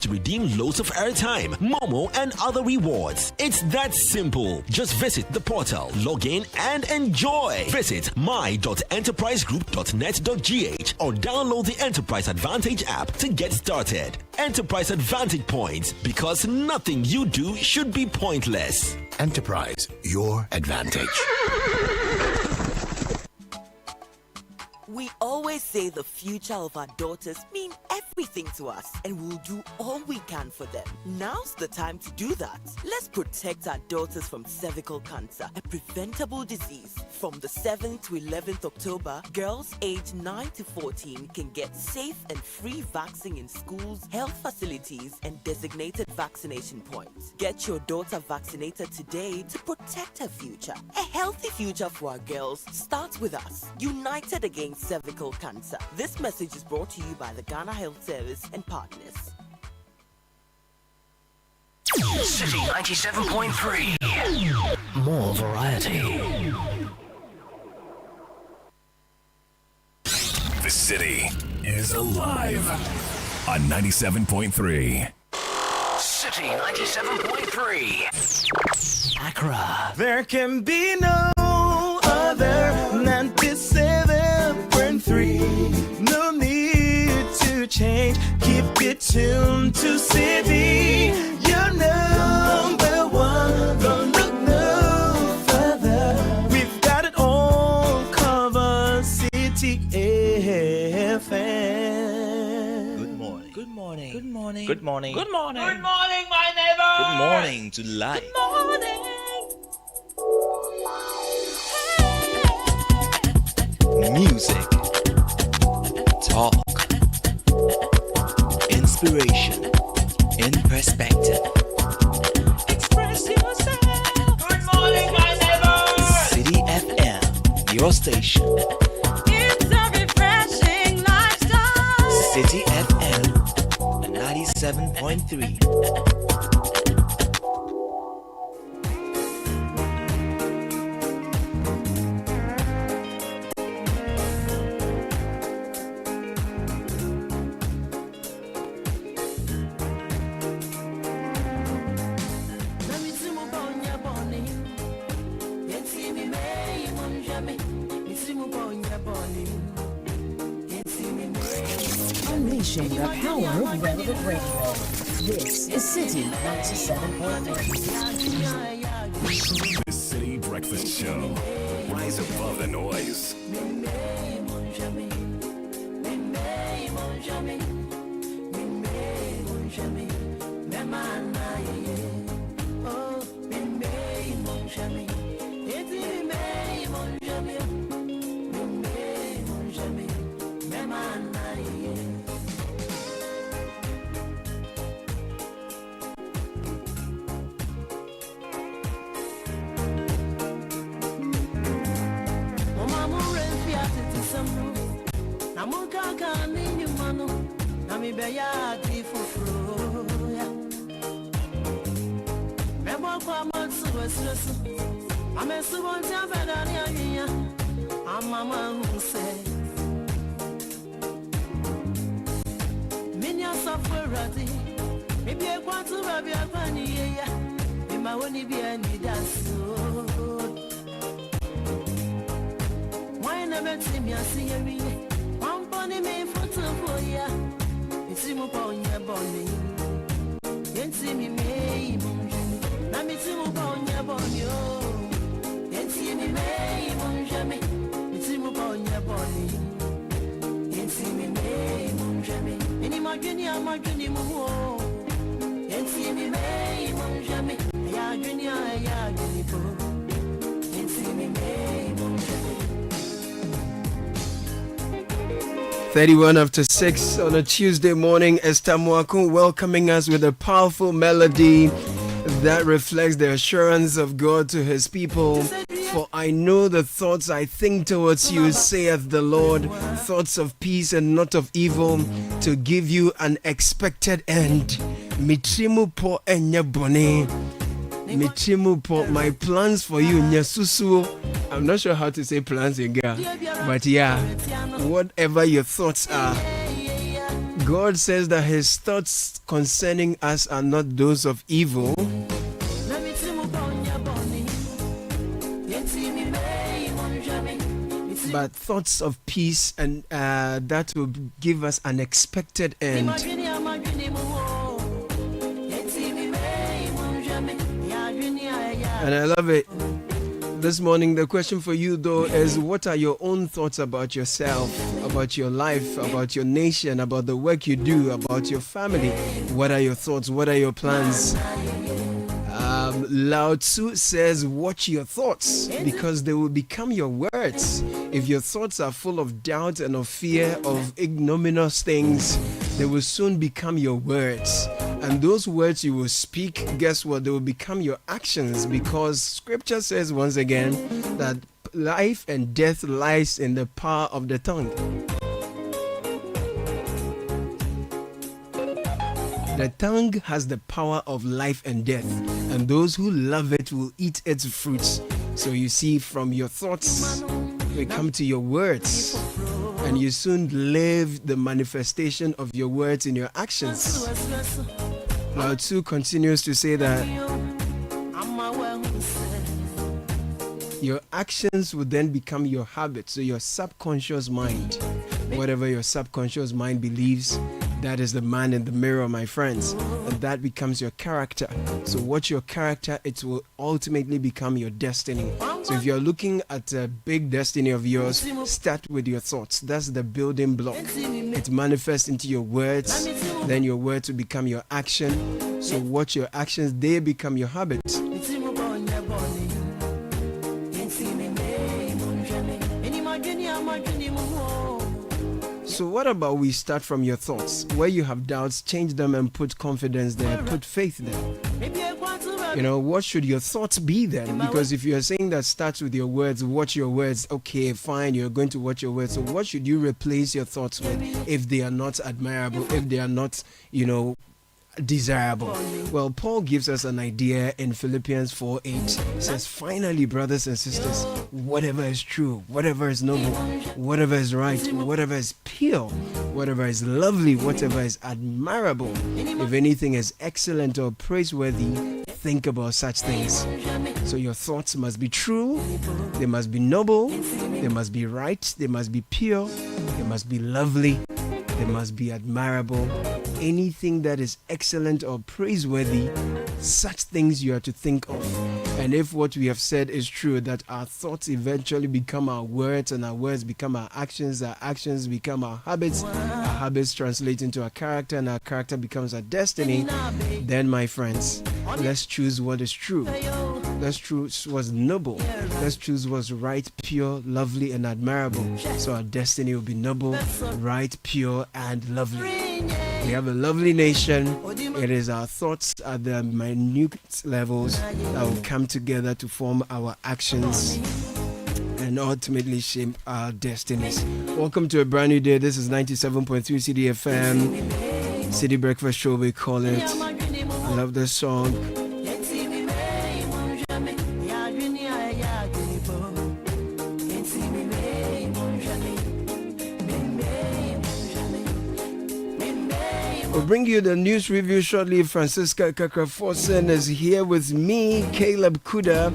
to redeem loads of airtime, Momo, and other rewards. It's that simple. Just visit the portal, log in, and enjoy. Visit my.enterprisegroup.net.gh or download the Enterprise Advantage app to get started. Enterprise Advantage points, because nothing you do should be pointless. Enterprise, your advantage. We always say the future of our daughters mean everything to us, and we'll do all we can for them. Now's the time to do that. Let's protect our daughters from cervical cancer, a preventable disease. From the 7th to 11th October, girls aged 9 to 14 can get safe and free vaccine in schools, health facilities, and designated vaccination points. Get your daughter vaccinated today to protect her future. A healthy future for our girls starts with us. United against cervical cancer. This message is brought to you by the Ghana Health Service and partners. Citi 97.3. More variety. The city is alive on 97.3. Citi 97.3. Accra. There can be no other 97.3. No need to change. Keep it tuned to Citi. You're number one. Don't look no further. We've got it all covered. Citi FM. Good morning. Good morning. Good morning. Good morning. Good morning. Good morning, my neighbor. Good morning to life. Good morning. Music, talk, inspiration, in perspective. Express yourself. Good morning, my neighbor. Citi FM, your station. It's a refreshing lifestyle. Citi FM 97.3. Unleashing the power of relevant radio. This is Citi 97.3. The City Breakfast Show. Rise above the noise. "31 after 6 on a Tuesday morning. Esther Mwakun welcoming us with a powerful melody that reflects the assurance of God to his people. For I know the thoughts I think towards you, saith the Lord, thoughts of peace and not of evil, to give you an expected end. Mitrimu po enya bone. Mitrimu po, my plans for you, nyasusu." I'm not sure how to say plans in Ghana, but yeah, whatever your thoughts are, God says that his thoughts concerning us are not those of evil, but thoughts of peace, and that will give us an expected end. And I love it. This morning, the question for you, though, is what are your own thoughts about yourself, about your life, about your nation, about the work you do, about your family? What are your thoughts? What are your plans? Lao Tzu says, watch your thoughts because they will become your words. If your thoughts are full of doubt and of fear of ignominious things, they will soon become your words. And those words you will speak, guess what? They will become your actions, because scripture says once again that life and death lies in the power of the tongue. The tongue has the power of life and death, and those who love it will eat its fruits. So you see, from your thoughts, they come to your words, and you soon live the manifestation of your words in your actions. Lao Tzu continues to say that your actions will then become your habits, so your subconscious mind. Whatever your subconscious mind believes, that is the man in the mirror, my friends, and that becomes your character. So what's your character? It will ultimately become your destiny. So if you're looking at a big destiny of yours, start with your thoughts. That's the building block. It manifests into your words, then your words will become your action. So watch your actions, they become your habits. So what about we start from your thoughts? Where you have doubts, change them and put confidence there, put faith there. You know, what should your thoughts be then? Because if you're saying that starts with your words, watch your words, okay, fine, you're going to watch your words. So what should you replace your thoughts with if they are not admirable, if they are not, desirable? Well, Paul gives us an idea in Philippians 4:8. He says, finally, brothers and sisters, whatever is true, whatever is noble, whatever is right, whatever is pure, whatever is lovely, whatever is admirable, if anything is excellent or praiseworthy, think about such things. So your thoughts must be true, they must be noble, they must be right, they must be pure, they must be lovely, they must be admirable. Anything that is excellent or praiseworthy, such things you are to think of. And if what we have said is true, that our thoughts eventually become our words, and our words become our actions become our habits translate into our character, and our character becomes our destiny, then, my friends, let's choose what is true. Let's choose what's noble. Let's choose what's right, pure, lovely, and admirable. So our destiny will be noble, right, pure, and lovely. We have a lovely nation. It is our thoughts at the minute levels that will come together to form our actions and ultimately shape our destinies. Welcome to a brand new day. This is 97.3 Citi FM. City Breakfast Show, we call it. I love this song. We'll bring you the news review shortly. Francisca Kakafosen is here with me, Caleb Kuda.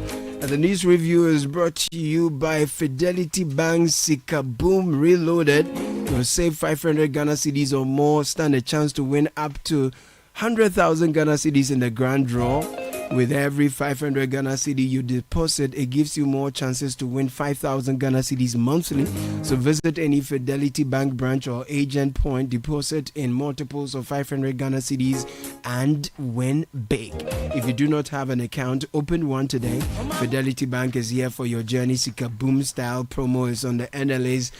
And the news review is brought to you by Fidelity Bank Sika Boom Reloaded. You'll save 500 Ghana cedis or more, stand a chance to win up to 100,000 Ghana cedis in the grand draw. With every 500 Ghana cedi you deposit, it gives you more chances to win 5,000 Ghana cedis monthly. So visit any Fidelity Bank branch or agent point, deposit in multiples of 500 Ghana cedis and win big. If you do not have an account, open one today. Fidelity Bank is here for your journey. Sika Boom style promo is on the NLA's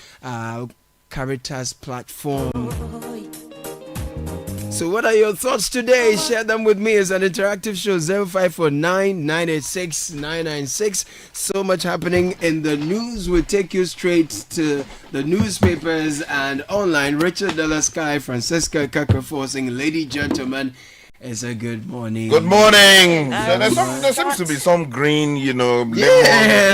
Caritas platform. So what are your thoughts today? Share them with me. It's an interactive show. 0549 986 996. So much happening in the news. We'll take you straight to the newspapers and online. Richard Della Sky, Francisca Kakaforsing, ladies, gentlemen, It's a good morning. Good morning. There seems to be some green, lemon,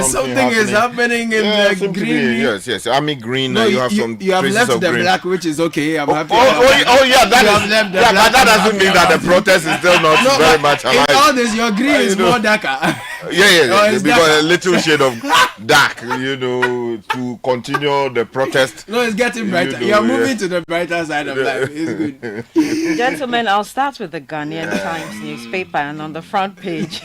something is happening in the green. Yes. Army green. No, you have some. You have traces left of the green. black, which is okay. I'm happy. Yeah, that You have left the black, but that I'm doesn't happy mean that the about it. protest is still not No, very but much in alive. all this, your green is more darker. Yeah. it's Because darker. a little shade of dark, to continue the protest. No, it's getting brighter. You are moving to the brighter side of life. It's good. Gentlemen, I'll start with the Ghanaian Times newspaper, and on the front page.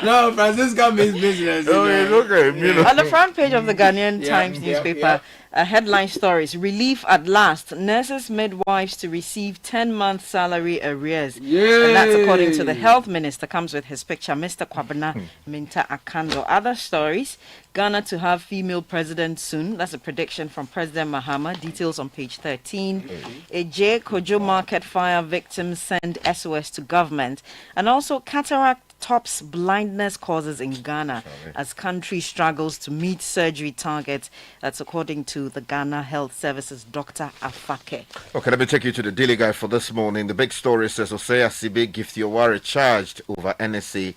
No, Francisco means business. It's okay. On the front page of the Ghanaian Times newspaper, headline stories: Relief at last. Nurses, midwives to receive 10-month salary arrears. And that's according to the health minister. Comes with his picture, Mr. Kwabena Minta Akando. Other stories: Ghana to have female president soon. That's a prediction from President Mahama. Details on page 13. A J. Kojo market fire victims send SOS to government. And also cataract tops blindness causes in Ghana as country struggles to meet surgery targets. That's according to the Ghana Health Services Dr. Afake. Okay, let me take you to the Daily Guide for this morning. The big story says Osea Sibe Giftioware charged over NSA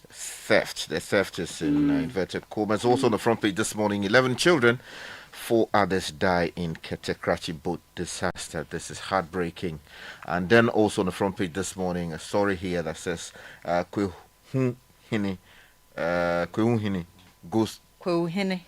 theft. The theft is in inverted commas. Also on the front page this morning, 11 children, 4 others die in Ketekrachi boat disaster. This is heartbreaking. And then also on the front page this morning, a story here that says Kwehunhini goes Kwehunhini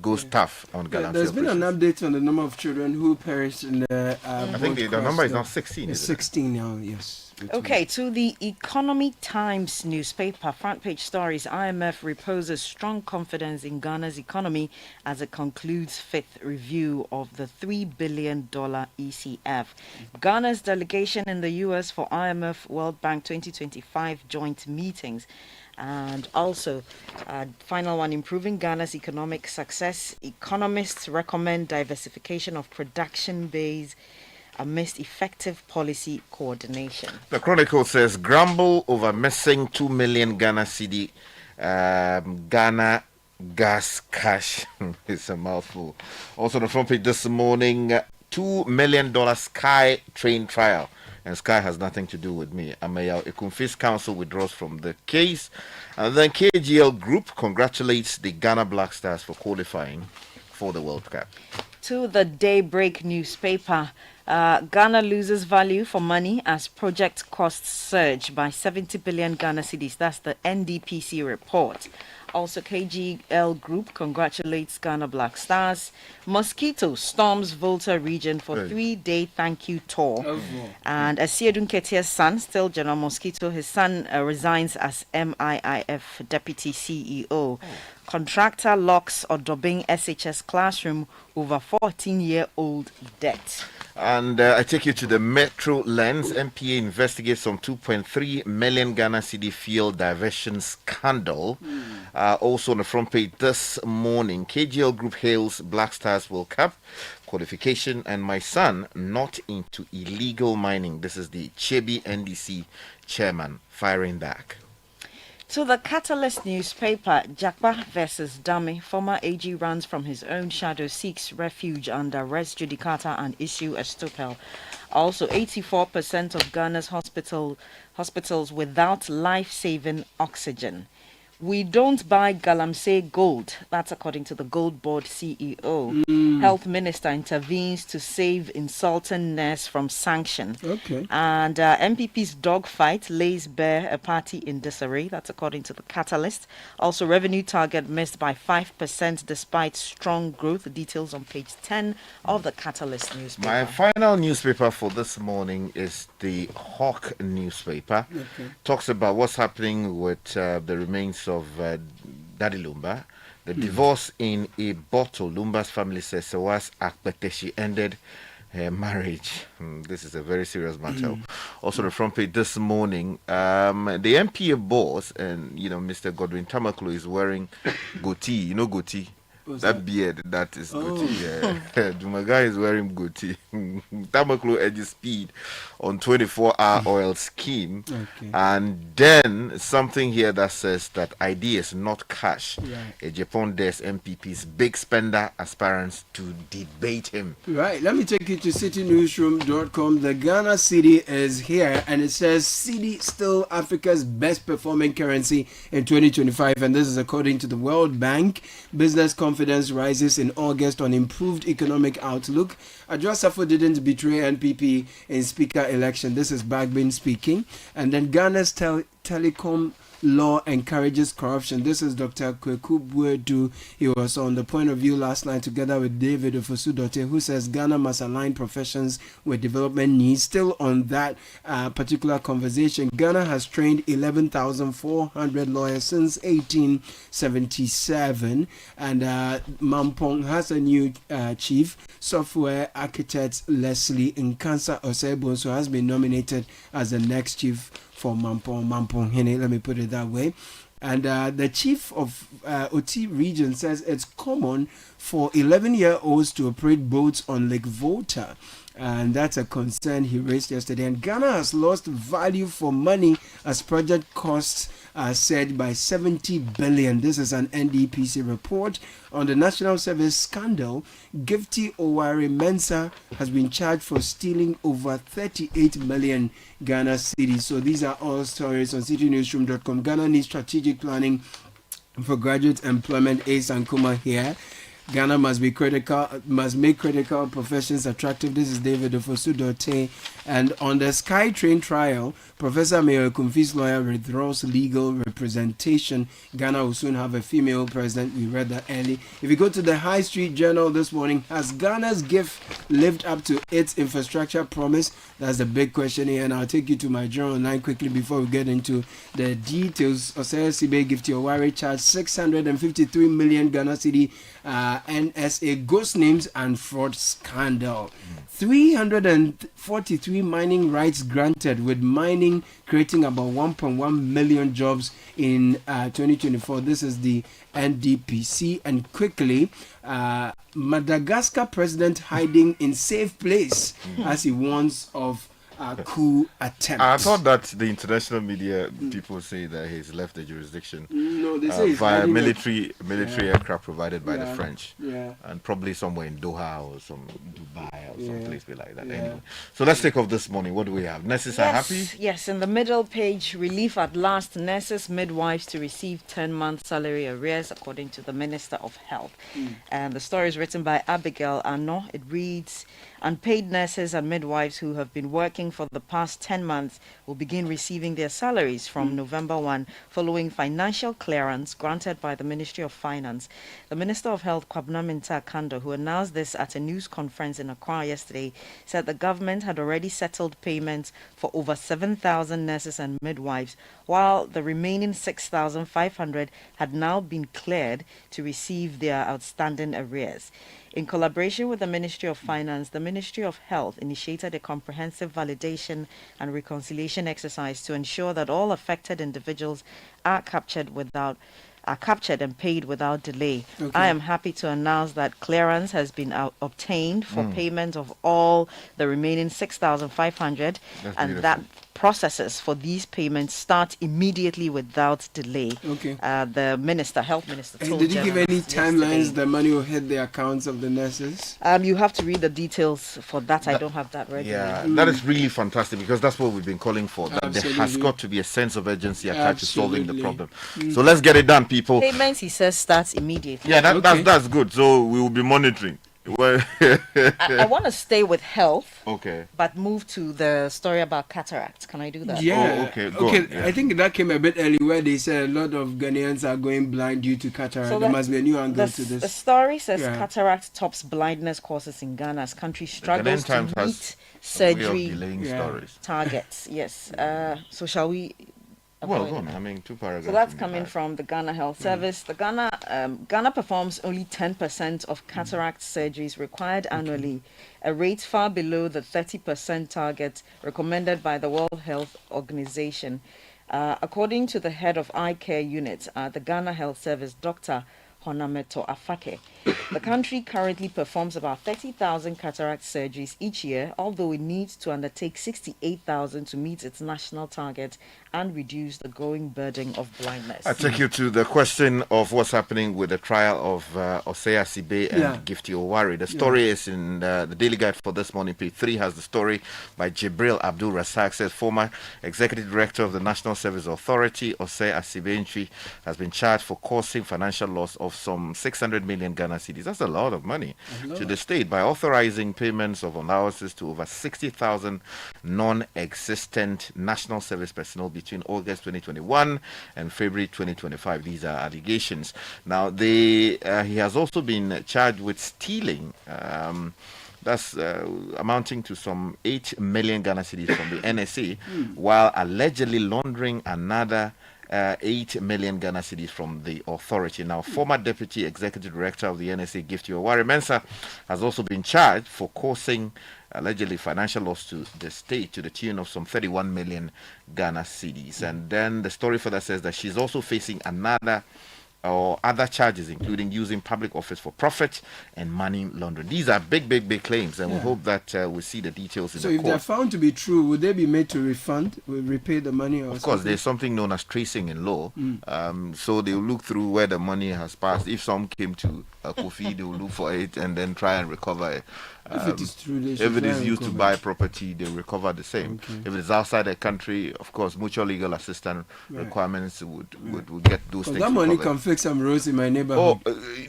goes tough on Galamsey. There's been an update on the number of children who perished in the I think the number is now 16. It's 16 now, yes. Okay, to the Economic Times newspaper, front page stories: IMF reposes strong confidence in Ghana's economy as it concludes fifth review of the $3 billion ECF. Ghana's delegation in the US for IMF World Bank 2025 joint meetings. And also, final one, improving Ghana's economic success. Economists recommend diversification of production base amidst effective policy coordination. The Chronicle says grumble over missing 2 million Ghana cedi Ghana gas cash. It's a mouthful. Also on the front page this morning, $2 million Sky train trial. And Sky has nothing to do with me. Amayao Ekunfis Council withdraws from the case. And then KGL Group congratulates the Ghana Black Stars for qualifying for the World Cup. To the Daybreak newspaper, Ghana loses value for money as project costs surge by 70 billion Ghana cedis. That's the NDPC report. Also, KGL Group congratulates Ghana Black Stars. Mosquito storms Volta region for 3-day thank you tour. And Asiedun Ketia's son, still General Mosquito, his son resigns as MIIF Deputy CEO. Contractor locks Odobing SHS classroom over 14-year-old debt. And I take you to the Metro Lens. MPA investigates some 2.3 million Ghana cedi fuel diversion scandal. Also on the front page this morning, KGL Group hails Black Stars World Cup qualification, and my son not into illegal mining. This is the Chebi NDC chairman firing back. To the Catalyst newspaper, Jakba versus Dami, former AG runs from his own shadow, seeks refuge under res judicata and issue a stupel. Also, 84% of Ghana's hospitals without life-saving oxygen. We don't buy Galamsey gold. That's according to the Gold Board CEO. Health Minister intervenes to save insulting nurse from sanction. Okay. And MPP's dogfight lays bare a party in disarray. That's according to the Catalyst. Also, revenue target missed by 5% despite strong growth. Details on page 10 of the Catalyst newspaper. My final newspaper for this morning is the Hawk newspaper. Okay. Talks about what's happening with the remains of Daddy Lumba. The divorce in a bottle. Lumba's family says Sawas Akpeteshi ended her marriage. This is a very serious matter. Also, the front page this morning, the MPA boss and Mr. Godwin Tamaklo is wearing goatee. You know goatee. That beard, that is goatee. Yeah. Jumaga is wearing goatee. Tamaklo edge speed on 24-hour oil scheme. Okay. And then something here that says that ideas, not cash. Right. A Japan Des MPP's big spender aspirants to debate him. Right, let me take you to citynewsroom.com. The Ghana Citi is here, and it says Citi still Africa's best performing currency in 2025, and this is according to the World Bank. Business confidence rises in August on improved economic outlook. Adjoa Safo didn't betray NPP in speaker election. This is Bagbin speaking. And then Ghana's telecom law encourages corruption. This is Dr. Kweku Buedu. He was on the Point of View last night together with David Ofosudote, who says Ghana must align professions with development needs. Still on that particular conversation, Ghana has trained 11,400 lawyers since 1877, and Mampong has a new chief, software architect Leslie Nkansa Osebonso has been nominated as the next chief for Mampong Hene, let me put it that way. And the chief of OT region says it's common for 11-year-olds to operate boats on Lake Volta. And that's a concern he raised yesterday. And Ghana has lost value for money as project costs are said by 70 billion. This is an NDPC report on the National Service scandal. Gifty Owari Mensah has been charged for stealing over 38 million Ghana cedis. So these are all stories on citynewsroom.com. Ghana needs strategic planning for graduate employment. Ace and Kuma here. Ghana must make critical professions attractive. This is David Ofosudote. And on the SkyTrain trial, Professor Mayor Kumfi's lawyer withdraws legal representation. Ghana will soon have a female president. We read that early. If you go to the High Street Journal this morning, has Ghana's gift lived up to its infrastructure promise? That's the big question here. And I'll take you to my journal 9 quickly before we get into the details. Osei Sibe Gifty Owari charged 653 million Ghana cedi NSA ghost names and fraud scandal. 343 mining rights granted, with mining creating about 1.1 million jobs in 2024. This is the NDPC. And quickly, Madagascar president hiding in safe place as he warns of coup attempt. I thought that the international media people say that he's left the jurisdiction. No, they say via military aircraft provided by the French. Yeah. And probably somewhere in Doha or some Dubai or some place like that. Anyway, so let's take off this morning. What do we have? Nurses are happy? Yes, in the middle page, relief at last. Nurses, midwives to receive 10-month salary arrears, according to the Minister of Health. And the story is written by Abigail Ano. It reads, unpaid nurses and midwives who have been working for the past 10 months will begin receiving their salaries from November 1, following financial clearance granted by the Ministry of Finance. The Minister of Health, Kwabena Mintah Kando, who announced this at a news conference in Accra yesterday, said the government had already settled payments for over 7,000 nurses and midwives, while the remaining 6,500 had now been cleared to receive their outstanding arrears. In collaboration with the Ministry of Finance, the Ministry of Health initiated a comprehensive validation and reconciliation exercise to ensure that all affected individuals are captured and paid without delay. Okay. I am happy to announce that clearance has been obtained for payment of all the remaining 6,500, and that processes for these payments start immediately without delay. Okay. The health minister told did you give any timelines yesterday. the money will hit the accounts of the nurses? You have to read the details for that. I don't have that ready. Yeah, that is really fantastic, because that's what we've been calling for. That there has got to be a sense of urgency attached to solving the problem. So let's get it done, people. Payments, he says, starts immediately. Yeah, that's good. So we will be monitoring. Well, I want to stay with health, but move to the story about cataracts. Can I do that? Yeah. Okay. Yeah. I think that came a bit early, where they said a lot of Ghanaians are going blind due to cataract. So there must be a new angle to this. The story says cataract tops blindness causes in Ghana as country struggles to meet surgery targets. Yes. So shall we? Well, go on. I mean, 2 paragraphs. So that's coming from the Ghana Health Service. The Ghana performs only 10% of cataract surgeries required annually, a rate far below the 30% target recommended by the World Health Organization. According to the head of eye care unit at the Ghana Health Service, Dr. Honameto Afake. The country currently performs about 30,000 cataract surgeries each year, although it needs to undertake 68,000 to meet its national target and reduce the growing burden of blindness. I take you to the question of what's happening with the trial of Osei Asibe and Gifty Owari. The story is in the Daily Guide for this morning. Page 3 has the story by Jibril Abdul Rasak, says former executive director of the National Service Authority, Osei Asibe, has been charged for causing financial loss of some 600 million Ghana cedis. That's a lot of money to the state by authorizing payments of allowances to over 60,000 non-existent national service personnel between August 2021 and February 2025. These are allegations. Now, he has also been charged with stealing. That's amounting to some 8 million Ghana cedis from the NSA, while allegedly laundering another 8 million Ghana cedis from the authority. Now, former Deputy Executive Director of the NSA, Gifty Owari Mensah, has also been charged for causing allegedly financial loss to the state to the tune of some 31 million Ghana cedis. And then the story further says that she's also facing other charges, including using public office for profit and money laundering. These are big claims, and we hope that we'll see the details in the court. So if they're found to be true, would they be made to repay the money? Or of course, there's something known as tracing in law. So they'll look through where the money has passed. If some came to Kofi, they will look for it and then try and recover it. If it is true, they if it is used to buy property, they recover the same. Okay. If it is outside the country, of course, mutual legal assistance requirements would get those things. That money can fix some roads in my neighborhood.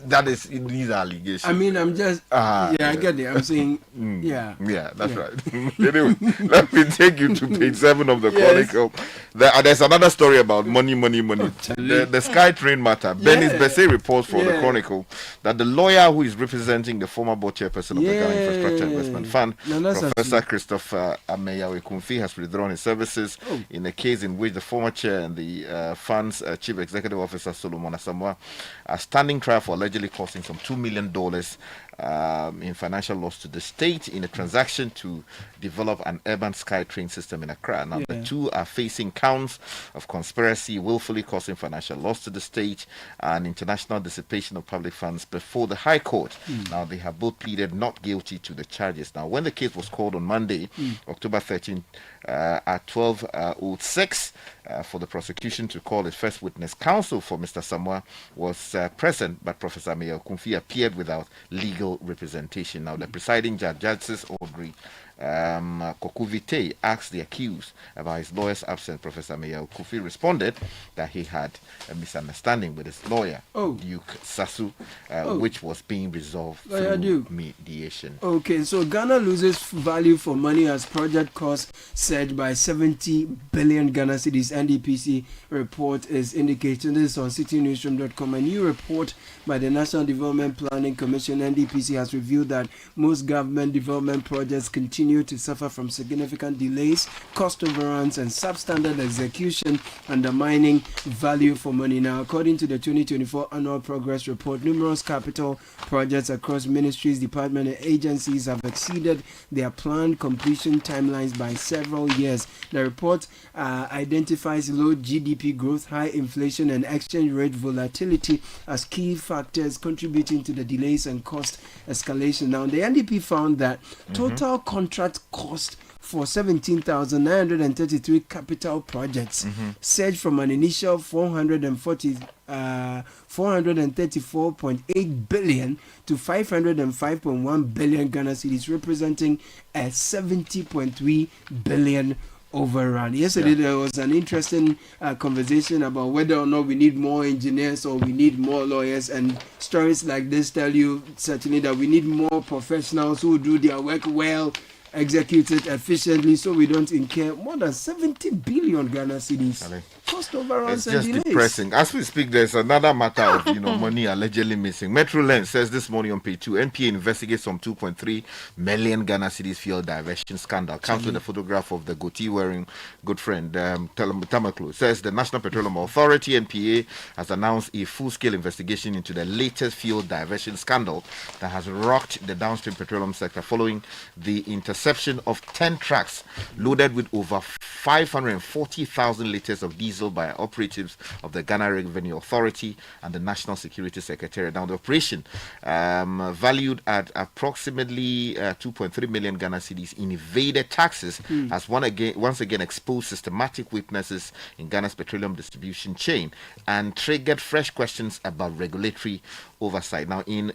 These are allegations. I mean, I'm just I get it. I'm saying that's right. Anyway, let me take you to page 7 of the Chronicle. There's another story about money. The Sky Train matter. Benis Besse reports for the Chronicle that the lawyer who is representing the former board chairperson of the Ghana Infrastructure Investment Fund, Professor Christopher Ameyawe Kumfi, has withdrawn his services in a case in which the former chair and the fund's chief executive officer, Solomon Asamoah, are standing trial for allegedly costing some $2 million in financial loss to the state in a transaction to develop an urban sky train system in Accra. Now, the two are facing counts of conspiracy, willfully causing financial loss to the state, and international dissipation of public funds before the High Court. Now, they have both pleaded not guilty to the charges. Now, when the case was called on Monday, October 13th, at 12:06 for the prosecution to call its first witness, counsel for Mr. Samoa was present, but Professor Ameyawe Kumfi appeared without legal representation. Now, the presiding judge, Justice Audrey Kokuvite, asked the accused about his lawyer's absence. Professor Ameyawe Kumfi responded that he had a misunderstanding with his lawyer, Duke Sasu, which was being resolved through mediation. Okay, so Ghana loses value for money as project costs surged by 70 billion Ghana cedis. NDPC report is indicating. This is on citynewsroom.com. A new report by the National Development Planning Commission, NDPC, has revealed that most government development projects continue to suffer from significant delays, cost overruns, and substandard execution, undermining value for money. Now, according to the 2024 Annual Progress Report, numerous capital projects across ministries, departments, and agencies have exceeded their planned completion timelines by several years. The report identifies low GDP growth, high inflation, and exchange rate volatility as key factors contributing to the delays and cost escalation. Now, the NDP found that total contract cost for 17,933 capital projects surged from an initial 434.8 billion to 505.1 billion Ghana cedis, representing a 70.3 billion overrun. Yesterday there was an interesting conversation about whether or not we need more engineers or we need more lawyers, and stories like this tell you certainly that we need more professionals who do their work well, execute it efficiently, so we don't incur more than 70 billion Ghana cedis. Cost overruns and delays. It's just depressing. As we speak, there's another matter of money allegedly missing. Metro Lens says this morning on page 2, NPA investigates some 2.3 million Ghana cedis fuel diversion scandal. Comes with a photograph of the goatee wearing good friend Tamaklo. Says the National Petroleum Authority, NPA, has announced a full-scale investigation into the latest fuel diversion scandal that has rocked the downstream petroleum sector following the interception of 10 trucks loaded with over 540,000 liters of diesel disposal by operatives of the Ghana Revenue Authority and the National Security Secretariat. Now, the operation, valued at approximately 2.3 million Ghana cedis in evaded taxes, has once again exposed systematic weaknesses in Ghana's petroleum distribution chain and triggered fresh questions about regulatory oversight. Now, in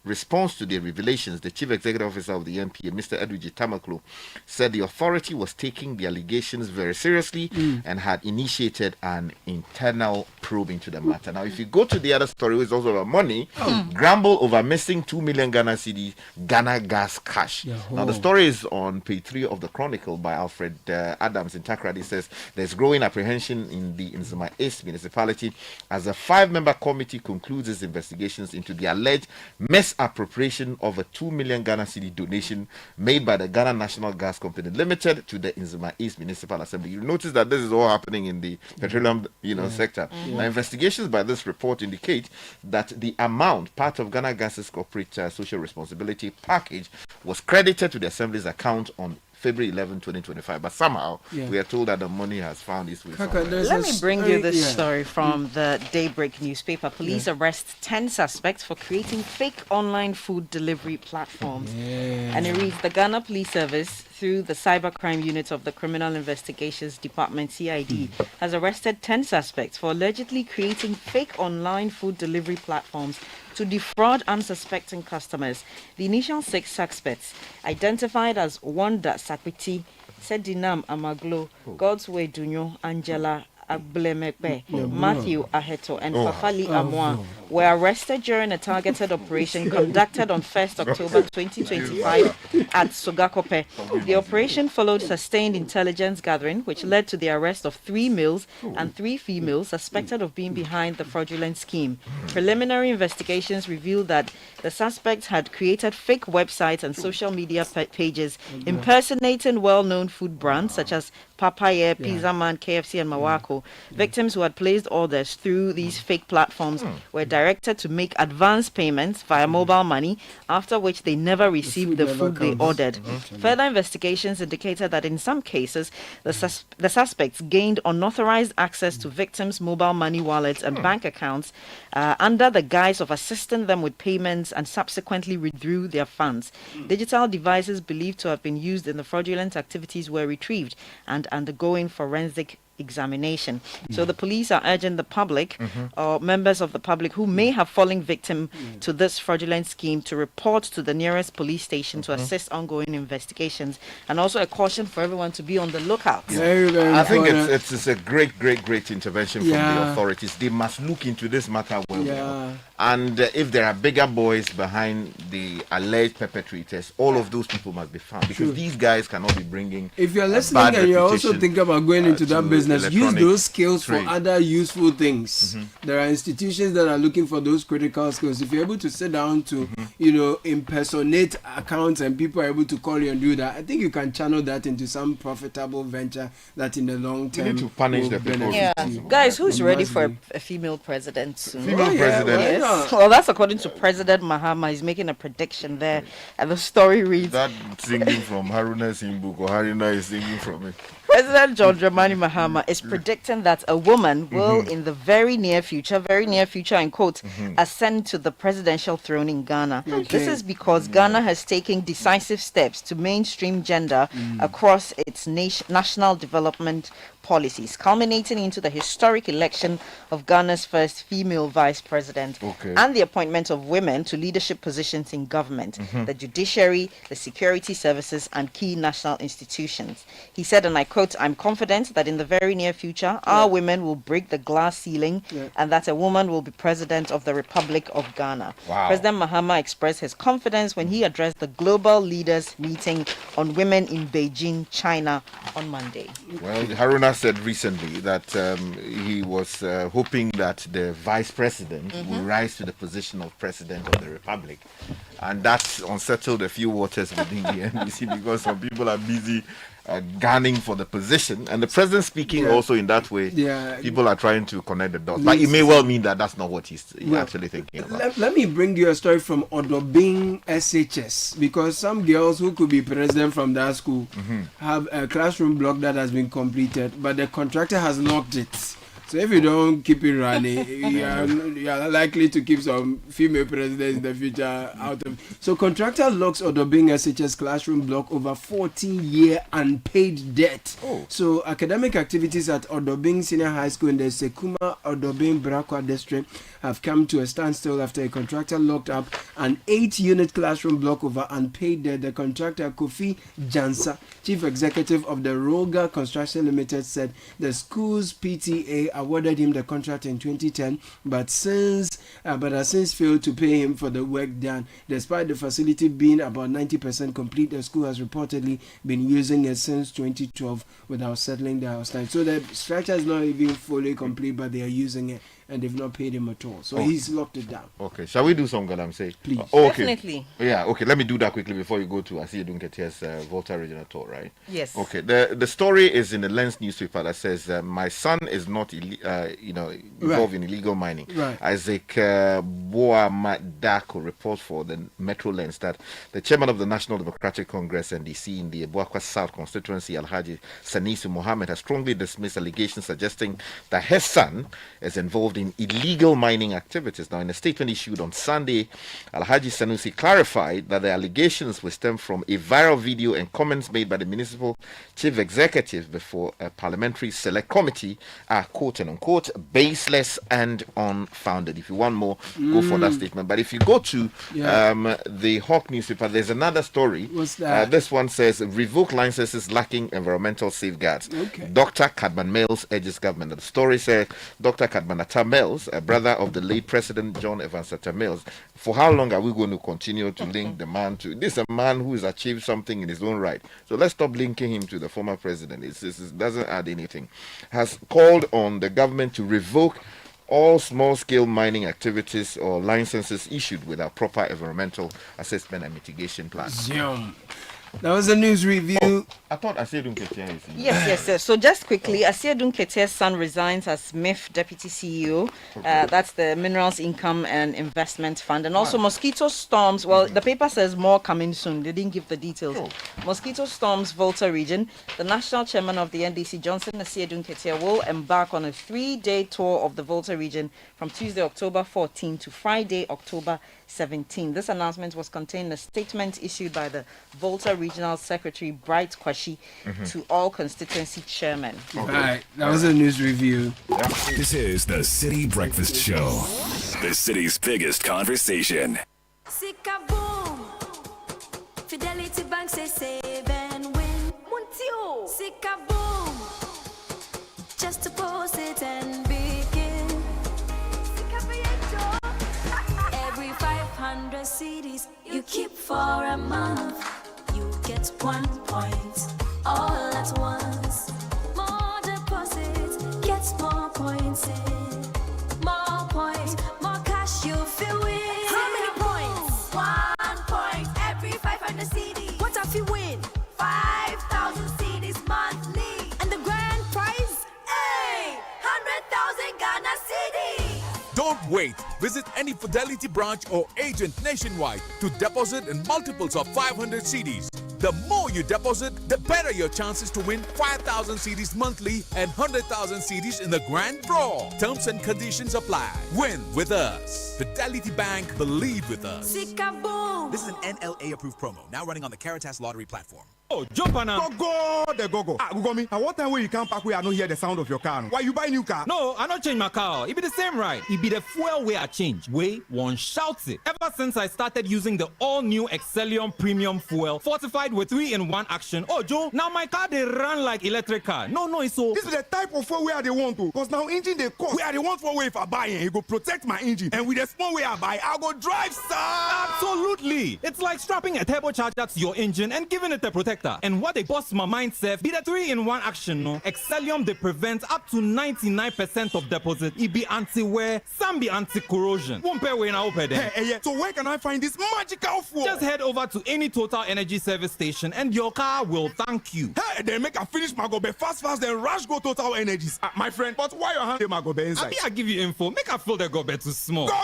response to the revelations, the Chief Executive Officer of the NPA, Mr. Edwige Tamaklo, said the authority was taking the allegations very seriously and had initiated an internal probe into the matter. Now, if you go to the other story, which is also about money, grumble over missing 2 million Ghana cedis, Ghana gas cash. Now, the story is on page 3 of the Chronicle by Alfred Adams in Takrady. Says there's growing apprehension in the Nzima East municipality as a 5-member committee concludes its investigations into the alleged misappropriation of a 2 million Ghana cedi donation made by the Ghana National Gas Company Limited to the Nzima East Municipal Assembly. You notice that this is all happening in the petroleum, sector. Now, investigations by this report indicate that the amount, part of Ghana Gas's corporate social responsibility package, was credited to the Assembly's account on February 11, 2025. But somehow, we are told that the money has found its way somewhere. Let me bring you this story from the Daybreak newspaper. Police arrest 10 suspects for creating fake online food delivery platforms. And it reads, the Ghana Police Service, through the Cybercrime Unit of the Criminal Investigations Department, CID, has arrested 10 suspects for allegedly creating fake online food delivery platforms to defraud unsuspecting customers. The initial 6 suspects, identified as Wanda Sakwiti, Sedinam Amaglo, Godsway Dunyo, Angela Ablemekbe, Matthew Aheto, and Fafali Amwa, were arrested during a targeted operation conducted on 1st October 2025 at Sogakope. The operation followed sustained intelligence gathering, which led to the arrest of 3 males and 3 females suspected of being behind the fraudulent scheme. Preliminary investigations revealed that the suspects had created fake websites and social media pages impersonating well-known food brands such as Papaya, Pizza Man, KFC, and Mawako. Victims who had placed orders through these fake platforms were directed to make advance payments via mobile money, after which they never received the food they ordered. Further investigations indicated that in some cases, the suspects gained unauthorized access to victims' mobile money wallets and bank accounts under the guise of assisting them with payments and subsequently withdrew their funds. Digital devices believed to have been used in the fraudulent activities were retrieved and undergoing forensic examination. So the police are urging the public or members of the public who may have fallen victim to this fraudulent scheme to report to the nearest police station to assist ongoing investigations, and also a caution for everyone to be on the lookout. I think it's a great intervention from the authorities. They must look into this matter well. And if there are bigger boys behind the alleged perpetrators, all of those people must be found, because these guys cannot be bringing. If you're listening and you're also thinking about going into that business, use those skills for other useful things. There are institutions that are looking for those critical skills. If you're able to sit down to, impersonate accounts and people are able to call you and do that, I think you can channel that into some profitable venture that in the long term you need to punish the people. Guys, who's ready for a female president soon? Female president? Yes. Well, that's according to President Mahama. He's making a prediction there, and the story reads: that singing from Haruna's book, or Haruna is singing from it. President John Dramani Mahama is predicting that a woman will, in the very near future, in quotes, ascend to the presidential throne in Ghana. This is because Ghana has taken decisive steps to mainstream gender across its national development policies, culminating into the historic election of Ghana's first female vice president and the appointment of women to leadership positions in government, the judiciary, the security services, and key national institutions. He said, and I quote, "I'm confident that in the very near future, our women will break the glass ceiling and that a woman will be president of the Republic of Ghana." President Mahama expressed his confidence when he addressed the global leaders meeting on women in Beijing, China on Monday. Well, Haruna said recently that he was hoping that the vice president will rise to the position of president of the Republic. And that's unsettled a few waters within the NBC, because some people are busy gunning for the position, and the president speaking also in that way. People are trying to connect the dots, but it may well mean that that's not what he's actually thinking about. Let me bring you a story from Odobing SHS, because some girls who could be president from that school have a classroom block that has been completed, but the contractor has locked it. So if you don't keep it running, you are likely to keep some female presidents in the future out of. So contractor locks Odobing SHS classroom block over 14-year unpaid debt. So academic activities at Odobing Senior High School in the Sekuma Odobing Brakwa district have come to a standstill after a contractor locked up an 8-unit classroom block over unpaid debt. The contractor Kofi Jansa, chief executive of the Roga Construction Limited, said the school's PTA awarded him the contract in 2010, but has since failed to pay him for the work done. Despite the facility being about 90% complete, the school has reportedly been using it since 2012 without settling the outstanding. So the structure is not even fully complete, but they are using it, and they've not paid him at all. So he's locked it down. Okay, shall we do some Galamsey? Please. Okay. Definitely. Yeah, okay, let me do that quickly before you go to Asiya Dunketia's Volta Regional Tour, right? Yes. Okay, the story is in the Lens newspaper that says, my son is not involved in illegal mining. Right. Isaac Boamadako reports for the Metro Lens that the chairman of the National Democratic Congress, NDC, in the Buakwa South constituency, Alhaji Sanisu Mohammed, has strongly dismissed allegations suggesting that his son is involved in illegal mining activities. Now, in a statement issued on Sunday, Alhaji Sanusi clarified that the allegations were stemmed from a viral video and comments made by the municipal chief executive before a parliamentary select committee are quote and unquote baseless and unfounded. If you want more, go for that statement. But if you go to the Hawk newspaper, there's another story. What's that? This one says revoke licenses lacking environmental safeguards. Okay. Dr. Kadman Mills urges government. The story says Dr. Kadman Atta Mills, a brother of the late President John Evans Atta Mills. For how long are we going to continue to link the man to this? A man who has achieved something in his own right. So let's stop linking him to the former president. It doesn't add anything. Has called on the government to revoke all small-scale mining activities or licenses issued without proper environmental assessment and mitigation plans. That was a news review. I thought Asiya Dunketia is in. Yes. So just quickly, Asiya Dunketia's son resigns as MIF Deputy CEO. That's the Minerals Income and Investment Fund. And also mosquito storms. Well, the paper says more coming soon. They didn't give the details. Mosquito storms Volta region. The national chairman of the NDC, Johnson Asiya Dunketia, will embark on a 3-day tour of the Volta region from Tuesday, October 14 to Friday, October 17. This announcement was contained in a statement issued by the Volta Regional Secretary Bright Kwashi to all constituency chairmen. Right, that was a news review. This is the City Breakfast Show, the city's biggest conversation. Sika boom. Fidelity Bank say save and win. Muntio. Sika boom. Just deposit and begin. Sika every 500 CDs you keep for a month, you get 1 point all at once. More deposits, gets more points in. More points, more cash you feel win. How many points? 1 point every 500 CDs. What if you win? 5,000 CDs monthly. And the grand prize? Hey! 100,000 Ghana CDs. Don't wait. Visit any Fidelity branch or agent nationwide to deposit in multiples of 500 CDs. The more you deposit, the better your chances to win 5,000 CDs monthly and 100,000 CDs in the grand draw. Terms and conditions apply. Win with us. Fidelity Bank, believe with us. This is an NLA approved promo, now running on the Caritas Lottery platform. Oh, jump on now. Go. Gugomi, and what time will you come back where I don't hear the sound of your car? Why you buy new car? No, I don't change my car. It be the same right. It be the fuel way I change. Way one shouts it. Ever since I started using the all-new Excellium Premium Fuel, fortified with 3-in-1 action. Oh, Joe, now my car they run like electric car. No, it's so. This is the type of fuel where they want to. Because now engine they cost. Where they want for way if I buy it, it go protect my engine. And with the small way I buy, I'll go drive, sir. Absolutely. It's like strapping a turbocharger to your engine and giving it a protector. And what they boss my mind self be the 3-in-1 action, no? Excellium they prevent up to 99% of deposit. It be anti-wear, some be anti-corrosion. Won't pay when I open them. Hey, so where can I find this magical fuel? Just head over to any Total Energy service station and your car will thank you. Hey, then make a finish my gobe fast, then rush go Total Energies. My friend, but why your hand my gobe inside? I give you info. Make I feel the gobe too small. Go.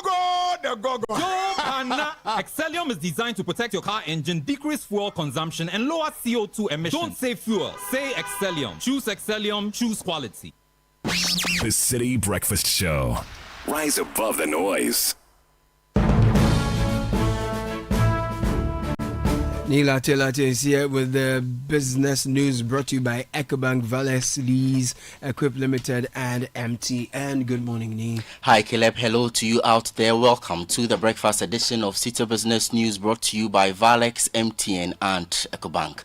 Excellium is designed to protect your car engine, decrease fuel consumption, and lower CO2 emissions. Don't say fuel, say Excellium. Choose Excellium, choose quality. The City Breakfast Show. Rise above the noise. Neil Atelate is here with the business news brought to you by EcoBank, Valles Lease, Equip Limited, and MTN. Good morning, Neil. Hi, Caleb. Hello to you out there. Welcome to the breakfast edition of City Business News brought to you by Vallex, MTN, and EcoBank.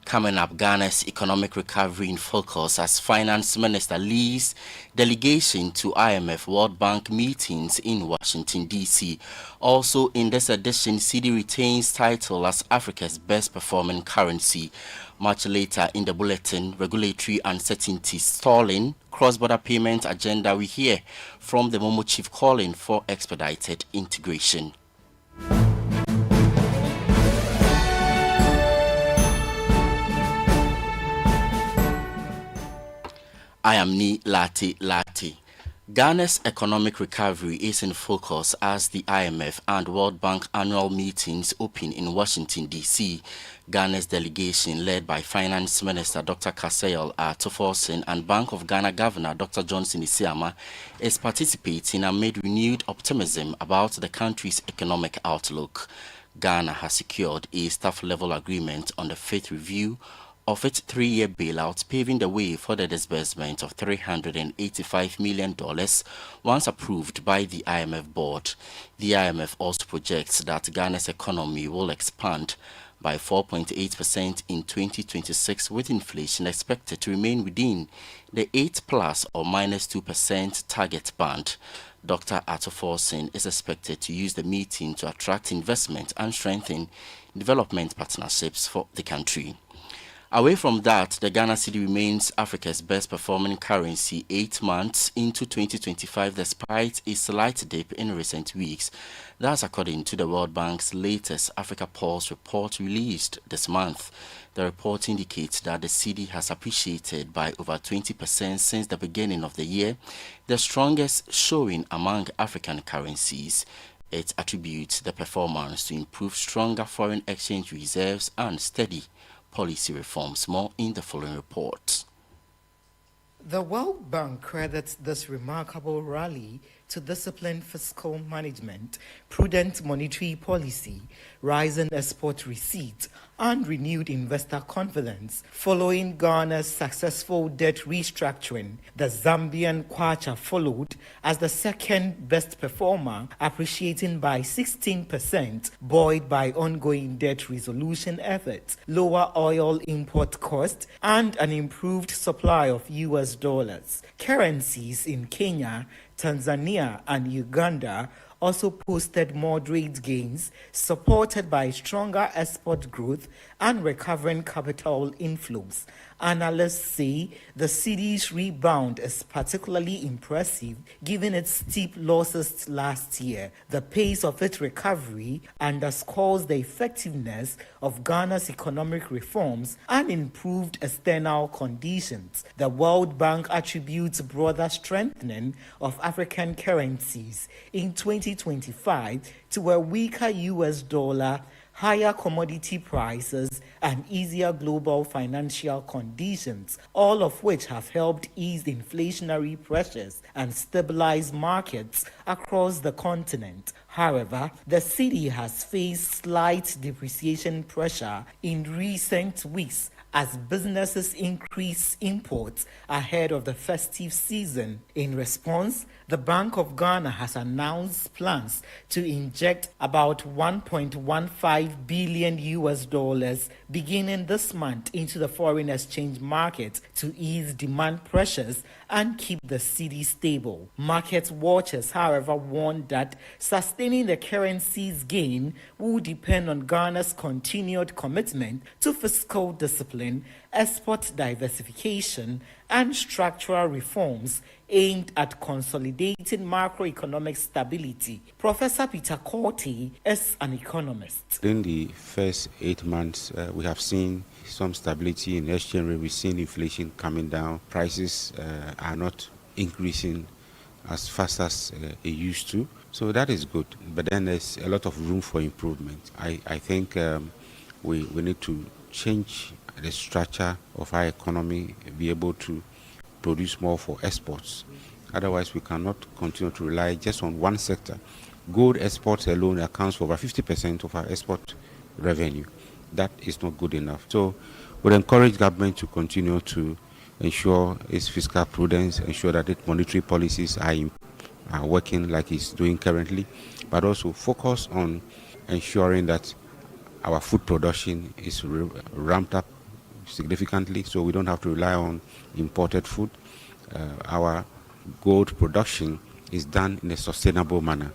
Coming up, Ghana's economic recovery in focus as Finance Minister leads delegation to IMF World Bank meetings in Washington, D.C. Also in this edition, Citi retains title as Africa's best performing currency. Much later in the bulletin, regulatory uncertainty stalling cross-border payment agenda. We hear from the Momo chief calling for expedited integration. I am Ni Lati. Ghana's economic recovery is in focus as the IMF and World Bank annual meetings open in Washington, D.C. Ghana's delegation, led by Finance Minister Dr. Kasayel Atoforsen and Bank of Ghana Governor Dr. Johnson Isiama, is participating amid renewed optimism about the country's economic outlook. Ghana has secured a staff-level agreement on the fifth review of its 3-year bailout, paving the way for the disbursement of $385 million once approved by the IMF board. The IMF also projects that Ghana's economy will expand by 4.8% in 2026, with inflation expected to remain within the 8 plus or minus 2% target band. Dr. Atoforsen is expected to use the meeting to attract investment and strengthen development partnerships for the country. Away from that, the Ghana cedi remains Africa's best performing currency 8 months into 2025 despite a slight dip in recent weeks. That's according to the World Bank's latest Africa Pulse report released this month. The report indicates that the cedi has appreciated by over 20% since the beginning of the year, the strongest showing among African currencies. It attributes the performance to improved stronger foreign exchange reserves and steady policy reforms. More in the following report. The World Bank credits this remarkable rally to disciplined fiscal management, prudent monetary policy, rising export receipts, and renewed investor confidence following Ghana's successful debt restructuring. The Zambian kwacha followed as the second best performer, appreciating by 16%, buoyed by ongoing debt resolution efforts, lower oil import costs, and an improved supply of US dollars. Currencies in Kenya, Tanzania, and Uganda also posted moderate gains, supported by stronger export growth and recovering capital inflows. Analysts say the cedi's rebound is particularly impressive given its steep losses last year. The pace of its recovery underscores the effectiveness of Ghana's economic reforms and improved external conditions. The World Bank attributes broader strengthening of African currencies in 2025 to a weaker US dollar, higher commodity prices, and easier global financial conditions, all of which have helped ease inflationary pressures and stabilize markets across the continent. However, the cedi has faced slight depreciation pressure in recent weeks as businesses increase imports ahead of the festive season. In response, the Bank of Ghana has announced plans to inject about $1.15 billion US dollars beginning this month into the foreign exchange market to ease demand pressures and keep the cedi stable. Market watchers, however, warn that sustaining the currency's gain will depend on Ghana's continued commitment to fiscal discipline, export diversification, and structural reforms aimed at consolidating macroeconomic stability. Professor Peter Korte is an economist. In the first 8 months, we have seen some stability in exchange rate. We've seen inflation coming down. Prices are not increasing as fast as it used to. So that is good. But then there's a lot of room for improvement. I think we need to change the structure of our economy, be able to produce more for exports Otherwise, we cannot continue to rely just on one sector. Gold exports alone accounts for over 50% of our export revenue. That is not good enough. So we encourage government to continue to ensure its fiscal prudence, ensure that its monetary policies are working like it's doing currently, but also focus on ensuring that our food production is ramped up significantly so we don't have to rely on imported food. Our gold production is done in a sustainable manner.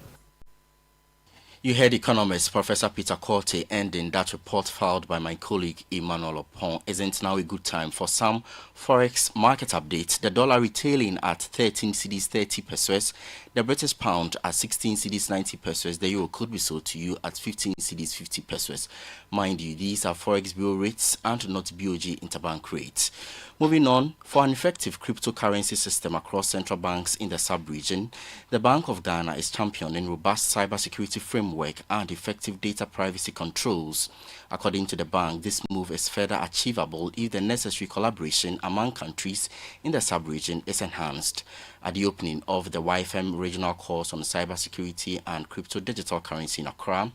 You heard economist Professor Peter Korte ending that report filed by my colleague Emmanuel Opon. Isn't now a good time for some forex market updates? The dollar retailing at 13 cedis 30 pesos, the British pound at 16 cedis 90 pesos, the euro could be sold to you at 15 cedis 50 pesos. Mind you, these are forex bureau rates and not BOG interbank rates. Moving on, for an effective cryptocurrency system across central banks in the sub-region, the Bank of Ghana is championing robust cybersecurity framework and effective data privacy controls. According to the bank, this move is further achievable if the necessary collaboration among countries in the sub-region is enhanced. At the opening of the YFM regional course on cybersecurity and crypto digital currency in Accra,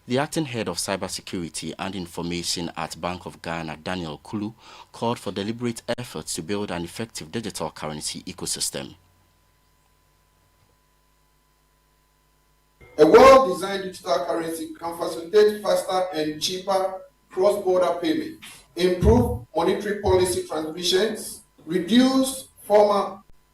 the acting head of cybersecurity and information at Bank of Ghana, Daniel Kulu, called for deliberate efforts to build an effective digital currency ecosystem. A well-designed digital currency can facilitate faster and cheaper cross-border payments, improve monetary policy transmissions, reduce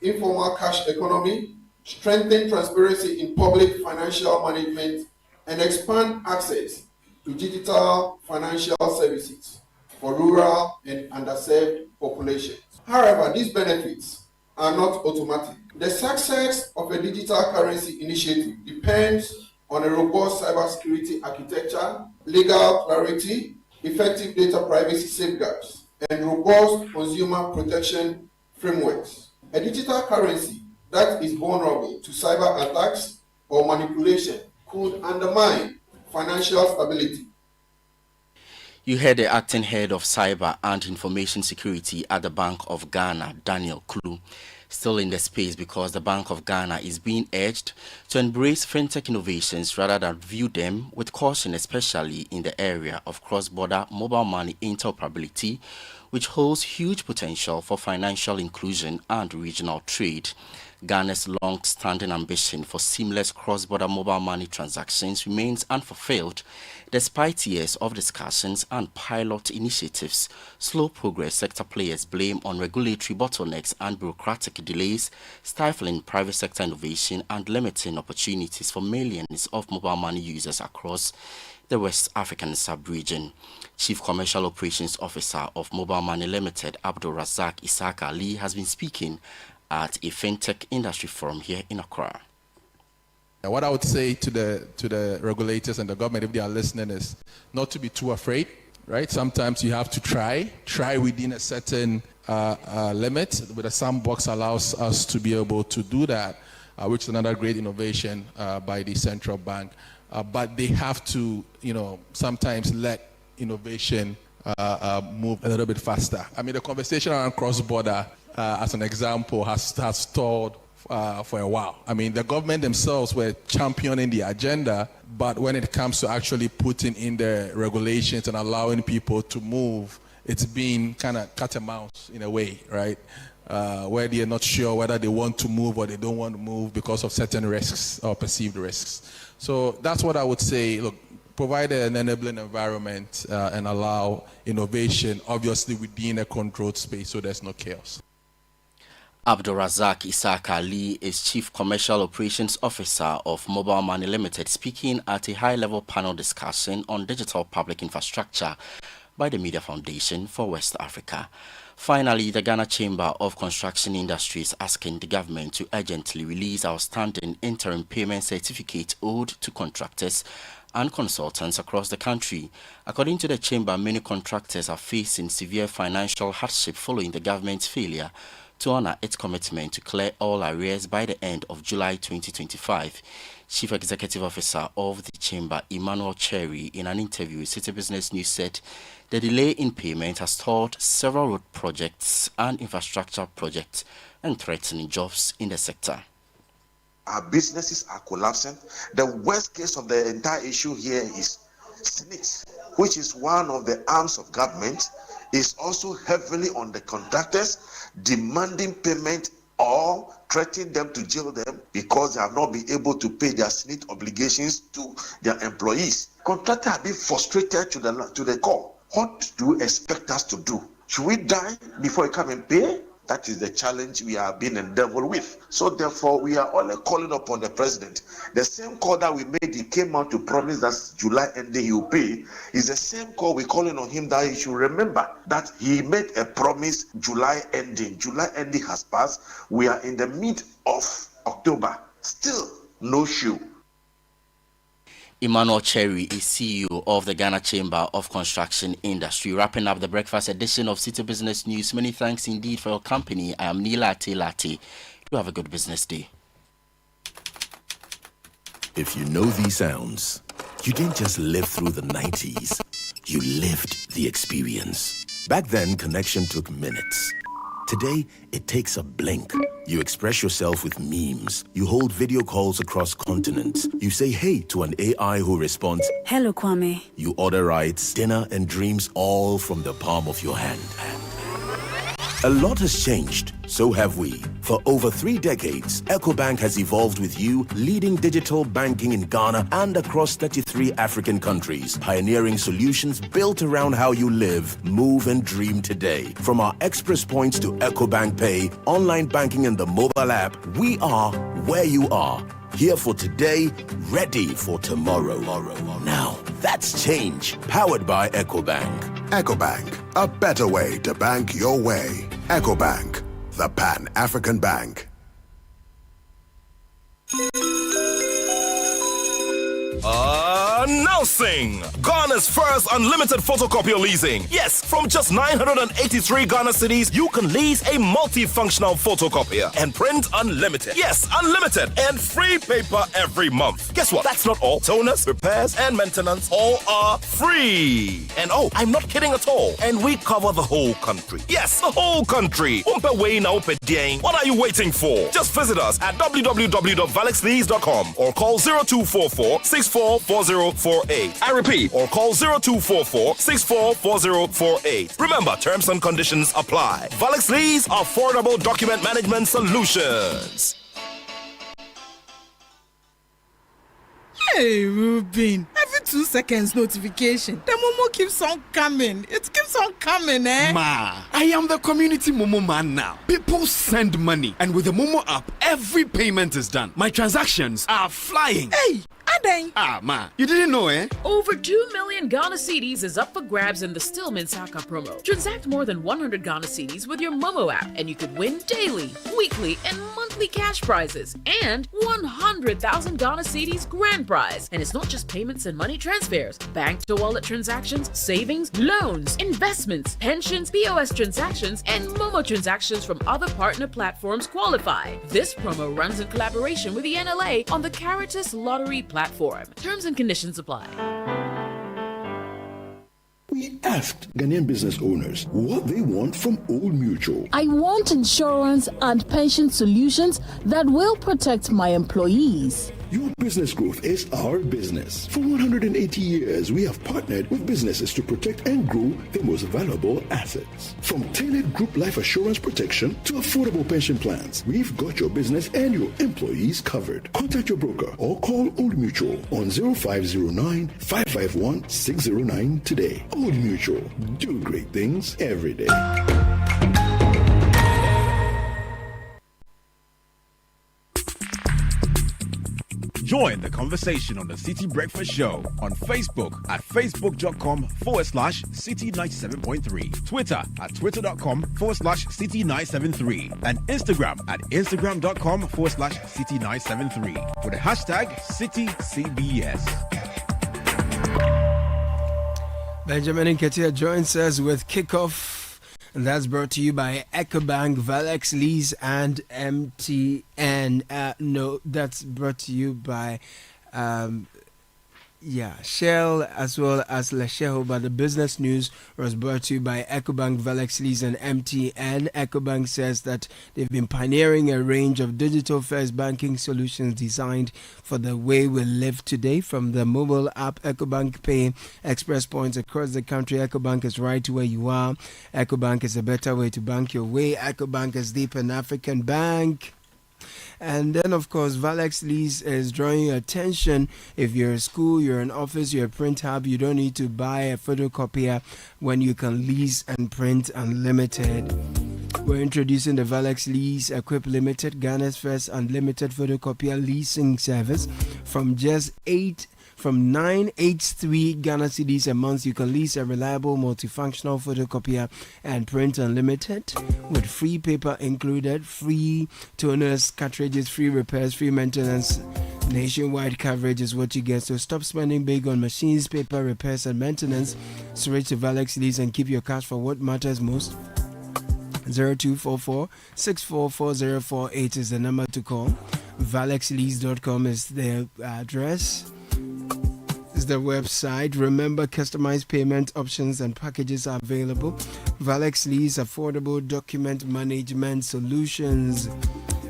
informal cash economy, strengthen transparency in public financial management, and expand access to digital financial services for rural and underserved populations. However, these benefits are not automatic. The success of a digital currency initiative depends on a robust cybersecurity architecture, legal clarity, effective data privacy safeguards, and robust consumer protection frameworks. A digital currency that is vulnerable to cyber attacks or manipulation could undermine financial stability. You heard the acting head of cyber and information security at the Bank of Ghana, Daniel Kulu. Still in the space because the Bank of Ghana is being urged to embrace fintech innovations rather than view them with caution, especially in the area of cross-border mobile money interoperability, which holds huge potential for financial inclusion and regional trade. Ghana's long-standing ambition for seamless cross-border mobile money transactions remains unfulfilled despite years of discussions and pilot initiatives. Slow progress sector players blame on regulatory bottlenecks and bureaucratic delays, stifling private sector innovation and limiting opportunities for millions of mobile money users across the West African sub-region. Chief Commercial Operations Officer of Mobile Money Limited, Abdul Razak Isaac Ali, has been speaking at a fintech industry forum here in Accra. What I would say to the regulators and the government, if they are listening, is not to be too afraid, right? Sometimes you have to try within a certain limit, but the sandbox allows us to be able to do that, which is another great innovation by the central bank. But they have to, sometimes let innovation move a little bit faster. I mean, the conversation around cross-border, as an example, has stalled for a while. I mean, the government themselves were championing the agenda, but when it comes to actually putting in the regulations and allowing people to move, it's been kind of cat and mouse in a way, right? Where they're not sure whether they want to move or they don't want to move because of certain risks or perceived risks. So that's what I would say. Look, provide an enabling environment and allow innovation, obviously within a controlled space so there's no chaos. Abdul Razak Isaac Ali is Chief Commercial Operations Officer of Mobile Money Limited, speaking at a high-level panel discussion on digital public infrastructure by the Media Foundation for West Africa. Finally, the Ghana Chamber of Construction Industry is asking the government to urgently release outstanding interim payment certificate owed to contractors and consultants across the country. According to the chamber, many contractors are facing severe financial hardship following the government's failure to honor its commitment to clear all arrears by the end of July 2025. Chief Executive Officer of the Chamber, Emmanuel Cherry, in an interview with Citi Business News, said the delay in payment has stalled several road projects and infrastructure projects and threatening jobs in the sector. Our businesses are collapsing. The worst case of the entire issue here is SNIT, which is one of the arms of government, is also heavily on the contractors, demanding payment or threatening them to jail them because they have not been able to pay their SNIT obligations to their employees. Contractors have been frustrated to the core. What do you expect us to do? Should we die before we come and pay? That is the challenge we are being endeavored with. So therefore, we are all calling upon the president. The same call that we made, he came out to promise that July ending he will pay, is the same call we're calling on him that he should remember that he made a promise July ending. July ending has passed. We are in the mid of October. Still no shoe. Emmanuel Cherry is CEO of the Ghana Chamber of Construction Industry. Wrapping up the breakfast edition of Citi Business News. Many thanks indeed for your company. I am Nila Lati. Do have a good business day. If you know these sounds, you didn't just live through the 90s. You lived the experience. Back then, connection took minutes. Today, it takes a blink. You express yourself with memes. You hold video calls across continents. You say hey to an AI who responds, "Hello, Kwame." You order rides, dinner, and dreams all from the palm of your hand. A lot has changed, so have we. For over 3 decades, EcoBank has evolved with you, leading digital banking in Ghana and across 33 African countries, pioneering solutions built around how you live, move, and dream today. From our express points to EcoBank Pay, online banking, and the mobile app, we are where you are. Here for today, ready for tomorrow. Now, that's change, powered by EcoBank. EcoBank, a better way to bank your way. EcoBank, the Pan-African Bank. Announcing Ghana's first unlimited photocopier leasing. Yes, from just 983 Ghana cedis, you can lease a multifunctional photocopier and print unlimited. Yes, unlimited and free paper every month. Guess what? That's not all. Toners, repairs, and maintenance all are free. And oh, I'm not kidding at all. And we cover the whole country. Yes, the whole country. What are you waiting for? Just visit us at www.valexlease.com or call 0244-644048. I repeat, or call 0244-644048. Remember, terms and conditions apply. Valex Lease, affordable document management solutions. Hey, Ruben. Every 2 seconds notification. The Momo keeps on coming. It keeps on coming, eh? Ma, I am the community Momo man now. People send money, and with the Momo app, every payment is done. My transactions are flying. Hey, Adeng. Ma, you didn't know, eh? Over 2 million Ghana cedis is up for grabs in the Stillman Saka promo. Transact more than 100 Ghana cedis with your Momo app, and you could win daily, weekly, and monthly cash prizes, and 100,000 Ghana cedis grand prize. And it's not just payments and money transfers. Bank to wallet transactions, savings, loans, investments, pensions, POS transactions, and Momo transactions from other partner platforms qualify. This promo runs in collaboration with the NLA on the Caritas Lottery platform. Terms and conditions apply. We asked Ghanaian business owners what they want from Old Mutual. I want insurance and pension solutions that will protect my employees. Your business growth is our business. For 180 years, we have partnered with businesses to protect and grow their most valuable assets. From tailored group life assurance protection to affordable pension plans, we've got your business and your employees covered. Contact your broker or call Old Mutual on 0509-551-609 today. Old Mutual, do great things every day. Join the conversation on the Citi Breakfast Show on Facebook at facebook.com/Citi97.3, Twitter at twitter.com/Citi973, and Instagram at instagram.com/Citi973 with the hashtag CitiCBS. Benjamin Nketia joins us with kickoff And that's brought to you by EcoBank, Valex Lease, and MTN. No, that's brought to you by Shell as well as Lesheho. But the business news was brought to you by EcoBank, Valex Lease, and MTN. EcoBank says that they've been pioneering a range of digital-first banking solutions designed for the way we live today. From the mobile app EcoBank Pay, express points across the country, EcoBank is right where you are. EcoBank is a better way to bank your way. EcoBank is the Pan-African Bank. And then, of course, Valex Lease is drawing your attention. If you're a school, you're an office, you're a print hub, you don't need to buy a photocopier when you can lease and print unlimited. We're introducing the Valex Lease Equip Limited, Ghana's first unlimited photocopier leasing service. From 983 Ghana cedis a month, you can lease a reliable multifunctional photocopier and print unlimited with free paper included, free toners, cartridges, free repairs, free maintenance. Nationwide coverage is what you get. So stop spending big on machines, paper, repairs, and maintenance. Switch to Valex Lease and keep your cash for what matters most. 0244 644 is the number to call. ValexLease.com is the address. Is the website. Remember, customized payment options and packages are available. Valex Lease, affordable document management solutions.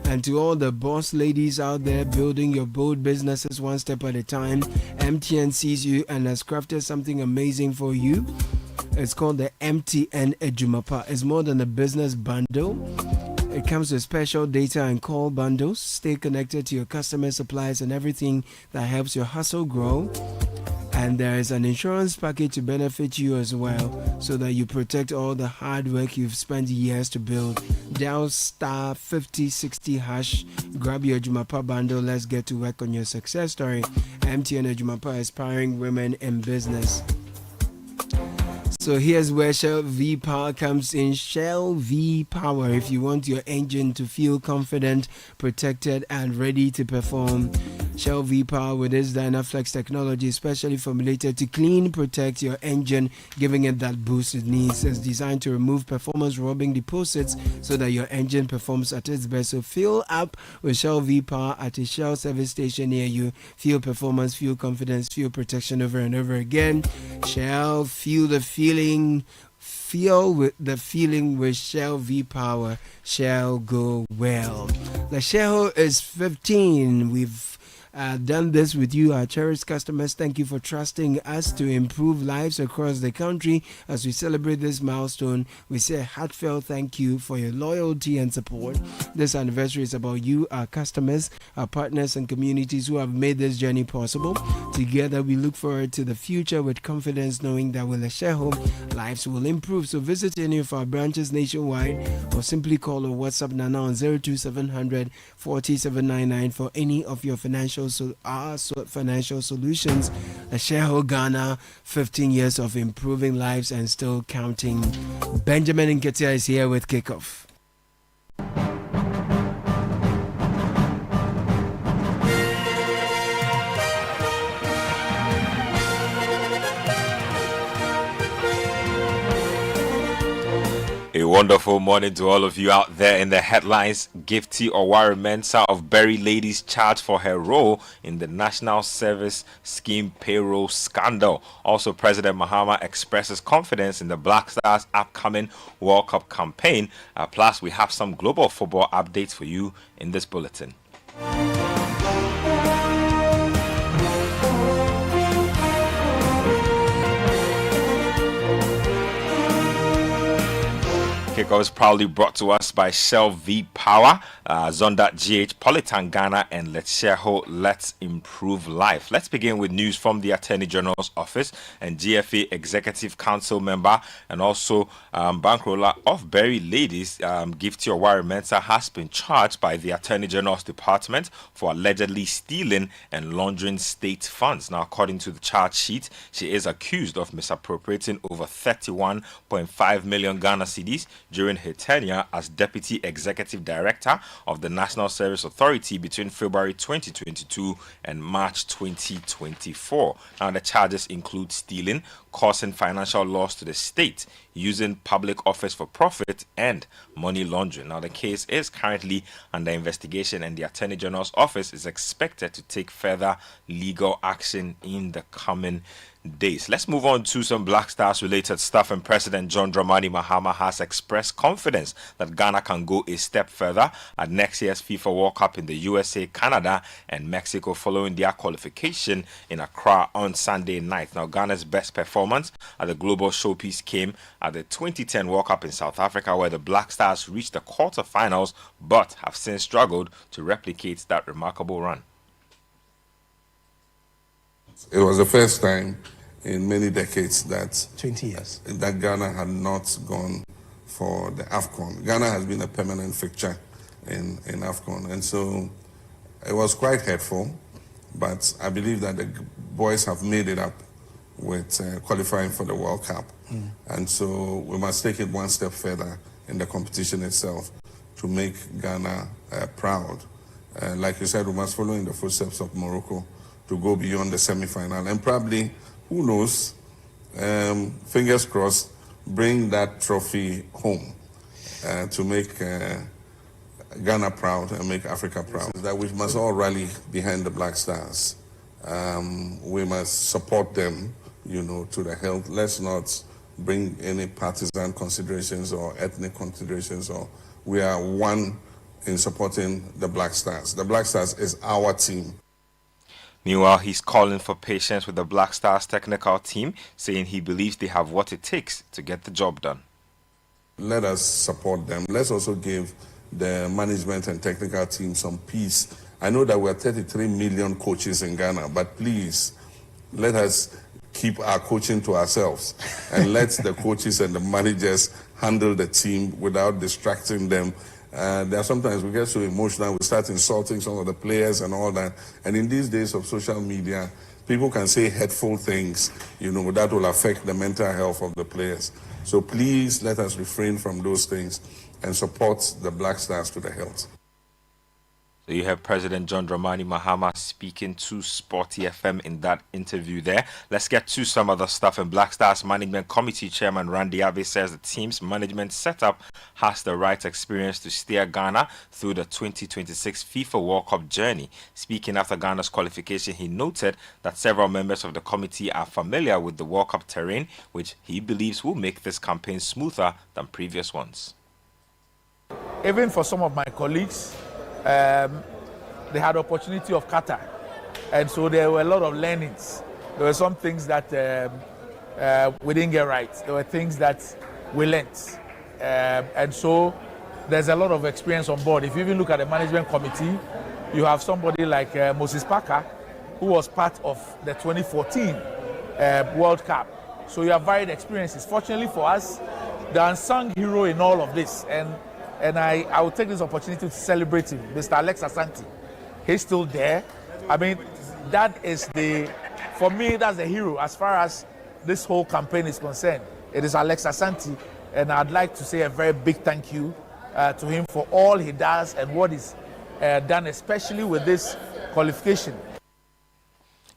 And to all the boss ladies out there building your bold businesses one step at a time, MTN sees you and has crafted something amazing for you. It's called the MTN Ejumapa. It's more than a business bundle. It comes with special data and call bundles. Stay connected to your customers, suppliers, and everything that helps your hustle grow. And there is an insurance package to benefit you as well, so that you protect all the hard work you've spent years to build. Dial star 5060 hash. Grab your Jumapa bundle. Let's get to work on your success story. MTN Jumapa, inspiring women in business. So here's where Shell V Power comes in. Shell V Power, if you want your engine to feel confident, protected, and ready to perform. Shell V Power with its Dynaflex technology, specially formulated to clean, protect your engine, giving it that boost it needs. It's designed to remove performance robbing deposits so that your engine performs at its best. So fill up with Shell V Power at a Shell service station near you. Feel performance, feel confidence, feel protection over and over again. Shell, feel the feeling with Shell V Power. Shall go well. The Shell is 15. We've done this with you, our cherished customers. Thank you for trusting us to improve lives across the country. As we celebrate this milestone, we say a heartfelt thank you for your loyalty and support. This anniversary is about you, our customers, our partners, and communities who have made this journey possible. Together, we look forward to the future with confidence, knowing that with a shareholder, lives will improve. So visit any of our branches nationwide, or simply call or WhatsApp Nana on 02700 4799 for any of your financial solutions. A shareholder Ghana, 15 years of improving lives and still counting. Benjamin Nketia is here with kickoff. A wonderful morning to all of you out there. In the headlines, Gifty Owari Mensah of Berry Ladies charged for her role in the National Service Scheme payroll scandal. Also, President Mahama expresses confidence in the Black Stars' upcoming World Cup campaign. Plus, we have some global football updates for you in this bulletin. Kickoff is proudly brought to us by Shell V Power, Zonda GH, Politan Ghana, and Let's Sharehold, Let's Improve Life. Let's begin with news from the Attorney General's office. And GFA Executive Council member and also bankroller of Berry Ladies, Gifty Owari Mensah, has been charged by the Attorney General's Department for allegedly stealing and laundering state funds. Now, according to the charge sheet, she is accused of misappropriating over 31.5 million Ghana cedis during her tenure as Deputy Executive Director of the National Service Authority between February 2022 and March 2024. Now, the charges include stealing, causing financial loss to the state, using public office for profit and money laundering. Now, the case is currently under investigation, and the Attorney General's office is expected to take further legal action in the coming days. Let's move on to some Black Stars related stuff. And President John Dramani Mahama has expressed confidence that Ghana can go a step further at next year's FIFA World Cup in the USA, Canada, and Mexico following their qualification in Accra on Sunday night. Now, Ghana's best performance at the global showpiece came at the 2010 World Cup in South Africa, where the Black Stars reached the quarterfinals but have since struggled to replicate that remarkable run. It was the first time in many decades that 20 years that Ghana had not gone for the AFCON. Ghana has been a permanent fixture in AFCON, and so it was quite hurtful, but I believe that the boys have made it up with qualifying for the World Cup. And so we must take it one step further in the competition itself to make Ghana proud. Like you said, we must follow in the footsteps of Morocco to go beyond the semi-final, and probably, who knows, fingers crossed, bring that trophy home to make Ghana proud and make Africa proud. That we must all rally behind the Black Stars. We must support them, to the hilt. Let's not bring any partisan considerations or ethnic considerations. We are one in supporting the Black Stars. The Black Stars is our team. Meanwhile, he's calling for patience with the Black Stars technical team, saying he believes they have what it takes to get the job done. Let us support them. Let's also give the management and technical team some peace. I know that we're 33 million coaches in Ghana, but please, let us keep our coaching to ourselves and let the coaches and the managers handle the team without distracting them. There are sometimes we get so emotional, we start insulting some of the players and all that. And in these days of social media, people can say hurtful things, that will affect the mental health of the players. So please let us refrain from those things and support the Black Stars to the hilt. So you have President John Dramani Mahama speaking to Sporty FM in that interview there. Let's get to some other stuff. And Black Stars Management Committee Chairman Randy Abbey says the team's management setup has the right experience to steer Ghana through the 2026 FIFA World Cup journey. Speaking after Ghana's qualification, he noted that several members of the committee are familiar with the World Cup terrain, which he believes will make this campaign smoother than previous ones. Even for some of my colleagues, they had the opportunity of Qatar, and so there were a lot of learnings. There were some things that we didn't get right. There were things that we learnt, and so there's a lot of experience on board. If you even look at the management committee, you have somebody like Moses Parker, who was part of the 2014 World Cup. So you have varied experiences. Fortunately for us, the unsung hero in all of this, and I will take this opportunity to celebrate him, Mr. Alex Asante. He's still there. I mean, that is for me, that's the hero as far as this whole campaign is concerned. It is Alex Asante, and I'd like to say a very big thank you to him for all he does and what he's done, especially with this qualification.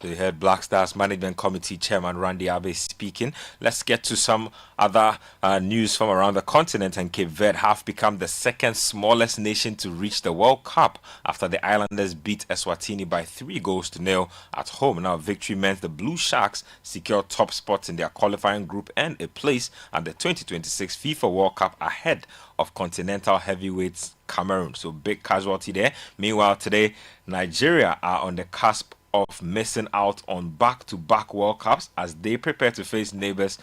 You heard Black Stars Management Committee Chairman Randy Abbey speaking. Let's get to some other news from around the continent. And Cape Verde have become the second smallest nation to reach the World Cup after the Islanders beat Eswatini by 3-0 at home. Now, victory meant the Blue Sharks secured top spots in their qualifying group and a place at the 2026 FIFA World Cup ahead of continental heavyweights Cameroon. So big casualty there. Meanwhile, today, Nigeria are on the cusp of missing out on back-to-back World Cups as they prepare to face neighbors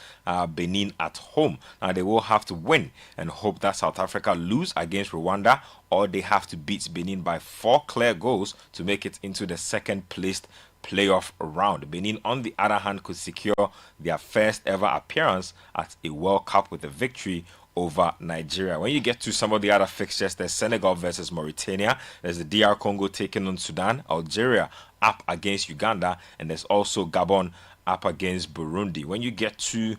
Benin at home. Now they will have to win and hope that South Africa lose against Rwanda, or they have to beat Benin by 4 clear goals to make it into the second-placed playoff round. Benin, on the other hand, could secure their first ever appearance at a World Cup with a victory over Nigeria. When you get to some of the other fixtures, there's Senegal versus Mauritania, there's the DR Congo taking on Sudan, Algeria up against Uganda, and there's also Gabon up against Burundi. When you get to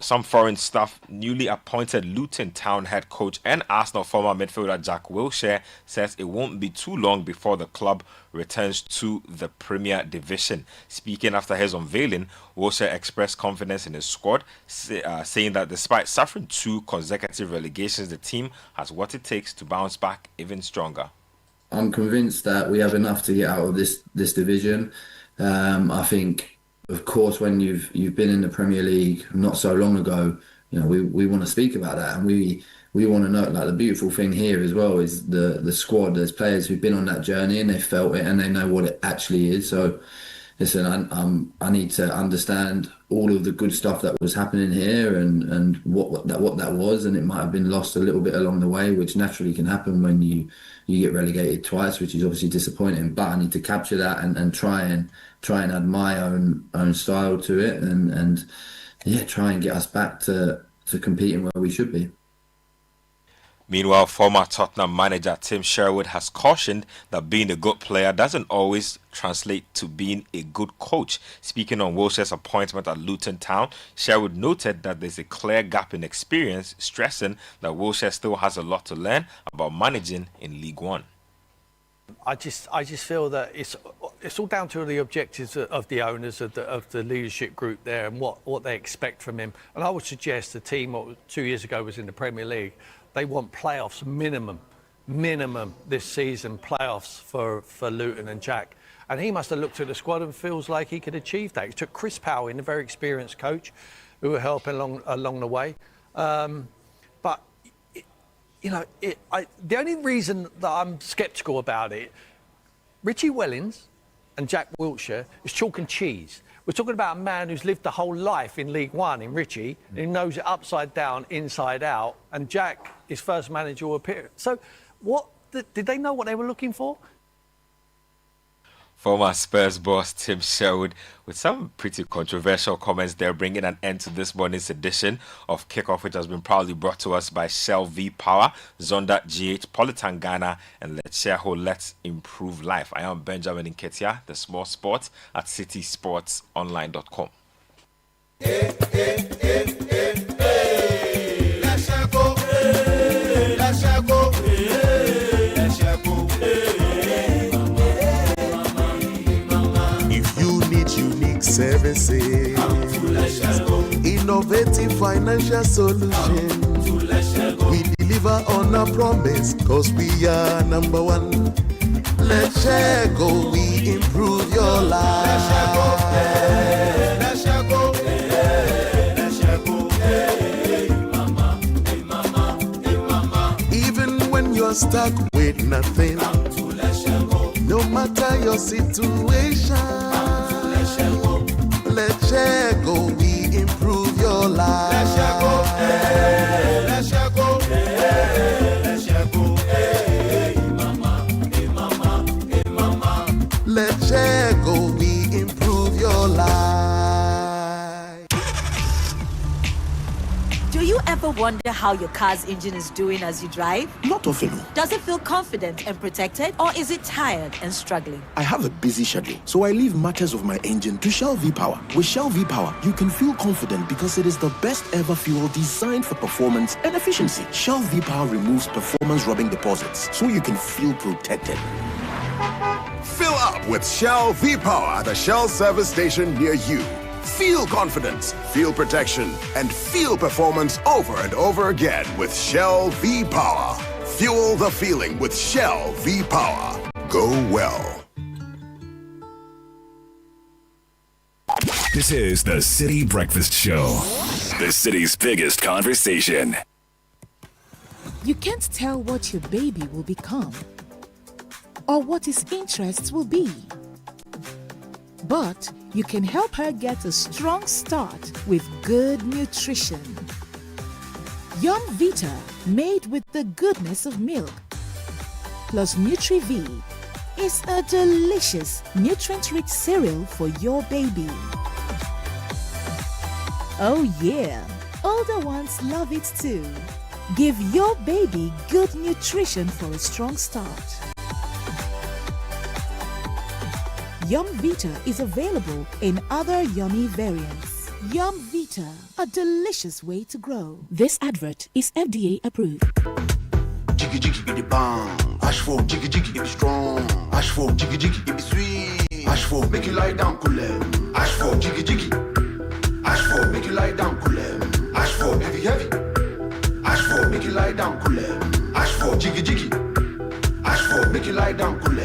some foreign stuff, newly appointed Luton Town head coach and Arsenal former midfielder Jack Wilshere says it won't be too long before the club returns to the Premier Division. Speaking after his unveiling, Wilshere expressed confidence in his squad, saying that despite suffering 2 consecutive relegations, the team has what it takes to bounce back even stronger. I'm convinced that we have enough to get out of this division. I think, of course, when you've been in the Premier League not so long ago, you know, we want to speak about that, and we want to know. Like, the beautiful thing here as well is the squad. There's players who've been on that journey and they felt it and they know what it actually is. So, listen, I need to understand all of the good stuff that was happening here and what that was, and it might have been lost a little bit along the way, which naturally can happen when you get relegated twice, which is obviously disappointing. But I need to capture that and try and add my own style to it, and try and get us back to competing where we should be. Meanwhile, former Tottenham manager Tim Sherwood has cautioned that being a good player doesn't always translate to being a good coach. Speaking on Wilshere's appointment at Luton Town, Sherwood noted that there's a clear gap in experience, stressing that Wilshere still has a lot to learn about managing in League One. I just feel that it's all down to the objectives of the owners of the leadership group there and what they expect from him. And I would suggest the team 2 years ago was in the Premier League. They want playoffs minimum this season, playoffs for Luton and Jack. And he must have looked at the squad and feels like he could achieve that. He took Chris Powell in, a very experienced coach, who were helping along the way. But the only reason that I'm sceptical about it, Richie Wellens and Jack Wilshere, is chalk and cheese. We're talking about a man who's lived the whole life in League One, in Richie, who knows it upside down, inside out, and Jack, his first managerial appearance. So did they know what they were looking for? Former Spurs boss Tim Sherwood with some pretty controversial comments there, bringing an end to this morning's edition of Kickoff, which has been proudly brought to us by Shell V Power, Zonda GH, Politan Ghana, and Let's Share Whole, Let's Improve Life. I am Benjamin Nketia, the small sports at citysportsonline.com. Services, innovative financial solutions. We deliver on our promise, cause we are number one. Let's share go, we improve your life. Let's share go, let's share go, hey mama, hey mama, hey mama. Even when you're stuck with nothing, no matter your situation, let's share go, we improve your life. Let's share go, hey, let's share go, hey, let's share go, hey mama, hey mama, hey mama. Let's share go, we improve your life. Do you ever wonder how your car's engine is doing as you drive? Not often. Does it feel confident and protected, or is it tired and struggling? I have a busy schedule, so I leave matters of my engine to Shell V Power. With Shell V Power, you can feel confident because it is the best ever fuel designed for performance and efficiency. Shell V Power removes performance-robbing deposits, so you can feel protected. Fill up with Shell V Power at a Shell service station near you. Feel confidence, feel protection, and feel performance over and over again with Shell V Power. Fuel the feeling with Shell V Power. Go well. This is the City Breakfast Show, the city's biggest conversation. You can't tell what your baby will become or what his interests will be. But you can help her get a strong start with good nutrition. Yum Vita, made with the goodness of milk, plus Nutri-V, is a delicious, nutrient-rich cereal for your baby. Oh yeah, older ones love it too. Give your baby good nutrition for a strong start. Yum Vita is available in other yummy variants. Yum Vita, a delicious way to grow. This advert is FDA approved. Jiggy jiggy be the bomb. Ash for jiggy jiggy be strong. Ash for jiggy jiggy be sweet. Ash for make you lie down cool. Ash for jiggy jiggy. Ash for make you lie down cool. Ash for heavy heavy. Ash for make you lie down cool. Ash for jiggy jiggy. Ash for make you lie down cool.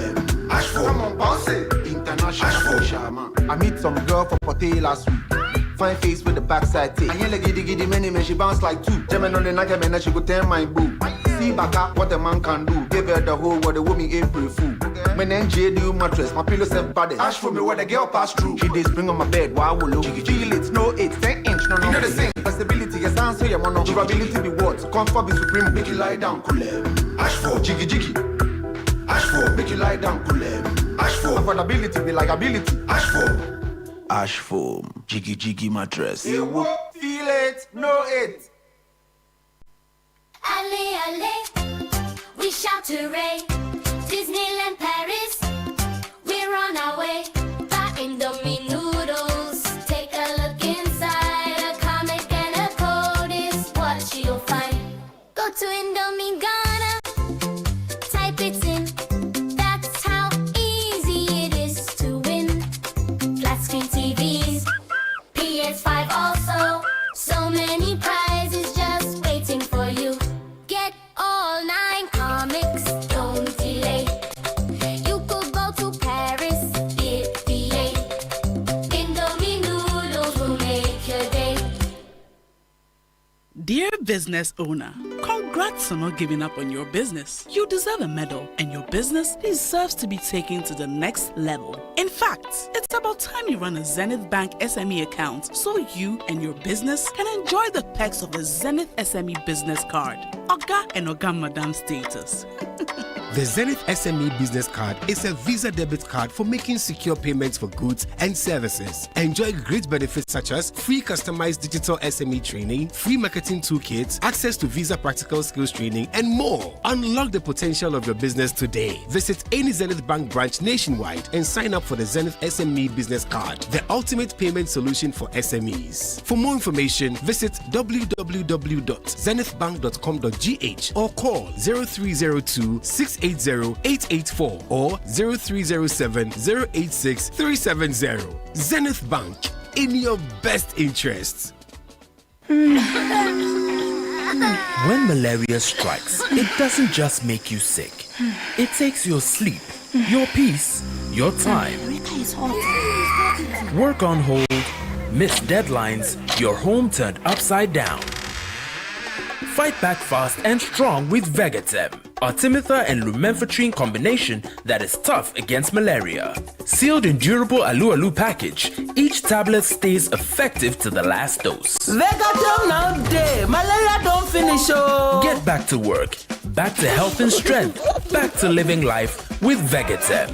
Ash for come on bounce it. International Ash for Shama. I meet some girl for Pote last week. Fine face with the backside tape. I ain't like giddy giddy many man, she bounce like two. German on the night, man, she go tell my boo. See baka, what a man can do. Give her the whole world, the woman April fool. My name JD mattress, my pillow set body. Ash for me where the girl pass through. She did spring on my bed, why will look? Jiggy it's no 8, 10 inch, no. You know the same. Possibility, yes, answer your mono. Durability be what? Comfort be supreme, make you lie down, cool. Ash for jiggy jiggy. Ash for make you lie down, cool. Ash for affordability be like ability. Ash for Ash foam, jiggy jiggy mattress. You won't feel it, know it. Allez, allez, we shout hooray. Disneyland Paris, we're on our way. That Indomie noodles, take a look inside. A comic and a code is what you'll find. Go to Indomie Ghana, type it in. That's how easy it is to win. Flat screen TVs, PS5 also. So many prizes just waiting for you. Get all 9 comics, don't delay. You could go to Paris, Italy. Indomie noodles will make your day. Dear business owner, congrats on not giving up on your business. You deserve a medal, and your business deserves to be taken to the next level. In fact, it's about time you run a Zenith Bank SME account so you and your business can enjoy the perks of the Zenith SME business card. Oga and Oga Madam status. The Zenith SME Business Card is a Visa debit card for making secure payments for goods and services. Enjoy great benefits such as free customized digital SME training, free marketing toolkits, access to Visa practical skills training, and more. Unlock the potential of your business today. Visit any Zenith Bank branch nationwide and sign up for the Zenith SME Business Card, the ultimate payment solution for SMEs. For more information, visit www.zenithbank.com.gh or call 0302 680-884 or 0307-086-370. Zenith Bank, in your best interests. When malaria strikes, it doesn't just make you sick. It takes your sleep, your peace, your time. Work on hold, missed deadlines, your home turned upside down. Fight back fast and strong with Vegatem, Artemether and lumenfantrine combination that is tough against malaria. Sealed in durable alu-alu package, each tablet stays effective to the last dose. Vegatem now day, malaria don't finish oh. Get back to work, back to health and strength, back to living life with Vegatem.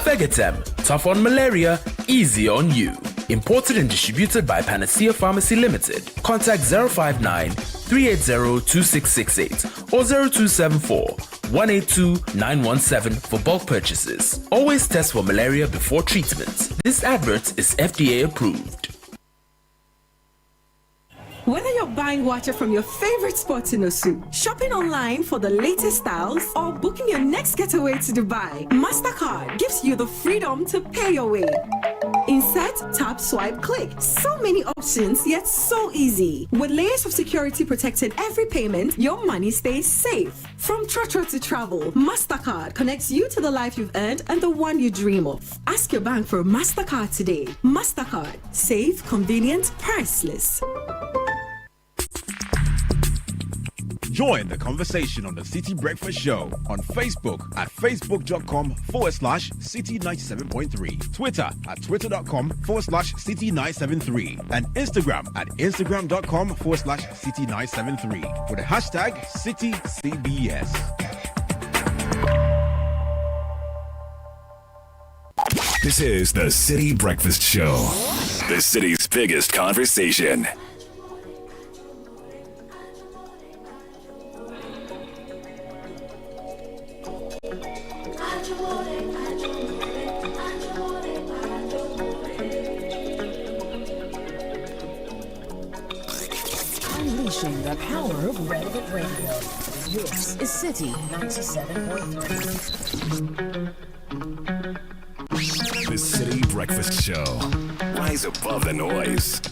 Vegatem, tough on malaria, easy on you. Imported and distributed by Panacea Pharmacy Limited. Contact 059-380-2668 or 0274-182-917 for bulk purchases. Always test for malaria before treatment. This advert is FDA approved. Whether you're buying water from your favorite spots in Osu, shopping online for the latest styles, or booking your next getaway to Dubai, MasterCard gives you the freedom to pay your way. Insert, tap, swipe, click. So many options, yet so easy. With layers of security protecting every payment, your money stays safe. From Trotro to travel, MasterCard connects you to the life you've earned and the one you dream of. Ask your bank for a MasterCard today. MasterCard. Safe, convenient, priceless. Join the conversation on the Citi Breakfast Show on Facebook at facebook.com/Citi97.3, Twitter at twitter.com/Citi973, and Instagram at instagram.com/Citi973 with the hashtag CitiCBS. This is the Citi Breakfast Show, the city's biggest conversation. This is City 97.3. The City Breakfast Show. Rise above the noise.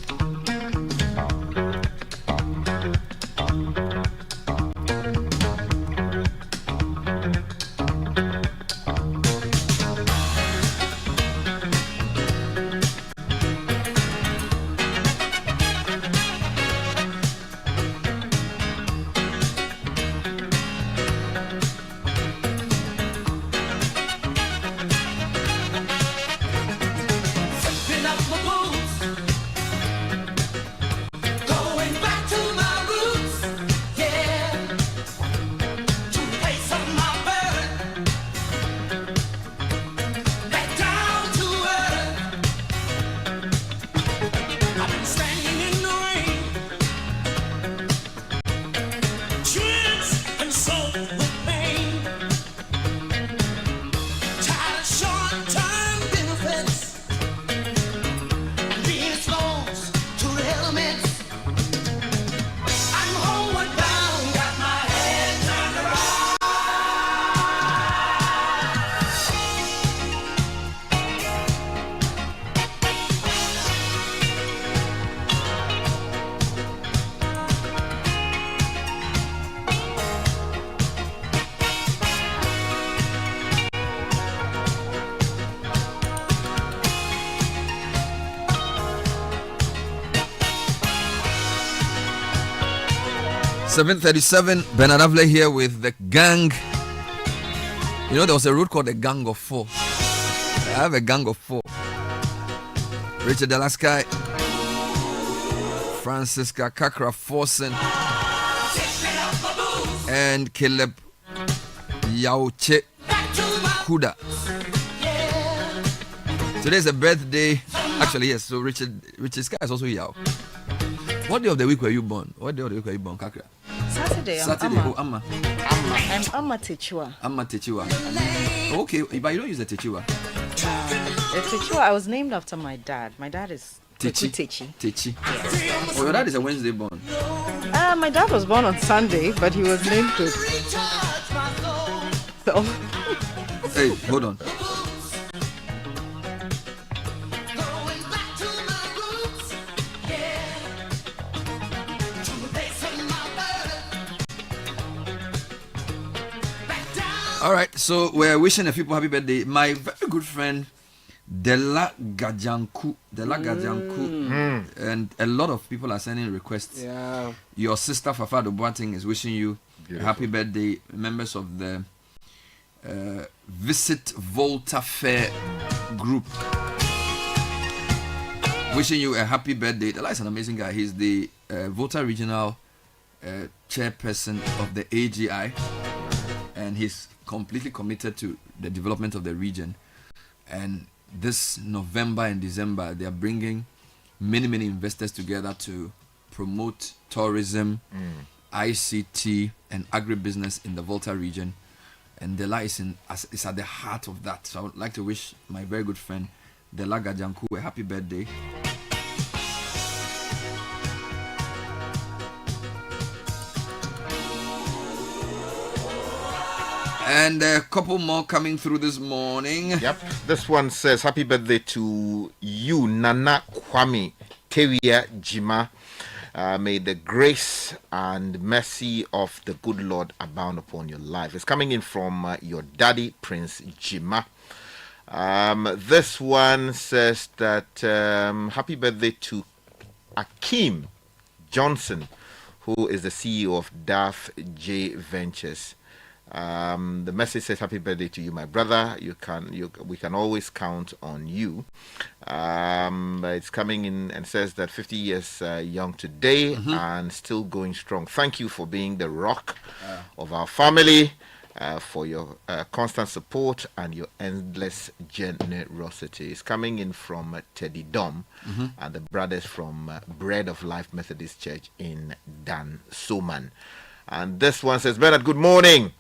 .37, Bernard Avle here with the gang. You know, there was a route called the Gang of Four. I have a gang of four. Richard Delasky, Francisca Kakra Forsen, and Caleb Yauche Kuda. Today's a birthday. Actually, yes, so Richard's guy is also Yao. What day of the week were you born? Kakra? Saturday. Who, Amma? I'm Amma Techua. Amma Techua. Okay, but you don't use the Techua. The Techua, I was named after my dad. My dad is Techi. Techi. Oh, your dad is a Wednesday born. My dad was born on Sunday, but he was named to. So. Hey, hold on. All right, so we're wishing a few people happy birthday. My very good friend Dela Gajanku, and a lot of people are sending requests. Yeah. Your sister Fafa Boateng is wishing you a happy birthday. Members of the Visit Volta Fair group wishing you a happy birthday. Dela is an amazing guy. He's the Volta Regional chairperson of the AGI, and he's completely committed to the development of the region. And this November and December, they are bringing many investors together to promote tourism, ICT, and agribusiness in the Volta region. And Dela is at the heart of that. So I would like to wish my very good friend Dela Gajanku a happy birthday. And a couple more coming through this morning. Yep. This one says, happy birthday to you, Nana Kwame Tewia Jima. May the grace and mercy of the good Lord abound upon your life. It's coming in from your daddy, Prince Jima. This one says that happy birthday to Akeem Johnson, who is the CEO of DAF J Ventures. The message says, happy birthday to you, my brother. We can always count on you. It's coming in and says that 50 years young today and still going strong. Thank you for being the rock of our family, for your constant support and your endless generosity. It's coming in from Teddy Dom and the brothers from Bread of Life Methodist Church in Dan Soman. And this one says, Bernard, good morning.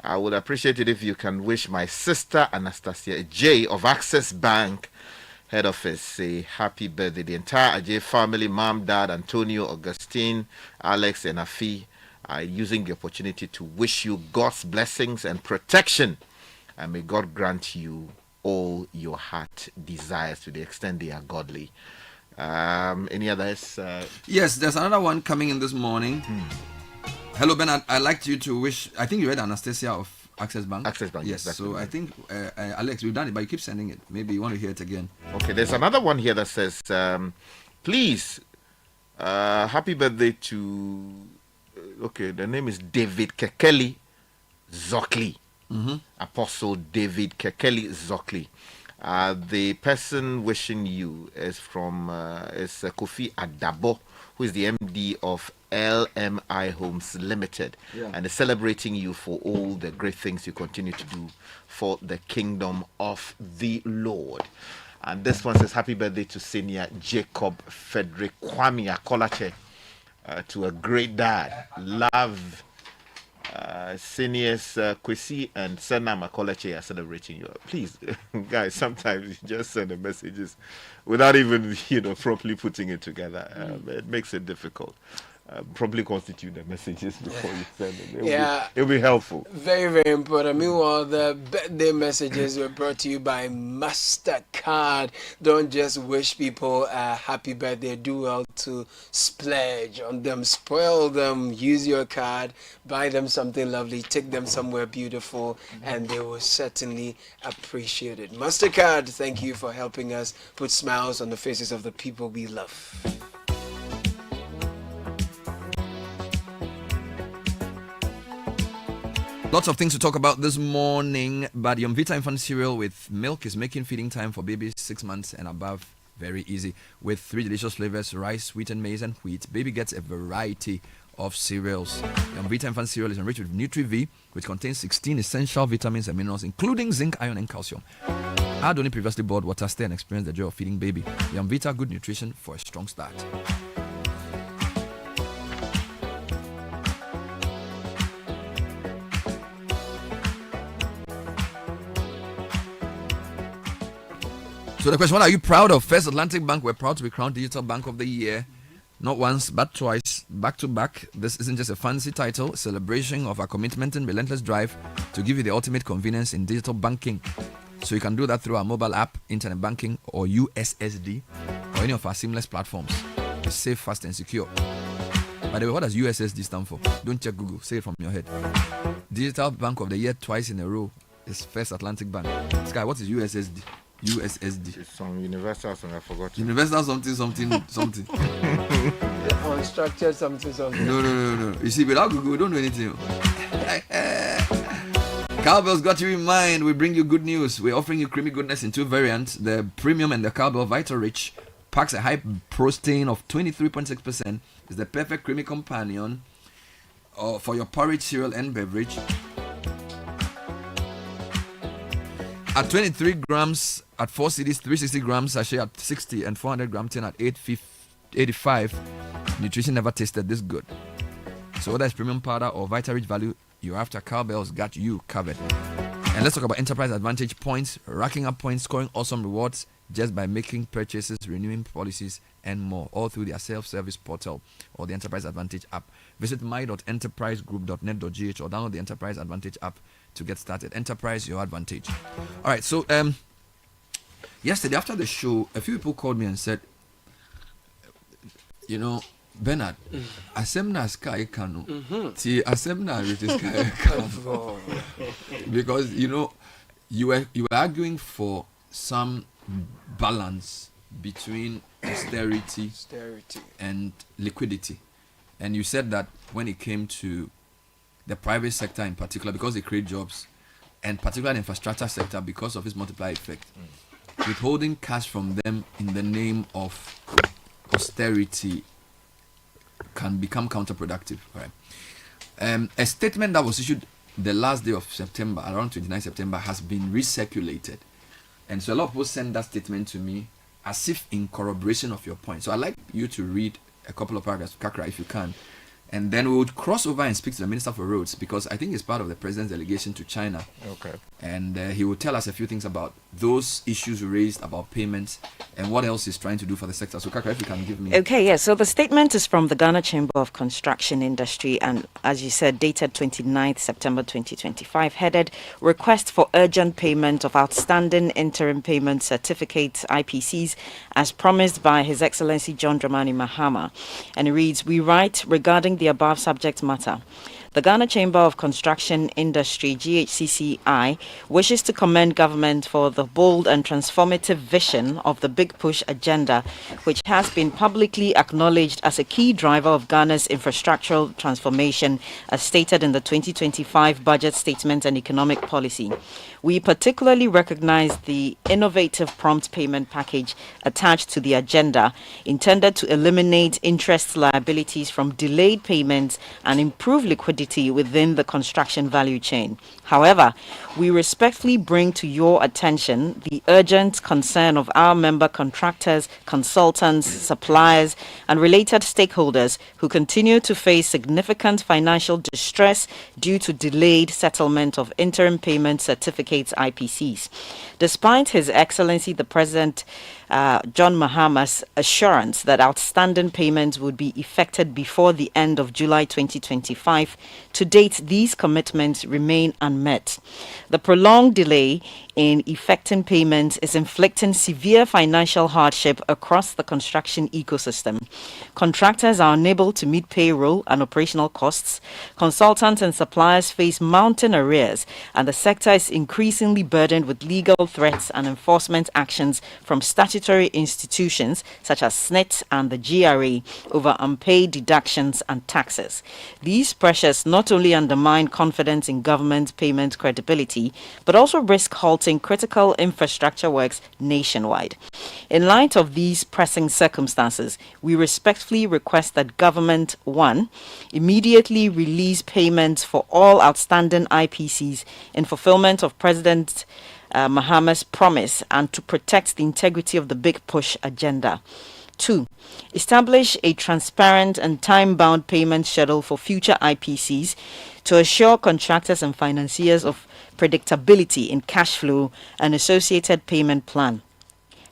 I would appreciate it if you can wish my sister Anastasia J of Access Bank head office a happy birthday. The entire Ajay family, mom, dad, Antonio, Augustine, Alex, and Afi, using the opportunity to wish you God's blessings and protection, and may God grant you all your heart desires to the extent they are godly. Any others? Yes, there's another one coming in this morning. Hello, Bernard. I'd like you to wish. I think you read Anastasia of Access Bank. Access Bank, yes. That's So I think, Alex, we've done it, but you keep sending it. Maybe you want to hear it again. Okay, there's another one here that says, please, happy birthday to. Okay, the name is David Kekeli Zokli. Apostle David Kekeli Zokli. The person wishing you is from Kofi Adabo, who is the MD of LMI Homes Limited, and is celebrating you for all the great things you continue to do for the kingdom of the Lord. And this one says, happy birthday to Senior Jacob Frederick Kwame Akolache, to a great dad. Love. Seniors Kwesi and Senna Makolache are celebrating you. Please, guys, sometimes you just send the messages without even properly putting it together. It makes it difficult. Properly constitute the messages before you send them. It'll be helpful. Very, very important. Meanwhile, the birthday messages were brought to you by MasterCard. Don't just wish people a happy birthday. Do well to splurge on them, spoil them, use your card, buy them something lovely, take them somewhere beautiful, and they will certainly appreciate it. MasterCard, thank you for helping us put smiles on the faces of the people we love. Lots of things to talk about this morning, but Vita infant cereal with milk is making feeding time for babies 6 months and above very easy. With 3 delicious flavors, rice, sweetened maize, and wheat, baby gets a variety of cereals. Vita infant cereal is enriched with Nutri-V, which contains 16 essential vitamins and minerals, including zinc, iron, and calcium. Add only previously boiled water, stay and experience the joy of feeding baby. Vita, good nutrition for a strong start. So the question, what are you proud of? First Atlantic Bank, we're proud to be crowned Digital Bank of the Year. Not once, but twice, back to back. This isn't just a fancy title, a celebration of our commitment and relentless drive to give you the ultimate convenience in digital banking. So you can do that through our mobile app, internet banking, or USSD, or any of our seamless platforms. It's safe, fast, and secure. By the way, what does USSD stand for? Don't check Google, say it from your head. Digital Bank of the Year twice in a row is First Atlantic Bank. Sky, what is USSD? USSD. It's some universal song, I forgot. Universal something. Unstructured something. No. You see, without Google, we don't do anything. Cowbell's got you in mind. We bring you good news. We're offering you creamy goodness in 2 variants. The premium and the Cowbell Vital Rich packs a high protein of 23.6%. It's the perfect creamy companion for your porridge, cereal, and beverage. At 23 grams, at 4 cedis, 360 grams sachet at 60, and 400 gram tin at 85. Nutrition never tasted this good. So whether it's premium powder or Vita Rich value, you're after, Cowbell's got you covered. And let's talk about Enterprise Advantage points, racking up points, scoring awesome rewards just by making purchases, renewing policies, and more, all through their self-service portal or the Enterprise Advantage app. Visit my.enterprisegroup.net.gh or download the Enterprise Advantage app to get started. Enterprise, your advantage. All right, so yesterday after the show, a few people called me and said, Bernard, Asemna Sky Kano. See, Asemna Sky Kano. Because you were arguing for some balance between austerity and liquidity. And you said that when it came to the private sector in particular, because they create jobs, and particularly the infrastructure sector because of its multiplier effect, withholding cash from them in the name of austerity can become counterproductive. Right? A statement that was issued the last day of September, around 29 September, has been recirculated. And so a lot of people send that statement to me as if in corroboration of your point. So I'd like you to read a couple of paragraphs, Kakra, if you can, And then we would cross over and speak to the Minister for Roads, because I think he's part of the President's delegation to China. Okay. And he will tell us a few things about those issues raised about payments and what else he's trying to do for the sector. So, Kaka, if you can give me... Okay, yes. So the statement is from the Ghana Chamber of Construction Industry, and as you said, dated 29th September 2025, headed Request for Urgent Payment of Outstanding Interim Payment Certificates, IPCs, as promised by His Excellency John Dramani Mahama. And it reads, we write regarding the above subject matter. The Ghana Chamber of Construction Industry, GHCCI, wishes to commend government for the bold and transformative vision of the Big Push agenda, which has been publicly acknowledged as a key driver of Ghana's infrastructural transformation, as stated in the 2025 Budget Statement and Economic Policy. We particularly recognize the innovative prompt payment package attached to the agenda, intended to eliminate interest liabilities from delayed payments and improve liquidity within the construction value chain. However, we respectfully bring to your attention the urgent concern of our member contractors, consultants, suppliers, and related stakeholders who continue to face significant financial distress due to delayed settlement of interim payment certificates, IPCs. Despite His Excellency the President John Mahama's assurance that outstanding payments would be effected before the end of July 2025, to date these commitments remain unmet. The prolonged delay in effecting payments is inflicting severe financial hardship across the construction ecosystem. Contractors are unable to meet payroll and operational costs. Consultants and suppliers face mounting arrears, and the sector is increasingly burdened with legal threats and enforcement actions from statutory institutions such as SNIT and the GRA over unpaid deductions and taxes. These pressures not only undermine confidence in government payment credibility, but also risk halting critical infrastructure works nationwide. In light of these pressing circumstances, we respectfully request that government, 1, immediately release payments for all outstanding IPCs in fulfillment of President Mahama's promise and to protect the integrity of the Big Push agenda. 2, establish a transparent and time-bound payment schedule for future IPCs to assure contractors and financiers of predictability in cash flow and associated payment plan.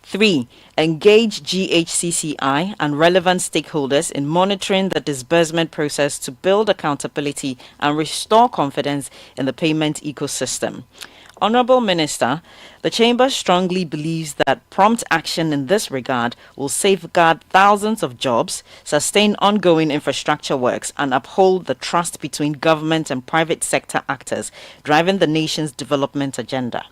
3, engage GHCCI and relevant stakeholders in monitoring the disbursement process to build accountability and restore confidence in the payment ecosystem. Honorable Minister, the Chamber strongly believes that prompt action in this regard will safeguard thousands of jobs, sustain ongoing infrastructure works, and uphold the trust between government and private sector actors driving the nation's development agenda.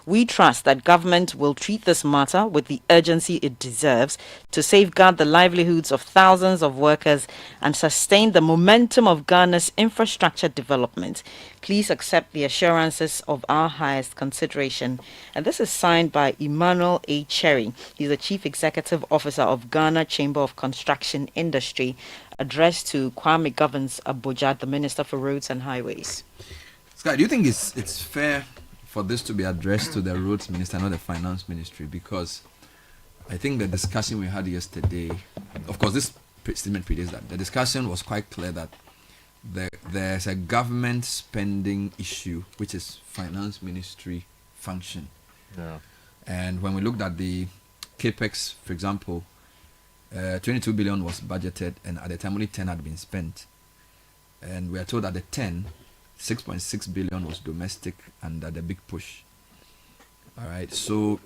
We trust that government will treat this matter with the urgency it deserves to safeguard the livelihoods of thousands of workers and sustain the momentum of Ghana's infrastructure development. Please accept the assurances of our highest consideration. And this is signed by Emmanuel A. Cherry. He's the Chief Executive Officer of Ghana Chamber of Construction Industry, addressed to Kwame Govins Abuja, the Minister for Roads and Highways. Sky, do you think it's fair for this to be addressed to the Roads Minister, not the Finance Ministry? Because I think the discussion we had yesterday, of course this statement predates that, the discussion was quite clear that there's a government spending issue which is Finance Ministry function. Yeah. And when we looked at the capex, for example, 22 billion was budgeted, and at the time only 10 had been spent. And we are told that the 6.6 billion was domestic under the Big Push. All right, so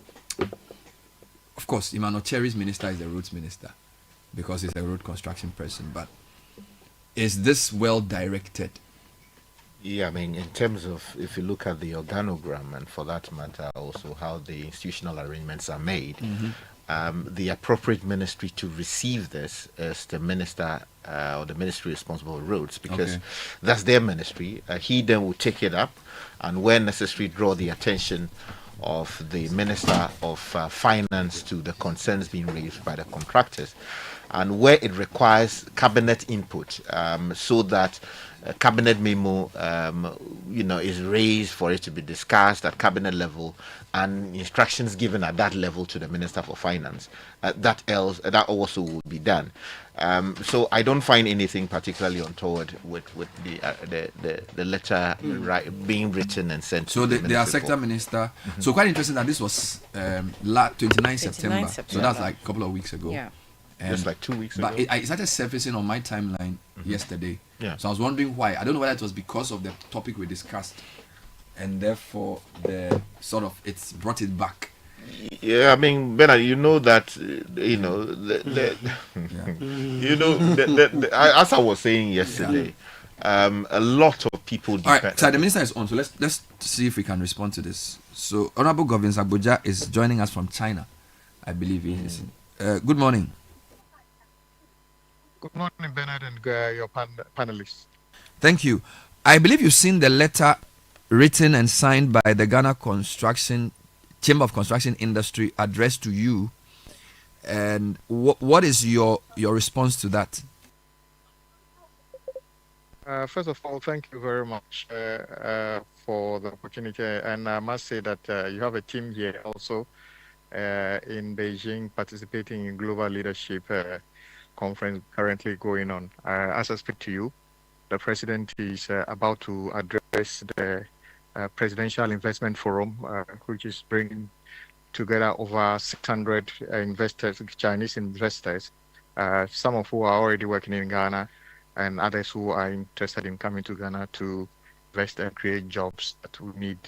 of course Emmanuel Cherry's minister is the roads minister because he's a road construction person, but is this well directed? Yeah, I mean, in terms of, if you look at the organogram, and for that matter also how the institutional arrangements are made, the appropriate ministry to receive this is the minister or the ministry responsible for roads, because that's their ministry. He then will take it up and when necessary draw the attention of the Minister of Finance to the concerns being raised by the contractors, and where it requires cabinet input so that cabinet memo, is raised for it to be discussed at cabinet level, and instructions given at that level to the Minister for Finance. That also would be done. So I don't find anything particularly untoward with the letter being written and sent. So to their sector minister. So quite interesting that this was 29 September. So that's like a couple of weeks ago. Yeah. Just like 2 weeks but ago. It started surfacing on my timeline yesterday. Yeah. So I was wondering why. I don't know whether it was because of the topic we discussed, and therefore it's brought it back. Yeah, I mean, Bernard, you know that as I was saying yesterday, a lot of people. All right, so the minister is on. So let's see if we can respond to this. So Honorable Govins Abuja is joining us from China, I believe he is. Good morning. Good morning, Bernard, and your panelists. Thank you. I believe you've seen the letter written and signed by the Ghana Chamber of Construction Industry addressed to you. And what is your response to that? First of all, thank you very much for the opportunity. And I must say that you have a team here also in Beijing participating in Global Leadership Conference currently going on. As I speak to you, the President is about to address the Presidential Investment Forum, which is bringing together over 600 investors, Chinese investors, some of who are already working in Ghana, and others who are interested in coming to Ghana to invest and create jobs that we need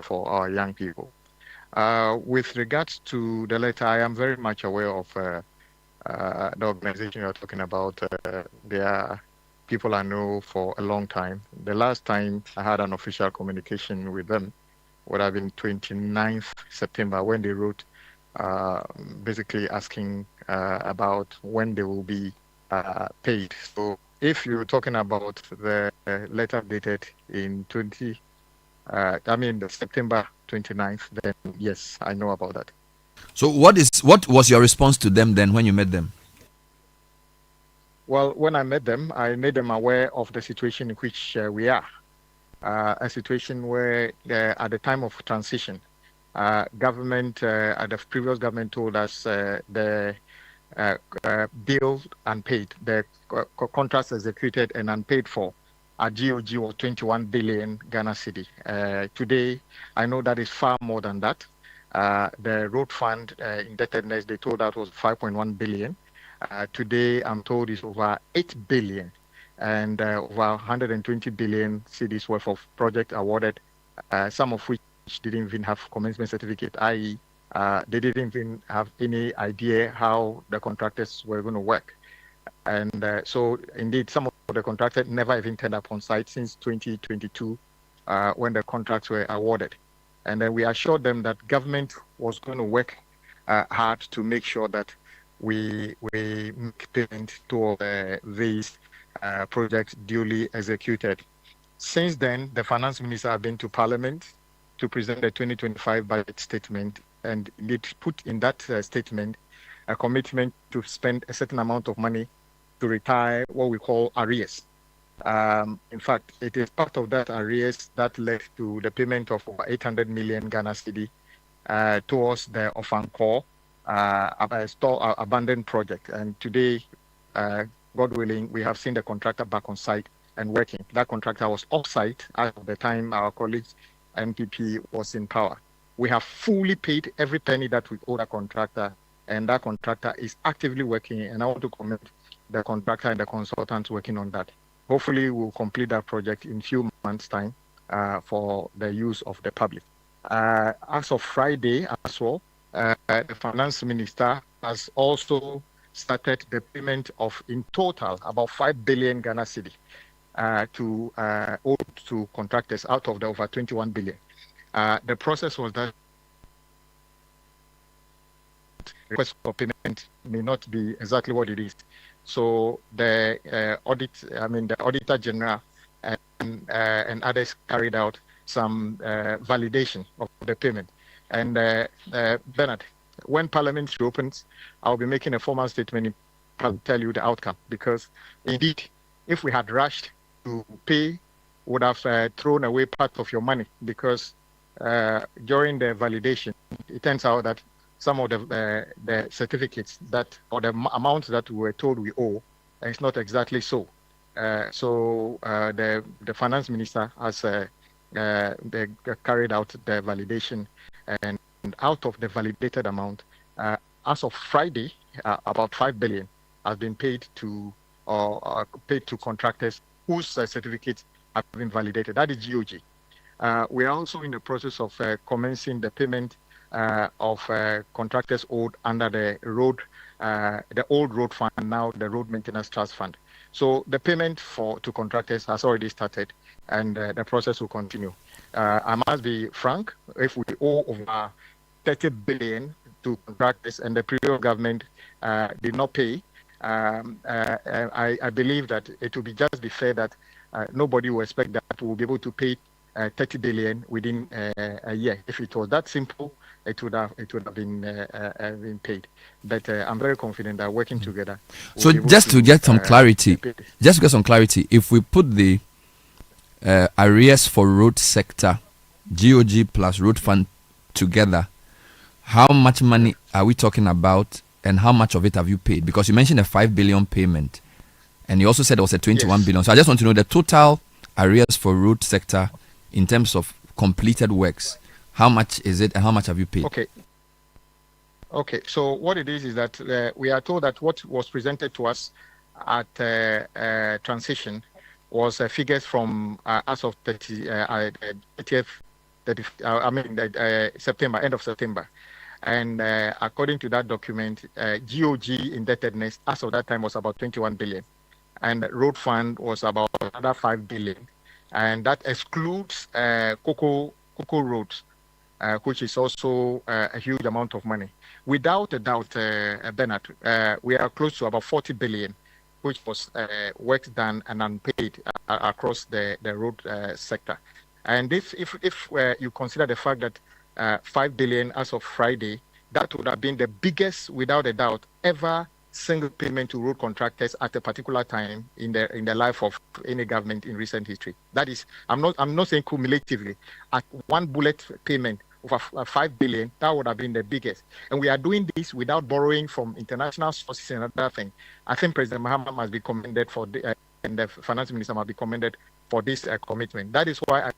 for our young people. With regards to the letter, I am very much aware of the organization you're talking about. They are people I know for a long time. The last time I had an official communication with them would have been 29th September when they wrote basically asking about when they will be paid. So if you're talking about the letter dated in the September 29th, then yes, I know about that. So what was your response to them then when you met them? Well, when I met them, I made them aware of the situation in which we are. A situation where at the time of transition, government, the previous government told us the bill unpaid, the contracts executed and unpaid for, our GOG was 21 billion Ghana cedi. Today, I know that is far more than that. The road fund indebtedness, they told that was 5.1 billion. Today, I'm told it's over 8 billion and over 120 billion cedis worth of project awarded, some of which didn't even have commencement certificate, i.e., they didn't even have any idea how the contractors were going to work. And so, indeed, some of the contractors never even turned up on site since 2022 when the contracts were awarded. And then we assured them that government was going to work hard to make sure that we make payment to these projects duly executed. Since then, the finance minister has been to Parliament to present the 2025 budget statement, and it put in that statement a commitment to spend a certain amount of money to retire what we call arrears. In fact, it is part of that arrears that led to the payment of over 800 million Ghana cedi towards the Ofankor abandoned project. And today, God willing, we have seen the contractor back on site and working. That contractor was off-site at the time our colleague MPP was in power. We have fully paid every penny that we owe that contractor, and that contractor is actively working. And I want to commend the contractor and the consultants working on that. Hopefully, we'll complete that project in a few months' time for the use of the public. As of Friday as well, the finance minister has also started the payment of, in total, about 5 billion Ghana cedi to contractors out of the over 21 billion. The process was that request for payment may not be exactly what it is. So the the Auditor General and others carried out some validation of the payment. And Bernard, when Parliament reopens, I'll be making a formal statement. I'll tell you the outcome, because indeed, if we had rushed to pay would have thrown away part of your money, because during the validation, it turns out that some of the certificates that, or the amounts that we were told we owe, is not exactly so. So the finance minister has they carried out the validation, and out of the validated amount, as of Friday, about 5 billion has been paid to contractors whose certificates have been validated. That is GOG. We are also in the process of commencing the payment of contractors owed under the old road fund, now the road maintenance trust fund. So the payment to contractors has already started, and the process will continue. I must be frank, if we owe over 30 billion to contractors and the previous government did not pay, I believe that it will just be fair that nobody will expect that we'll be able to pay 30 billion within a year. If it was that simple, it would have been paid. But I'm very confident that working together. So just to get some clarity, if we put the arrears for road sector, GOG plus road fund together, how much money are we talking about, and how much of it have you paid? Because you mentioned a 5 billion payment, and you also said it was a 21 billion. So I just want to know the total arrears for road sector in terms of completed works. How much is it, and how much have you paid? Okay. So what it is that we are told that what was presented to us at transition was figures from as of 30th, September, end of September. And according to that document, GOG indebtedness as of that time was about 21 billion. And road fund was about another 5 billion. And that excludes Cocoa Roads, which is also a huge amount of money. Without a doubt, Bernard, we are close to about 40 billion, which was work done and unpaid across the road sector. And if you consider the fact that 5 billion as of Friday, that would have been the biggest, without a doubt, ever single payment to road contractors at a particular time in the life of any government in recent history. That is, I'm not saying cumulatively, at one bullet payment of 5 billion, that would have been the biggest. And we are doing this without borrowing from international sources and other things. I think President Mahama must be commended for and the finance minister must be commended for this commitment. That is why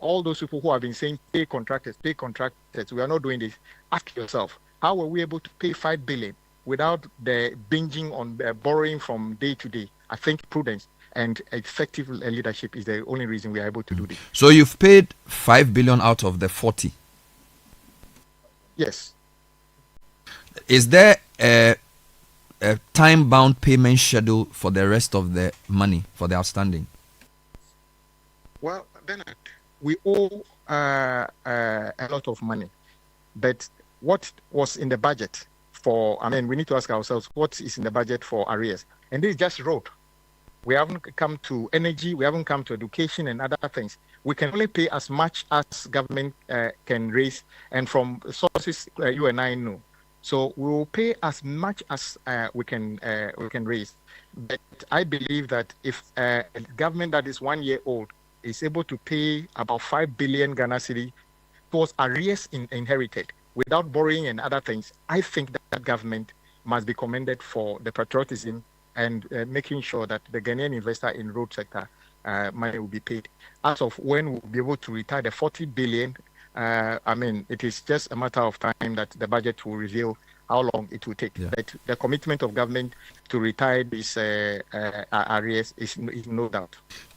all those people who have been saying pay contractors, we are not doing this. Ask yourself, how were we able to pay 5 billion without the binging on borrowing from day to day? I think prudence and effective leadership is the only reason we are able to do this. So you've paid 5 billion out of the 40? Yes. Is there a time-bound payment schedule for the rest of the money, for the outstanding? Well, Bernard, we owe a lot of money, but what was in the budget for, we need to ask ourselves, what is in the budget for arrears? And this is just road. We haven't come to energy, we haven't come to education and other things. We can only pay as much as government can raise, and from sources you and I know. So we will pay as much as we can raise. But I believe that if a government that is 1 year old is able to pay about 5 billion Ghana cedi towards arrears inherited without borrowing and other things, I think that government must be commended for the patriotism and making sure that the Ghanaian investor in road sector money will be paid. As of when we'll be able to retire the 40 billion, it is just a matter of time that the budget will reveal how long it will take. Yeah. But the commitment of government to retire these arrears is no doubt.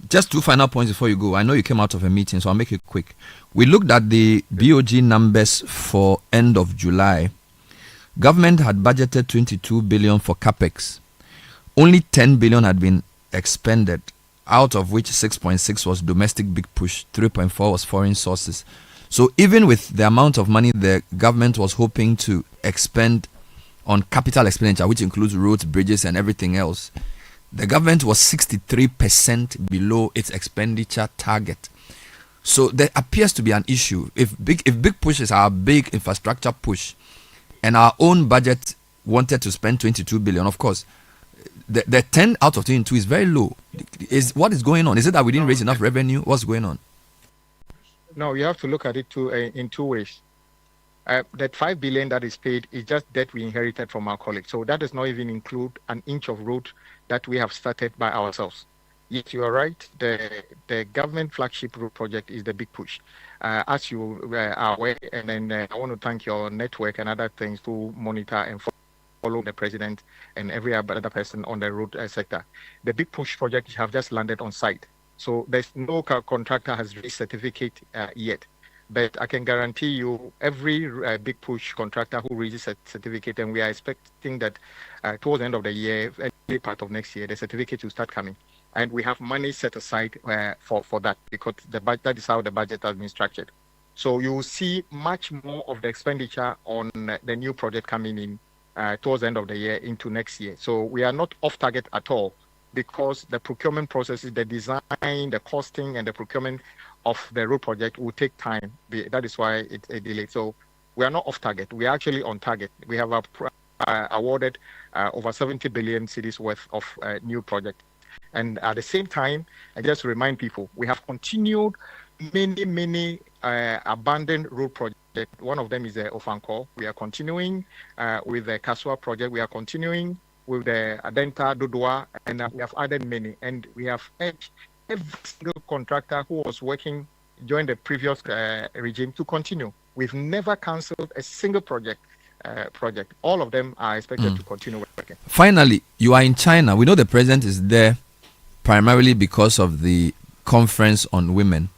Just two final points before you go. I know you came out of a meeting, so I'll make it quick. We looked at the BOG numbers for end of July. Government had budgeted 22 billion for capex. Only 10 billion had been expended, out of which 6.6 was domestic big push, 3.4 was foreign sources. So even with the amount of money the government was hoping to expend on capital expenditure, which includes roads, bridges, and everything else, the government was 63% below its expenditure target. So there appears to be an issue. If big push is our big infrastructure push, and our own budget wanted to spend 22 billion, of course, the 10 out of 22 is very low. What is going on? Is it that we didn't raise enough revenue? What's going on? No, you have to look at it in two ways. That 5 billion that is paid is just debt we inherited from our colleagues. So that does not even include an inch of road that we have started by ourselves. Yes, you are right. The government flagship road project is the big push. As you are aware, and then I want to thank your network and other things to monitor and follow the president and every other person on the road sector. The big push project have just landed on site. So there's no contractor has released certificate yet. But I can guarantee you every big push contractor who releases a certificate, and we are expecting that towards the end of the year, early part of next year, the certificate will start coming. And we have money set aside for that, because that is how the budget has been structured. So you will see much more of the expenditure on the new project coming in towards the end of the year into next year. So we are not off target at all, because the procurement processes, the design, the costing, and the procurement of the road project will take time. That is why it's a delay. So we are not off target. We are actually on target. We have awarded over 70 billion cedis worth of new project. And at the same time, I just remind people, we have continued many abandoned road projects. One of them is the Ofanko. We are continuing with the Kaswa project. We are continuing with the Adenta, Dodua, and we have added many. And we have urged every single contractor who was working during the previous regime to continue. We've never cancelled a single project. All of them are expected to continue working. Finally, you are in China. We know the president is there primarily because of the conference on women,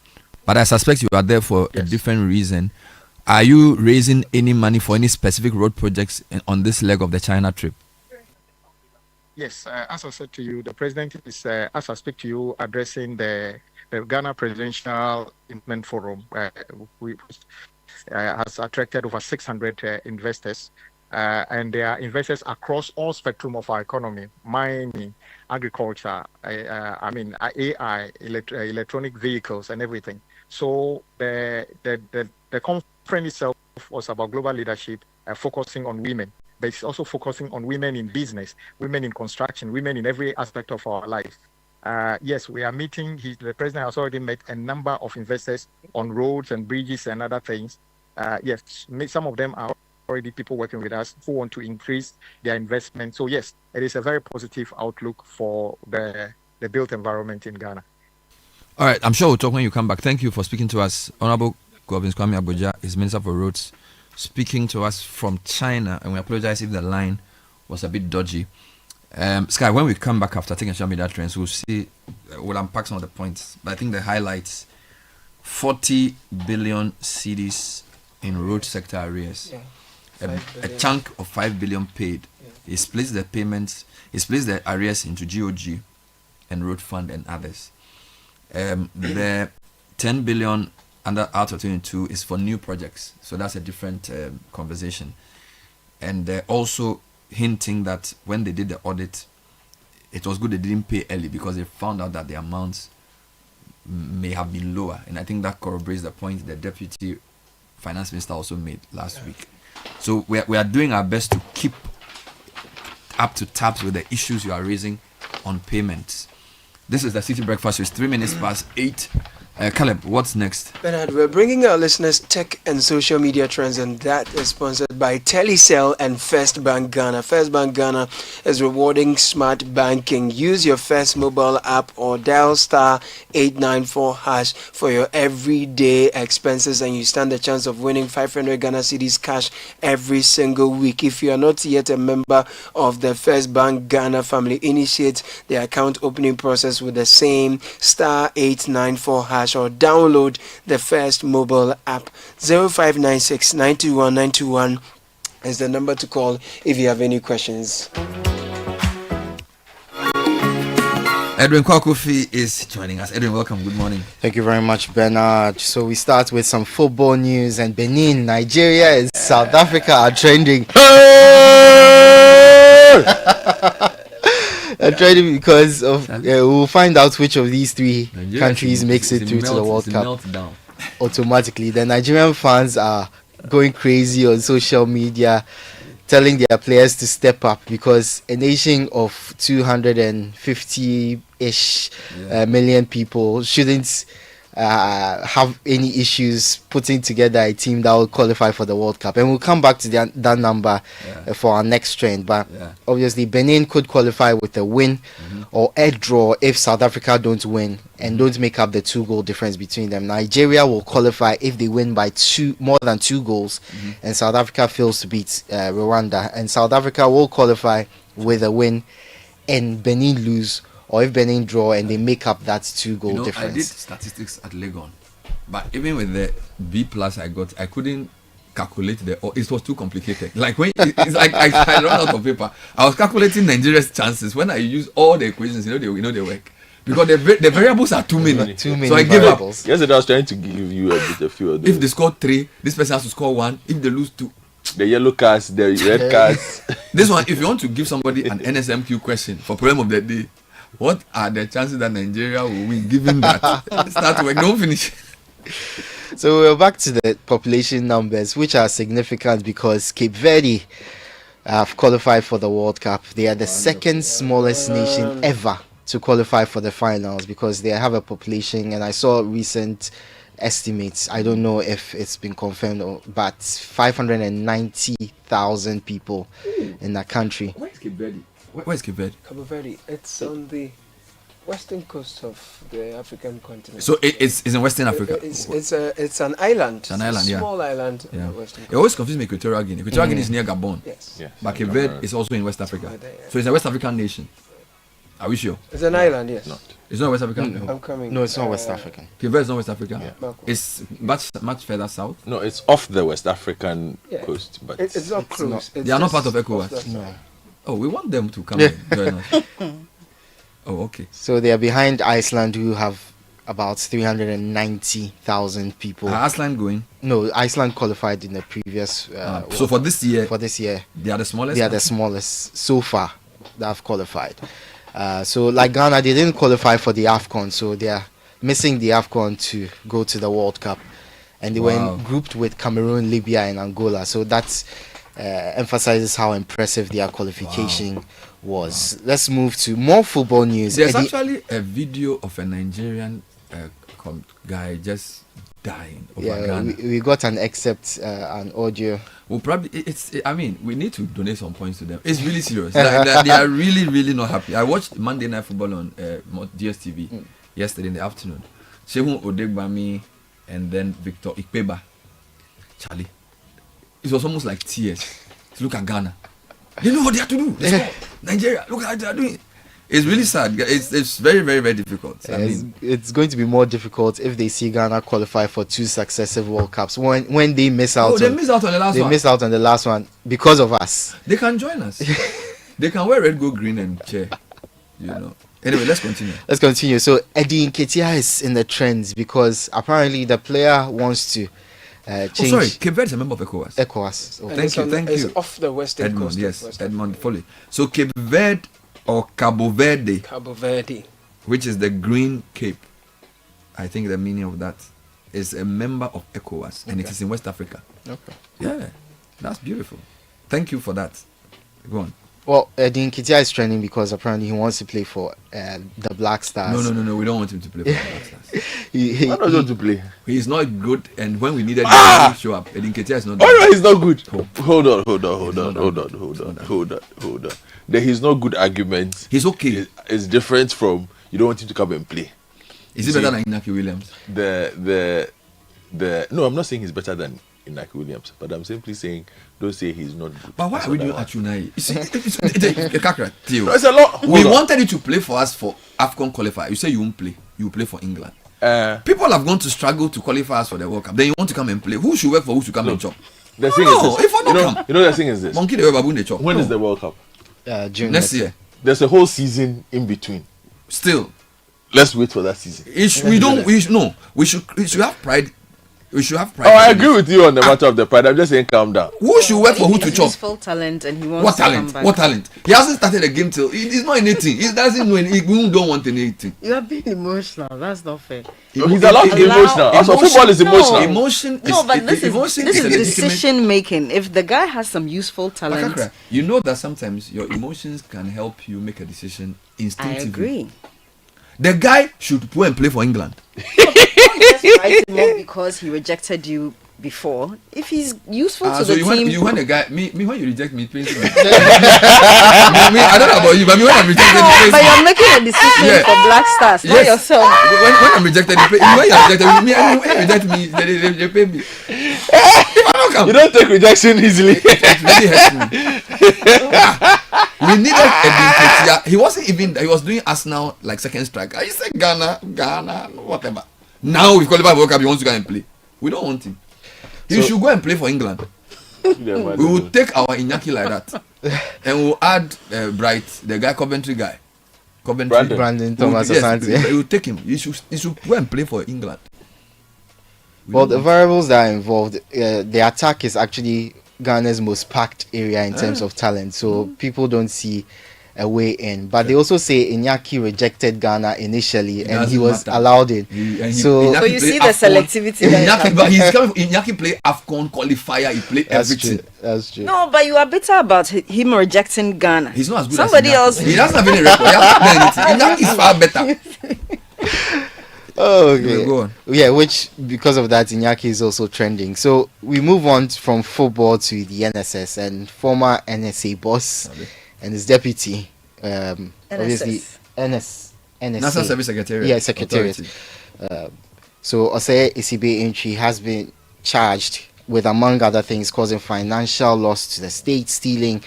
but I suspect you are there for a different reason. Are you raising any money for any specific road projects on this leg of the China trip? Yes, as I said to you, the president is, as I speak to you, addressing the Ghana Presidential Investment Forum, which has attracted over 600 investors, and they are investors across all spectrum of our economy: mining, agriculture, AI, electronic vehicles, and everything. So the conference itself was about global leadership, focusing on women. But it's also focusing on women in business, women in construction, women in every aspect of our life. Yes, we are meeting. The president has already met a number of investors on roads and bridges and other things. Yes, some of them are already people working with us who want to increase their investment. So yes, it is a very positive outlook for the built environment in Ghana. All right, I'm sure we'll talk when you come back. Thank you for speaking to us. Honorable Governor Kwame Abuja is Minister for Roads, speaking to us from China, and we apologize if the line was a bit dodgy. Sky, when we come back after taking social media trends, we'll unpack some of the points. But I think the highlights: 40 billion cedis in road sector arrears, a chunk of 5 billion paid. He splits the payments, he splits the arrears into GOG and road fund and others. The 10 billion out of 22 is for new projects, so that's a different conversation. And they're also hinting that when they did the audit, it was good they didn't pay early, because they found out that the amounts may have been lower. And I think that corroborates the point the Deputy Finance Minister also made last week. So we are doing our best to keep up to taps with the issues you are raising on payments. This is the City Breakfast. It's 3 minutes past 8. Caleb, what's next? Bernard, we're bringing our listeners tech and social media trends, and that is sponsored by Telecel and First Bank Ghana. First Bank Ghana is rewarding smart banking. Use your First mobile app or dial *894# for your everyday expenses, and you stand a chance of winning 500 Ghana cedis cash every single week. If you are not yet a member of the First Bank Ghana family, initiate the account opening process with the same *894# or download the First mobile app. 0596 921 921 is the number to call if you have any questions. Edwin Kwakofi is joining us. Edwin, welcome. Good morning. Thank you very much, Bernard. So we start with some football news, and Benin, Nigeria, and South Africa are trending. Trending because of we'll find out which of these three countries makes it through to the World Cup automatically. The Nigerian fans are going crazy on social media, telling their players to step up because a nation of 250-ish million people shouldn't have any issues putting together a team that will qualify for the World Cup. And we'll come back to that number for our next trend. But obviously, Benin could qualify with a win or a draw if South Africa don't win and don't make up the 2-goal difference between them. Nigeria will qualify if they win by more than 2 goals, and South Africa fails to beat Rwanda. And South Africa will qualify with a win and Benin lose, or if Benin draw and they make up that 2-goal difference. I did statistics at Legon, but even with the B+ I got, I couldn't calculate it was too complicated. Like when it's like I ran out of paper. I was calculating Nigeria's chances. When I use all the equations, they work. Because the variables are too many. So I gave up. Yesterday I was trying to give you a few of those. If they score 3, this person has to score 1. If they lose 2, the yellow cards, the red cards. This one, if you want to give somebody an NSMQ question for problem of the day, what are the chances that Nigeria will win given that? Start work, don't finish. So we're back to the population numbers, which are significant because Cape Verde have qualified for the World Cup. They are the second smallest nation ever to qualify for the finals because they have a population, and I saw recent estimates, I don't know if it's been confirmed, but 590,000 people in that country. Where is Cape Verde? Where is Cape Verde? Cabo Verde. It's on the western coast of the African continent. So it's in Western Africa. It's an island. It's an island, small island. Yeah. In the western It always confuses me with Equatorial Guinea. Equatorial Guinea is near Gabon. Yes. But Cape Verde is also in West Africa. So it's a West African nation. Are we sure? It's an island, yes. It's not West African? No. I'm coming. No, it's not West African. Cape Verde is not West Africa? Yeah. It's much further south? No, it's off the West African coast. But it's not close. They are not part of ECOWAS? No. Oh, we want them to come and join us. Oh, okay. So they are behind Iceland, who have about 390,000 people. Are Iceland going? No, Iceland qualified in the previous. So for this year? For this year. They are the smallest? They are the smallest so far that have qualified. So like Ghana, they didn't qualify for the AFCON, so they are missing the AFCON to go to the World Cup. And they were grouped with Cameroon, Libya, and Angola. So that emphasizes how impressive their qualification was. Let's move to more football news. There's actually a video of a Nigerian guy just dying over Ghana. We got an excerpt, an audio. Well, probably we need to donate some points to them. It's really serious. They are really, really not happy. I watched Monday Night Football on DSTV yesterday in the afternoon. Shehun Odegbami and then Victor Ikpeba. Charlie, it was almost like tears to look at Ghana. They know what they have to do. Nigeria, look at what they are doing. It's really sad. It's very, very, very difficult. It's going to be more difficult if they see Ghana qualify for 2 successive World Cups. When they miss out, they miss out on the last one. They missed out on the last one because of us. They can join us. They can wear red, gold, green, and cheer. Anyway, let's continue. So Eddie Nketiah is in the trends because apparently the player wants to change. Sorry, Cape Verde is a member of ECOWAS. ECOWAS. Oh, thank you. It's off the western coast. Yes, Edmond Foley. So Cape Verde or Cabo Verde. Cabo Verde, which is the Green Cape. I think the meaning of that is a member of ECOWAS, and it is in West Africa. Okay. Yeah, that's beautiful. Thank you for that. Go on. Well, Eddie Nketiah is trending because apparently he wants to play for the Black Stars. No. We don't want him to play for the Black Stars. He doesn't want to play. He's not good, and when we needed him, he didn't show up. Eddie Nketiah is not good. Oh no, he's not good. Hold on. He's not good argument. He's okay. It's different from you don't want him to come and play. Is he better than Inaki Williams? No, I'm not saying he's better than Inaki Williams, but I'm simply saying don't say he's not good. But why are we doing Achunai? It's a lot. We wanted you to play for us for AFCON qualifier. You say you won't play. You will play for England. People have gone to struggle to qualify us for the World Cup. Then you want to come and play. Who should work for who should come and chop? The thing is this. If I don't come. The thing is this. Monkey the baboon they chop. When is the World Cup? June next year. There's a whole season in between. Still. Let's wait for that season. We should have pride We should have pride. Oh, I agree with you on the matter of the pride. I'm just saying, calm down. Who should work for who to chop? Useful talent, and he wants What to come talent? back. What talent? He hasn't started a game till he's not anything. He doesn't know anything. He don't want anything. You are being emotional. That's not fair. He's allowed to be emotional. Also, football is emotional. Emotion. No, but this is legitimate. decision making. If the guy has some useful talent, Akakra, you know that sometimes your emotions can help you make a decision instinctively. I agree. The guy should go and play for England. Just write him off because he rejected you before. If he's useful to So the team, you want a guy, me when you reject me, it pains me. I don't know about you, but me when I'm rejected, it pains but me. you're making a decision for Black Stars, not yourself. When I'm rejected, when you're rejected, when you reject me, they pay me. You don't take rejection easily. It really hurts me. We needed a Dinketia. He wasn't even. He was doing Arsenal like second striker. He said Ghana, whatever. Now we've qualified for World Cup. He wants to go and play. We don't want him. He should go and play for England. We will take our Iñaki like that, and we'll add Bright, the guy Coventry guy, Brandon Thomas Asante. We will take him. He should go and play for England. Well, the variables that are involved, the attack is actually Ghana's most packed area in terms of talent, so people don't see a way in. But they also say Iñaki rejected Ghana initially, and he was allowed in. So you see the selectivity. Iñaki play AFCON qualifier. He played everything. That's true. No, but you are bitter about him rejecting Ghana. He's not as good Somebody as else. He doesn't have any record. He hasn't done anything. Iñaki is far better. Oh, okay. Go on. Yeah, which because of that, Iñaki is also trending. So we move on from football to the NSS, and former NSA boss and his deputy, obviously NSA. National Service Secretariat. Yeah, Secretariat. So Osei Isibe Intri has been charged with, among other things, causing financial loss to the state, stealing,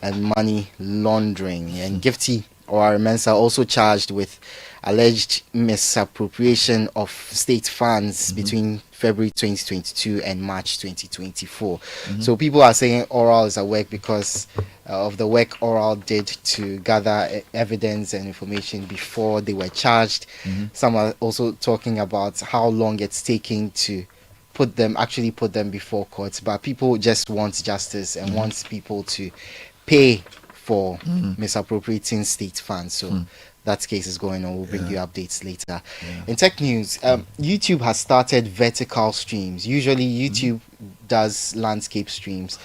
and money laundering. And Gifty or Mensa also charged with alleged misappropriation of state funds between February 2022 and March 2024. So people are saying Oral is at work because of the work Oral did to gather evidence and information before they were charged. Some are also talking about how long it's taking to put them before courts, but people just want justice and want people to pay for misappropriating state funds. So that case is going on. We'll bring you updates later. In tech news, YouTube has started vertical streams. Usually YouTube does landscape streams.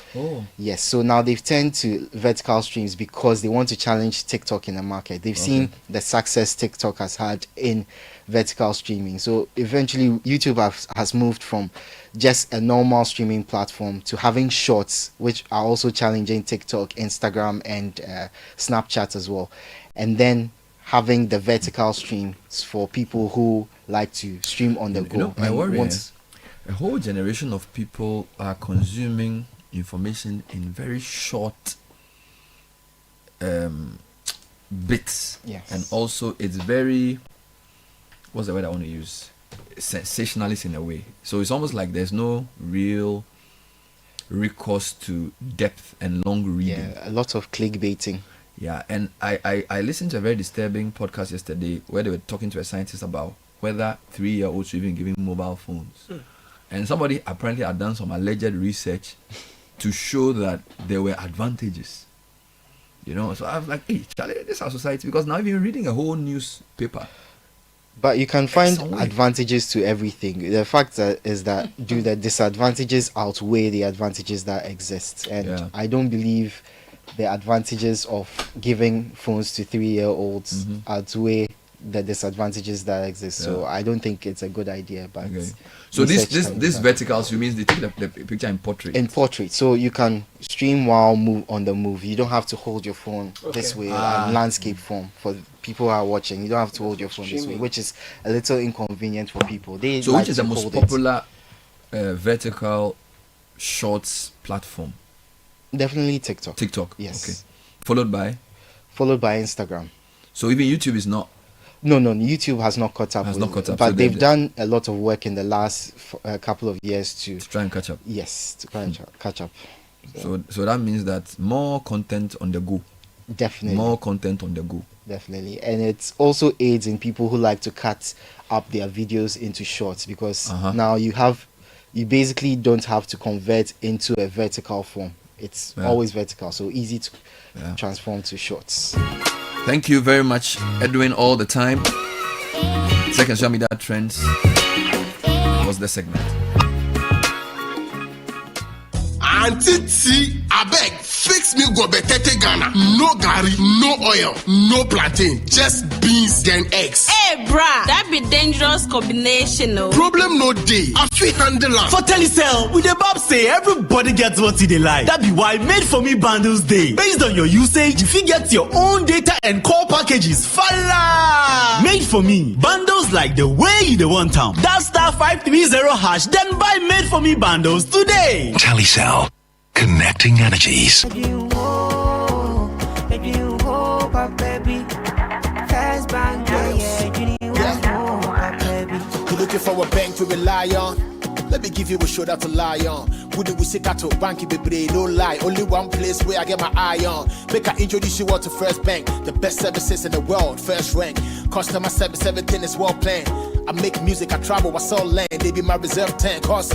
Yes, so now they've turned to vertical streams because they want to challenge TikTok in the market. They've seen the success TikTok has had in vertical streaming. So eventually YouTube has moved from just a normal streaming platform to having shorts, which are also challenging TikTok, Instagram, and Snapchat as well. And then having the vertical streams for people who like to stream on the go. My worry is a whole generation of people are consuming information in very short bits. Yes. And also it's very, what's the word I want to use? Sensationalist in a way. So it's almost like there's no real recourse to depth and long reading. Yeah, a lot of clickbaiting. Yeah, and I listened to a very disturbing podcast yesterday where they were talking to a scientist about whether 3-year-olds should even give him mobile phones. And somebody apparently had done some alleged research to show that there were advantages. You know, so I was like, hey, Charlie, this is our society, because now you're reading a whole newspaper. But you can find advantages to everything. The fact is that do the disadvantages outweigh the advantages that exist? And I don't believe the advantages of giving phones to 3-year-olds outweigh the disadvantages that exist. So I don't think it's a good idea. But so this verticals, you mean they take the picture in portrait? In portrait, so you can stream while on the move. You don't have to hold your phone this way. Landscape form for people who are watching. You don't have to hold your phone this way, which is a little inconvenient for people. So which is the most popular vertical shorts platform? Definitely TikTok. TikTok. Yes. Okay. Followed by Instagram. So even YouTube is not. No. YouTube has not caught up. But so they've done a lot of work in the last couple of years to try and catch up. Yes, to try and catch up. So that means that more content on the go. Definitely. More content on the go. Definitely. And it also aids in people who like to cut up their videos into shorts, because now you have you basically don't have to convert into a vertical form. It's always vertical, so easy to transform to shorts. Thank you very much, Edwin, all the time. Second social media trends was the segment. Auntie T, abeg, fix me gobetete Ghana. No gari, no oil, no plantain, just beans then eggs. Hey, brah, that be dangerous combination, no? Problem no day. I fit handle am. For Telecel, we the Bob say everybody gets what they like. That be why Made For Me bundles day. Based on your usage, you fit get your own data and call packages. Fala! Made For Me bundles like the way you the want them. That *530# then buy Made For Me bundles today. Telecel, connecting energies. You're looking for a bank to rely on. Let me give you a shoulder to lie on. Wouldn't we say to bank baby? No lie, only one place where I get my eye on. Make I introduce you all to First Bank, the best services in the world, first rank. Customer service, everything is well planned. I make music, I travel, I sell land. They be my reserve tank. Cause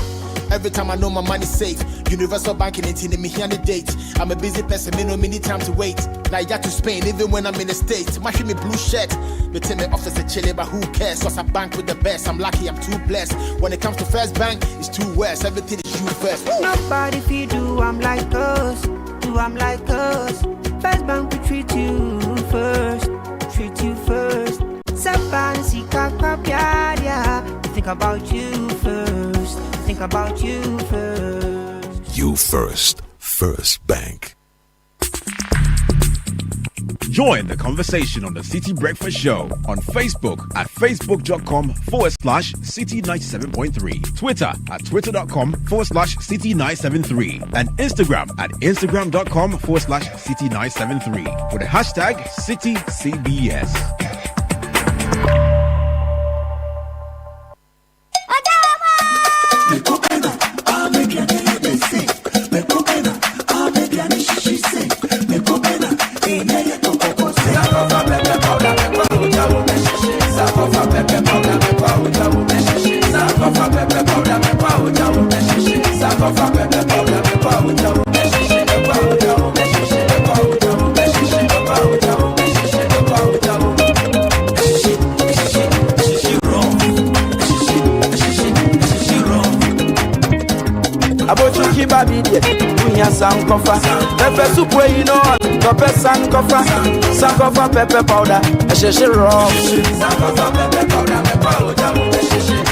every time I know my money's safe. Universal banking ain't in me here on the date. I'm a busy person, me no need time to wait. Now I got to Spain, even when I'm in the States. My me blue shirt. But tell me office a chilly, but who cares? Cause I bank with the best. I'm lucky, I'm too blessed. When it comes to First Bank, it's too west. Everything is you first. Nobody feed do I'm like us. Do I'm like us. First Bank we treat you first. Treat you first. Think about you first. Think about you first. You first. First Bank. Join the conversation on the City Breakfast Show on Facebook at facebook.com/City97.3, Twitter at twitter.com/City973, and Instagram at instagram.com/City973 with the hashtag CityCBS. Abochuki babi de unya sankofa pepper soup where you know pepper sankofa sankofa pepper powder sheshe raw sankofa pepper powder me powder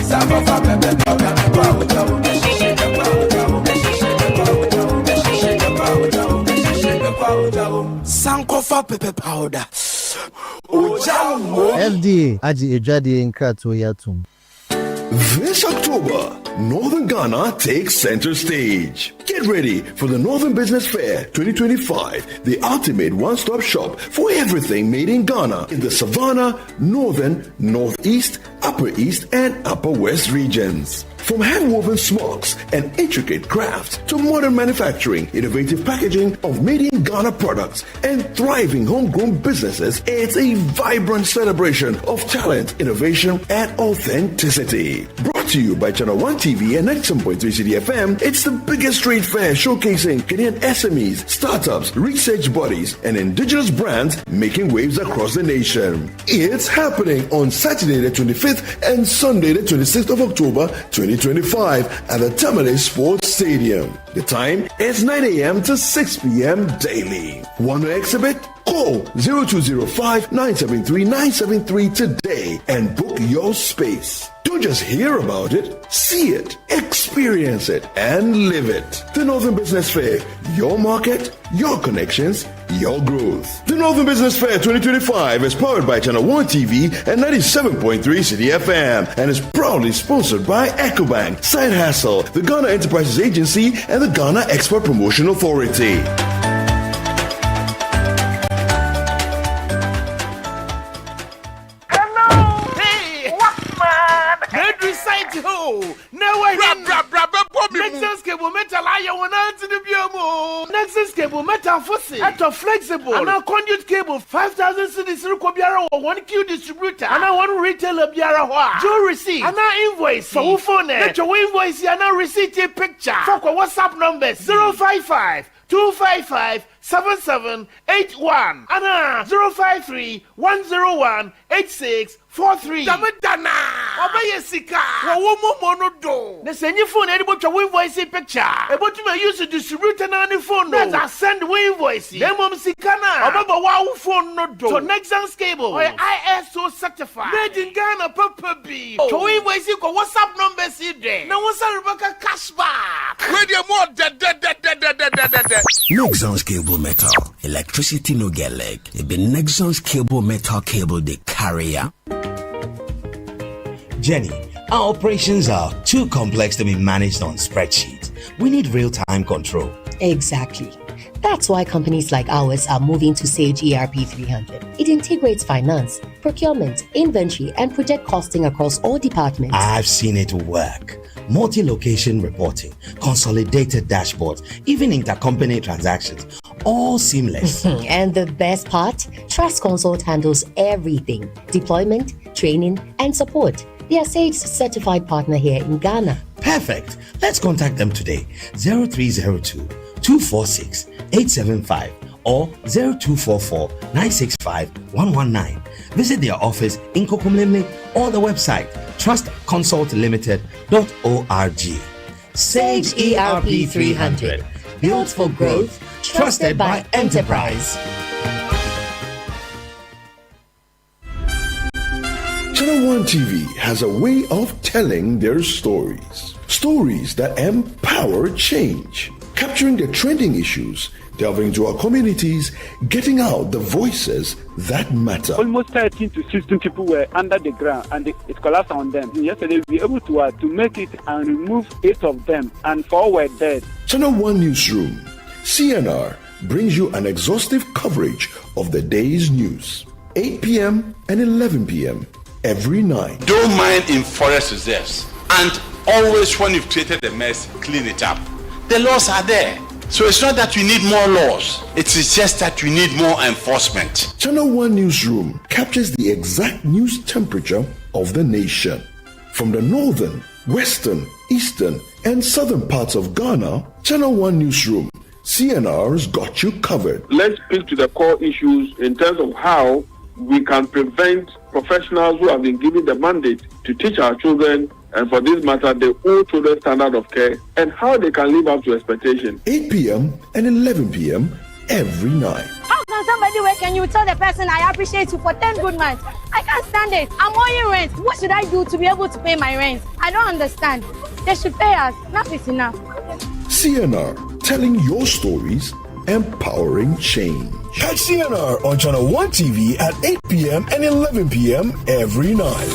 sankofa pepper powder me powder sankofa pepper powder FDA aji ejade nkrato yatum. This October, Northern Ghana takes center stage. Get ready for the Northern Business Fair 2025, the ultimate one-stop shop for everything made in Ghana in the Savannah, Northern, Northeast, Upper East, and Upper West regions. From hand-woven smocks and intricate crafts to modern manufacturing, innovative packaging of made-in-Ghana products, and thriving homegrown businesses, it's a vibrant celebration of talent, innovation, and authenticity. Brought to you by Channel 1 TV and 97.3 Citi FM, it's the biggest trade fair showcasing Kenyan SMEs, startups, research bodies, and indigenous brands making waves across the nation. It's happening on Saturday the 25th and Sunday the 26th of October 2025 at the Tamale Sports Stadium. The time is 9 a.m. to 6 p.m. daily. Want to exhibit? Call 0205-973-973 today and book your space. Don't just hear about it, see it, experience it, and live it. The Northern Business Fair, your market, your connections, your growth. The Northern Business Fair 2025 is powered by Channel 1 TV and 97.3 Citi FM and is proudly sponsored by EcoBank, Side Hustle, the Ghana Enterprises Agency, and the Ghana Export Promotion Authority. Nexus cable metal I want to the biomo. Nexus cable metal metal fossil, eto flexible, and a conduit cable 5,000 cedis biara or 1Q distributor, and I want retailer biara wa. Joe receipt, and I invoice for phone. Let your invoice and I receipt a picture. For WhatsApp numbers 055 255 7781 and 053 101 8643. Damadana! Obey Sika! Womo do. The send your phone able to invoice picture. Able to use to distribute an any phone. Let's send invoice. Them Sikana. About wow phone no do. So Nexans cable. Or ISO certified. Made in Ghana Papa B. To invoice you go WhatsApp numbers there. Now what's Rebecca cashback? Where you more Nexans cable metal. Electricity no get leg. It be Nexans cable metal cable the carrier. Jenny, our operations are too complex to be managed on spreadsheets. We need real-time control. Exactly. That's why companies like ours are moving to Sage ERP 300. It integrates finance, procurement, inventory, and project costing across all departments. I've seen it work. Multi-location reporting, consolidated dashboards, even intercompany transactions, all seamless. And the best part? Trust Consult handles everything. Deployment, training, and support. They are Sage's certified partner here in Ghana. Perfect. Let's contact them today. 0302 246 875 or 0244 965 119. Visit their office in Kokomlemle or the website trustconsultlimited.org. Sage ERP 300. Built for growth, trusted by enterprise. Channel One TV has a way of telling their stories. Stories that empower change. Capturing the trending issues, delving into our communities, getting out the voices that matter. Almost 13 to 16 people were under the ground and it collapsed on them. Yesterday we were able to make it and remove 8 of them and 4 were dead. Channel One Newsroom, CNR, brings you an exhaustive coverage of the day's news. 8 p.m. and 11 p.m. every night. Don't mine in forest reserves. And always when you've created a mess, clean it up. The laws are there. So it's not that we need more laws. It is just that we need more enforcement. Channel One Newsroom captures the exact news temperature of the nation. From the northern, western, eastern, and southern parts of Ghana, Channel One Newsroom, CNR's got you covered. Let's speak to the core issues in terms of how we can prevent professionals who have been given the mandate to teach our children, and for this matter, the old children's standard of care, and how they can live up to expectation. 8 p.m. and 11 p.m. every night. How can somebody wake and you tell the person I appreciate you for 10 good months? I can't stand it. I'm owing rent. What should I do to be able to pay my rent? I don't understand. They should pay us. Enough is enough. CNR, telling your stories, empowering change. Catch CNR on Channel One TV at 8 p.m. and 11 p.m. every night.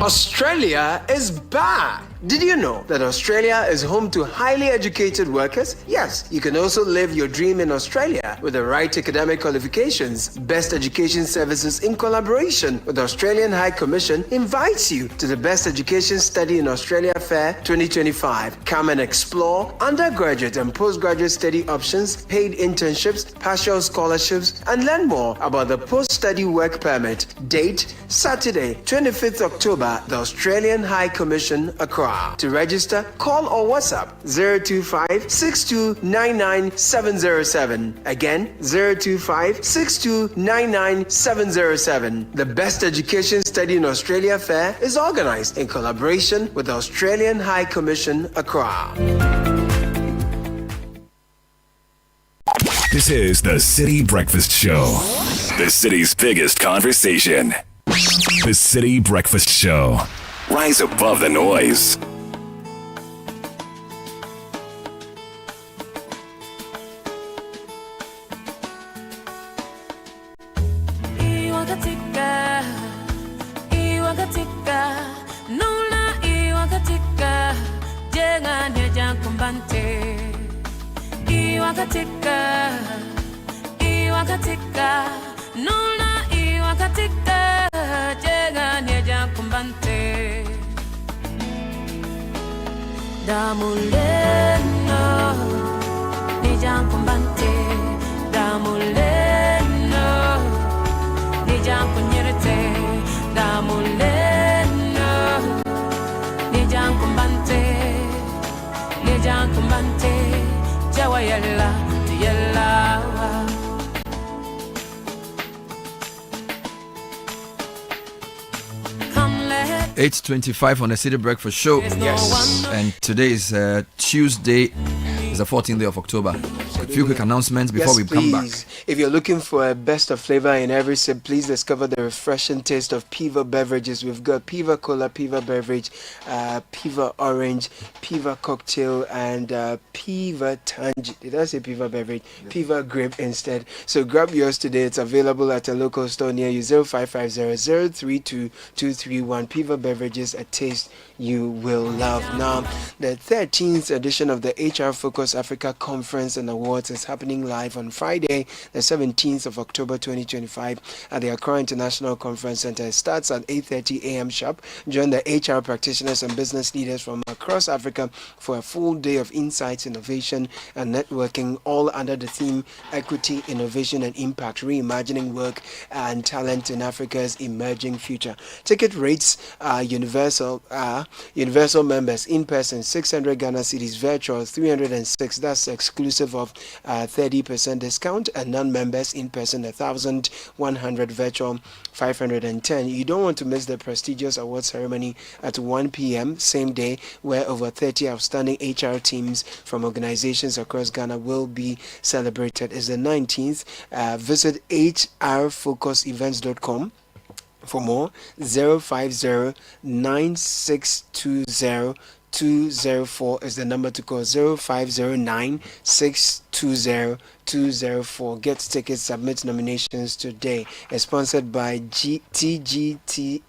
Australia is back. Did you know that Australia is home to highly educated workers? Yes, you can also live your dream in Australia with the right academic qualifications. Best Education Services, in collaboration with the Australian High Commission, invites you to the Best Education Study in Australia Fair 2025. Come and explore undergraduate and postgraduate study options, paid internships, partial scholarships, and learn more about the post-study work permit. Date, Saturday, 25th October, the Australian High Commission, Accra. To register, call or WhatsApp 025-6299-707. Again, 025-6299-707. The Best Education Study in Australia Fair is organized in collaboration with the Australian High Commission, Accra. This is the City Breakfast Show, the city's biggest conversation. The City Breakfast Show. Rise above the noise. Damulena, Nijan Kumbante, Damulena, Nijan Kunyerete, Damulena, Nijan Kumbante, Nijan Kumbante, Jawayala, Tiela. 8:25 on the City Breakfast Show. Yes. And today is Tuesday. It's the 14th day of October. A few quick announcements before we come back. If you're looking for a best of flavor in every sip, please discover the refreshing taste of Piva beverages. We've got Piva Cola, Piva Beverage, Piva Orange, Piva Cocktail, and Piva Tangy. Did I say Piva Beverage? Yes. Piva Grape instead. So grab yours today. It's available at a local store near you. 0550-032-231. Piva Beverages, a taste you will love. Now, the 13th edition of the HR Focus Africa Conference and Awards is happening live on Friday, the 17th of October 2025 at the Accra International Conference Center. It starts at 8:30 a.m. sharp. Join the HR practitioners and business leaders from across Africa for a full day of insights, innovation, and networking, all under the theme Equity, Innovation, and Impact, Reimagining Work and Talent in Africa's Emerging Future. Ticket rates are universal members in person 600 Ghana cedis, virtual 306. That's exclusive of 30% discount, and non-members in person 1,100, virtual 510. You don't want to miss the prestigious award ceremony at 1 p.m. same day, where over 30 outstanding HR teams from organizations across Ghana will be celebrated. It's the 19th. Visit hrfocusevents.com for more. 050-9620-204 is the number to call. 0509-620-204. Get tickets, submit nominations today. It's sponsored by TGT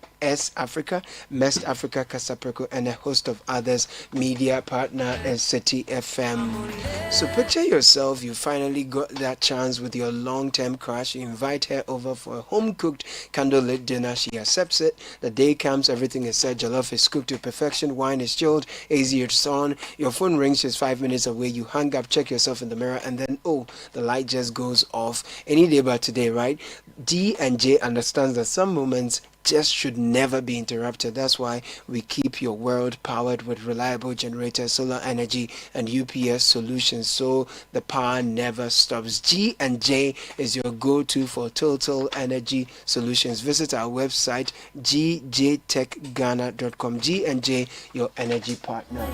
Africa, Mest Africa, Casapreco, and a host of others. Media partner is Citi FM. So picture yourself, you finally got that chance with your long-term crush. You invite her over for a home-cooked candlelit dinner. She accepts it. The day comes, everything is set. Jollof is cooked to perfection. Wine is chilled. AC is on. Your phone rings. She's 5 minutes away. You hang up, check yourself in the mirror, and then the light just goes off. Any day but today, right? D&J understands that some moments just should never be interrupted. That's why we keep your world powered with reliable generators, solar energy, and UPS solutions, so the power never stops. G&J is your go-to for total energy solutions. Visit our website gjtechghana.com. G&J, your energy partner.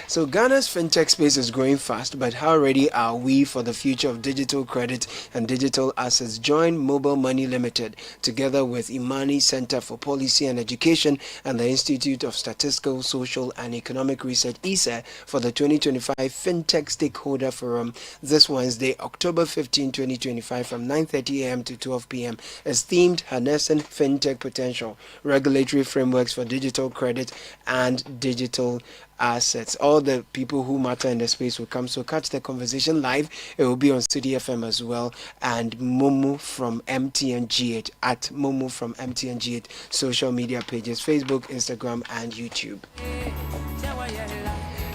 So Ghana's fintech space is growing fast, but how ready are we for the future of digital credit and digital assets? Join Mobile Money Limited together with Imani Center for Policy and Education and the Institute of Statistical, Social and Economic Research, ISA, for the 2025 Fintech Stakeholder Forum this Wednesday, October 15, 2025 from 9:30 a.m. to 12 p.m. is themed Harnessing Fintech Potential, Regulatory Frameworks for Digital Credit and Digital Assets. All the people who matter in the space will come, so catch the conversation live. It will be on Citi FM as well, and Momo from MTNG8 at Momo from MTNG8 social media pages, Facebook, Instagram and YouTube.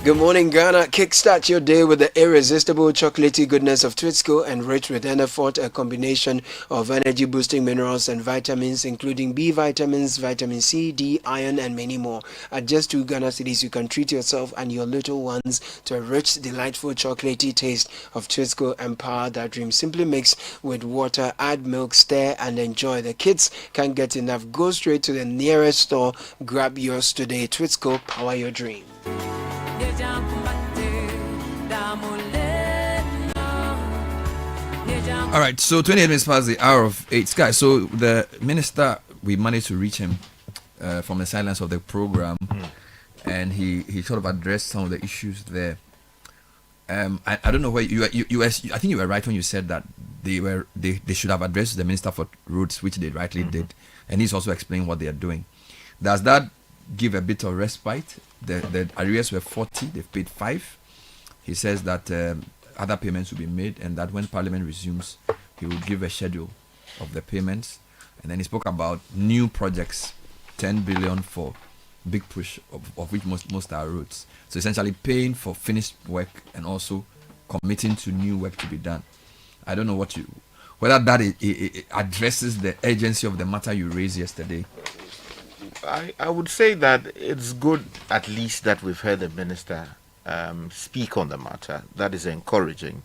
Good morning, Ghana. Kickstart your day with the irresistible chocolatey goodness of Twitsco, enriched with Enerfort, a combination of energy-boosting minerals and vitamins, including B vitamins, vitamin C, D, iron, and many more. At just 2 Ghana cedis, you can treat yourself and your little ones to a rich, delightful chocolatey taste of Twitsco and power that dream. Simply mix with water, add milk, stir, and enjoy. The kids can't get enough. Go straight to the nearest store. Grab yours today. Twitsco, power your dream. All right, so 28 minutes past the hour of 8. Sky, so the minister, we managed to reach him from the silence of the program, and he sort of addressed some of the issues there. I don't know where I think you were right when you said that they should have addressed the Minister for Roads, which they rightly did, and he's also explained what they are doing. Does that give a bit of respite? The arrears were 40, they've paid 5. He says that other payments will be made, and that when Parliament resumes, he will give a schedule of the payments. And then he spoke about new projects, 10 billion for big push of which most are roads. So essentially paying for finished work and also committing to new work to be done. I don't know whether that it addresses the urgency of the matter you raised yesterday. I would say that it's good at least that we've heard the minister speak on the matter. That is encouraging.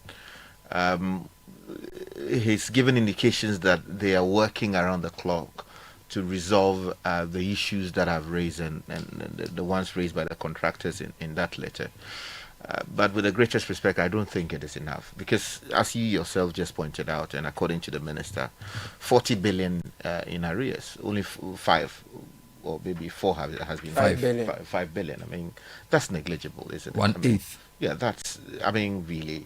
He's given indications that they are working around the clock to resolve the issues that I've raised and the ones raised by the contractors in that letter. But with the greatest respect, I don't think it is enough because, as you yourself just pointed out, and according to the minister, 40 billion in arrears, only 5 or maybe 4 has been 5 billion. 5 billion. I mean, that's negligible, isn't it? 1/8. Yeah, that's. I mean, really,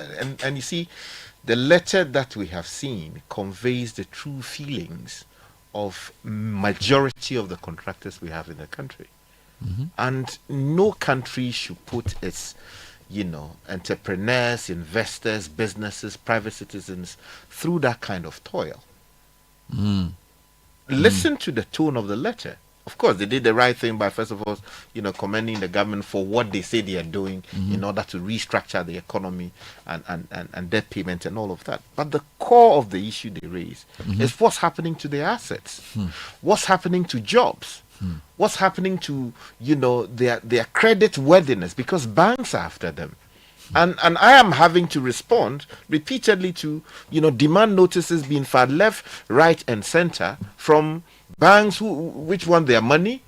and you see, the letter that we have seen conveys the true feelings of majority of the contractors we have in the country. Mm-hmm. And no country should put its, entrepreneurs, investors, businesses, private citizens through that kind of toil. Listen to the tone of the letter. Of course, they did the right thing by, first of all, commending the government for what they say they are doing in order to restructure the economy and debt payment and all of that. But the core of the issue they raise is what's happening to their assets, what's happening to jobs, what's happening to, their credit worthiness, because banks are after them. And I am having to respond repeatedly to, demand notices being filed left, right, and center from banks which want their money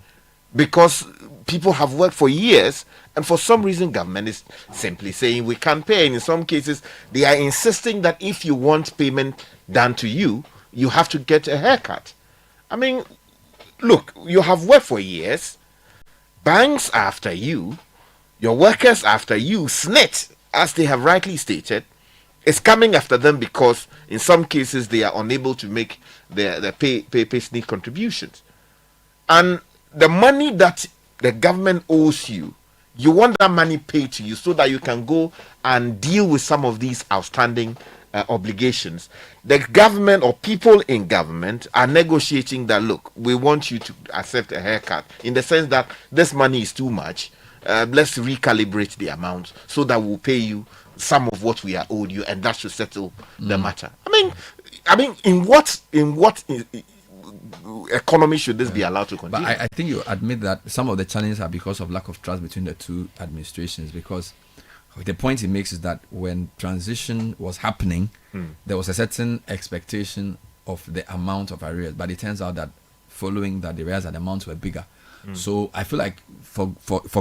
because people have worked for years, and for some reason government is simply saying we can't pay. And in some cases, they are insisting that if you want payment done to you, you have to get a haircut. I mean, look, you have worked for years, banks are after you, your workers after you, SNIT, as they have rightly stated, is coming after them because in some cases they are unable to make their pay SNIT contributions. And the money that the government owes you, you want that money paid to you so that you can go and deal with some of these outstanding obligations. The government or people in government are negotiating that, look, we want you to accept a haircut in the sense that this money is too much. Let's recalibrate the amount so that we'll pay you some of what we are owed you, and that should settle the matter. I mean, in what economy should this be allowed to continue? But I think you admit that some of the challenges are because of lack of trust between the two administrations, because the point he makes is that when transition was happening, there was a certain expectation of the amount of arrears, but it turns out that following that, the arrears and the amounts were bigger. So I feel like for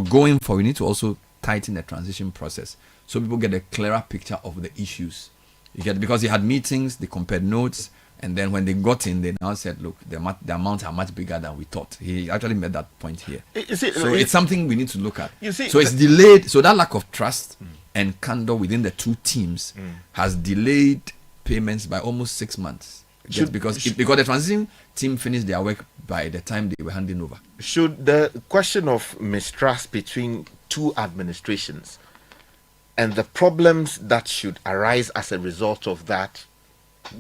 going forward, we need to also tighten the transition process so people get a clearer picture of the issues. Because he had meetings, they compared notes, and then when they got in, they now said, look, the amounts are much bigger than we thought. He actually made that point here. It's something we need to look at. So it's delayed. So that lack of trust and candor within the two teams has delayed payments by almost 6 months. Because the transition team finished their work by the time they were handing over. Should the question of mistrust between two administrations and the problems that should arise as a result of that,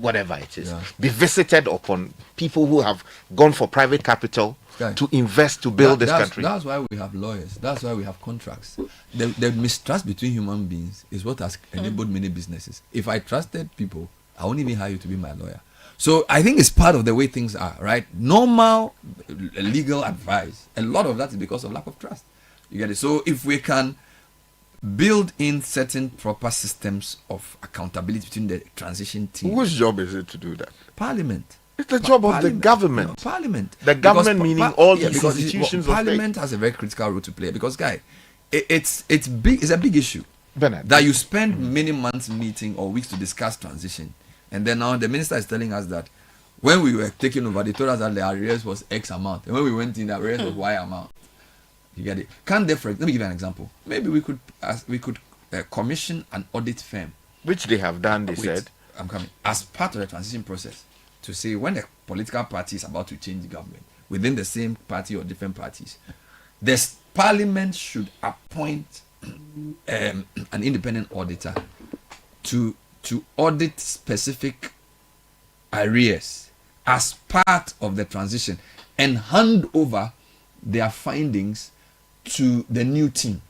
whatever it is, be visited upon people who have gone for private capital to invest to build this country? That's why we have lawyers. That's why we have contracts. The mistrust between human beings is what has enabled many businesses. If I trusted people, I won't even hire you to be my lawyer. So I think it's part of the way things are, right? Normal legal advice, a lot of that is because of lack of trust. You get it? So if we can build in certain proper systems of accountability between the transition team. Whose job is it to do that? Parliament. It's the job of the government. No, Parliament. The government meaning all these institutions of Parliament has a very critical role to play because, guy, it's big. It's a big issue. Bernard, that you spend many months meeting or weeks to discuss transition. And then now the minister is telling us that when we were taking over, they told us that the arrears was X amount. And when we went in, the arrears was Y amount. You get it? Can't they, let me give you an example. Maybe we could commission an audit firm. Which they have done, they said. I'm coming. As part of the transition process, to say when a political party is about to change the government, within the same party or different parties, the parliament should appoint an independent auditor to audit specific arrears as part of the transition and hand over their findings to the new team,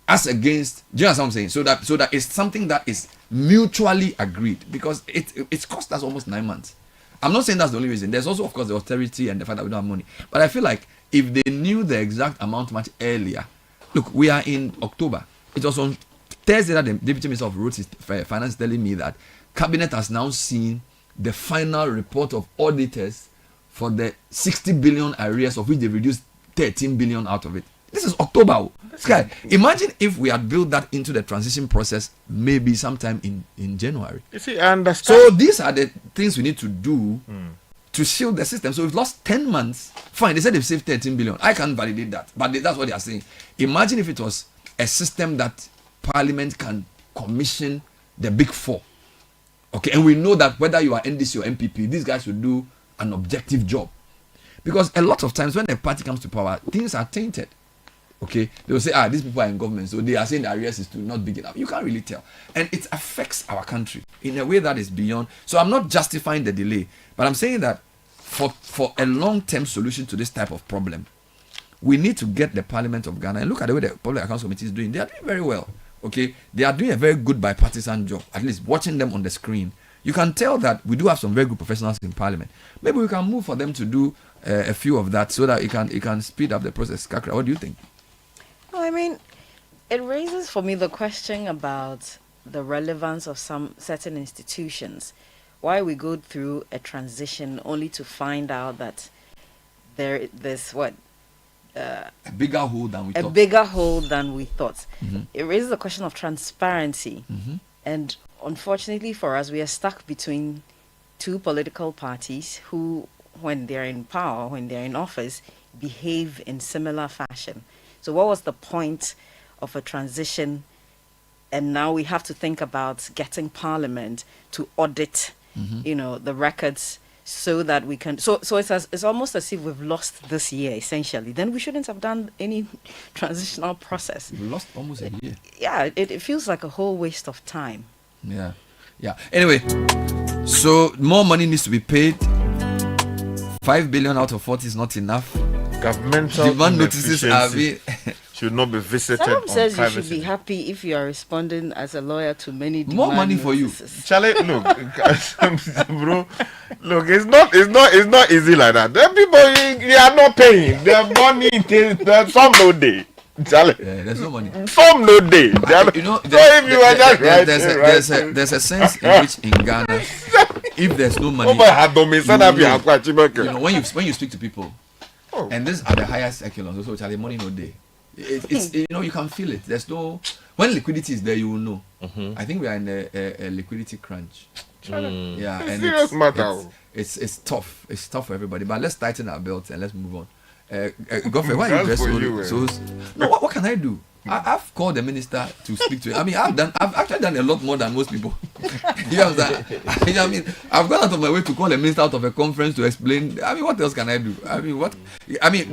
as against, do you understand what I'm saying? So that it's something that is mutually agreed, because it's cost us almost 9 months. I'm not saying that's the only reason. There's also, of course, the austerity and the fact that we don't have money. But I feel like if they knew the exact amount much earlier, look, we are in October. It was on Thursday that the Deputy Minister of Roads Finance telling me that Cabinet has now seen the final report of auditors for the 60 billion arrears, of which they reduced 13 billion out of it. This is October. Sky, imagine if we had built that into the transition process maybe sometime in January. You see, I understand. So these are the things we need to do to shield the system. So we've lost 10 months. Fine, they said they've saved 13 billion. I can't validate that, but that's what they are saying. Imagine if it was a system that Parliament can commission the big four. Okay, and we know that whether you are NDC or MPP, these guys will do an objective job. Because a lot of times when a party comes to power, things are tainted. Okay, they will say, these people are in government, so they are saying the arrears is not big enough. You can't really tell. And it affects our country in a way that is beyond. So I'm not justifying the delay, but I'm saying that for a long-term solution to this type of problem, we need to get the Parliament of Ghana and look at the way the Public Accounts Committee is doing. They are doing very well. Okay, they are doing a very good bipartisan job. At least watching them on the screen, you can tell that we do have some very good professionals in Parliament. Maybe we can move for them to do a few of that so that it can speed up the process. Kakra, what do you think? Well, I mean, it raises for me the question about the relevance of some certain institutions. Why we go through a transition only to find out that there's what a bigger hole than we thought. Mm-hmm. It raises the question of transparency, and unfortunately for us, we are stuck between two political parties who, when they're in power, when they're in office, behave in similar fashion. So what was the point of a transition? And now we have to think about getting Parliament to audit, the records, so that we can. So it's almost as if we've lost this year essentially. Then we shouldn't have done any transitional process. We lost almost a year. Yeah, it feels like a whole waste of time. Yeah. Anyway, so more money needs to be paid. 5 billion out of 40 is not enough. Governmental demand notices are being should not be visited. Someone says privacy. you should be happy if you are responding as a lawyer to many more money notices. for you. Charlie, look, bro, look, it's not easy like that. There people they are not paying. Their money, some no day. Charlie, there's no money. Some no day. You know, there's a sense in which in Ghana, if there's no money, when you speak to people. And this are the highest echelons. Also, Charlie, money no day. It's you can feel it. There's no when liquidity is there, you will know. I think we are in a liquidity crunch. Yeah, and serious matter. It's tough. It's tough for everybody. But let's tighten our belts and let's move on. Godfrey, why are you dressed so? No, what can I do? I've called the minister to speak to him. I mean, I've actually done a lot more than most people. You know what I'm saying? I mean, I've gone out of my way to call the minister out of a conference to explain. I mean, what else can I do?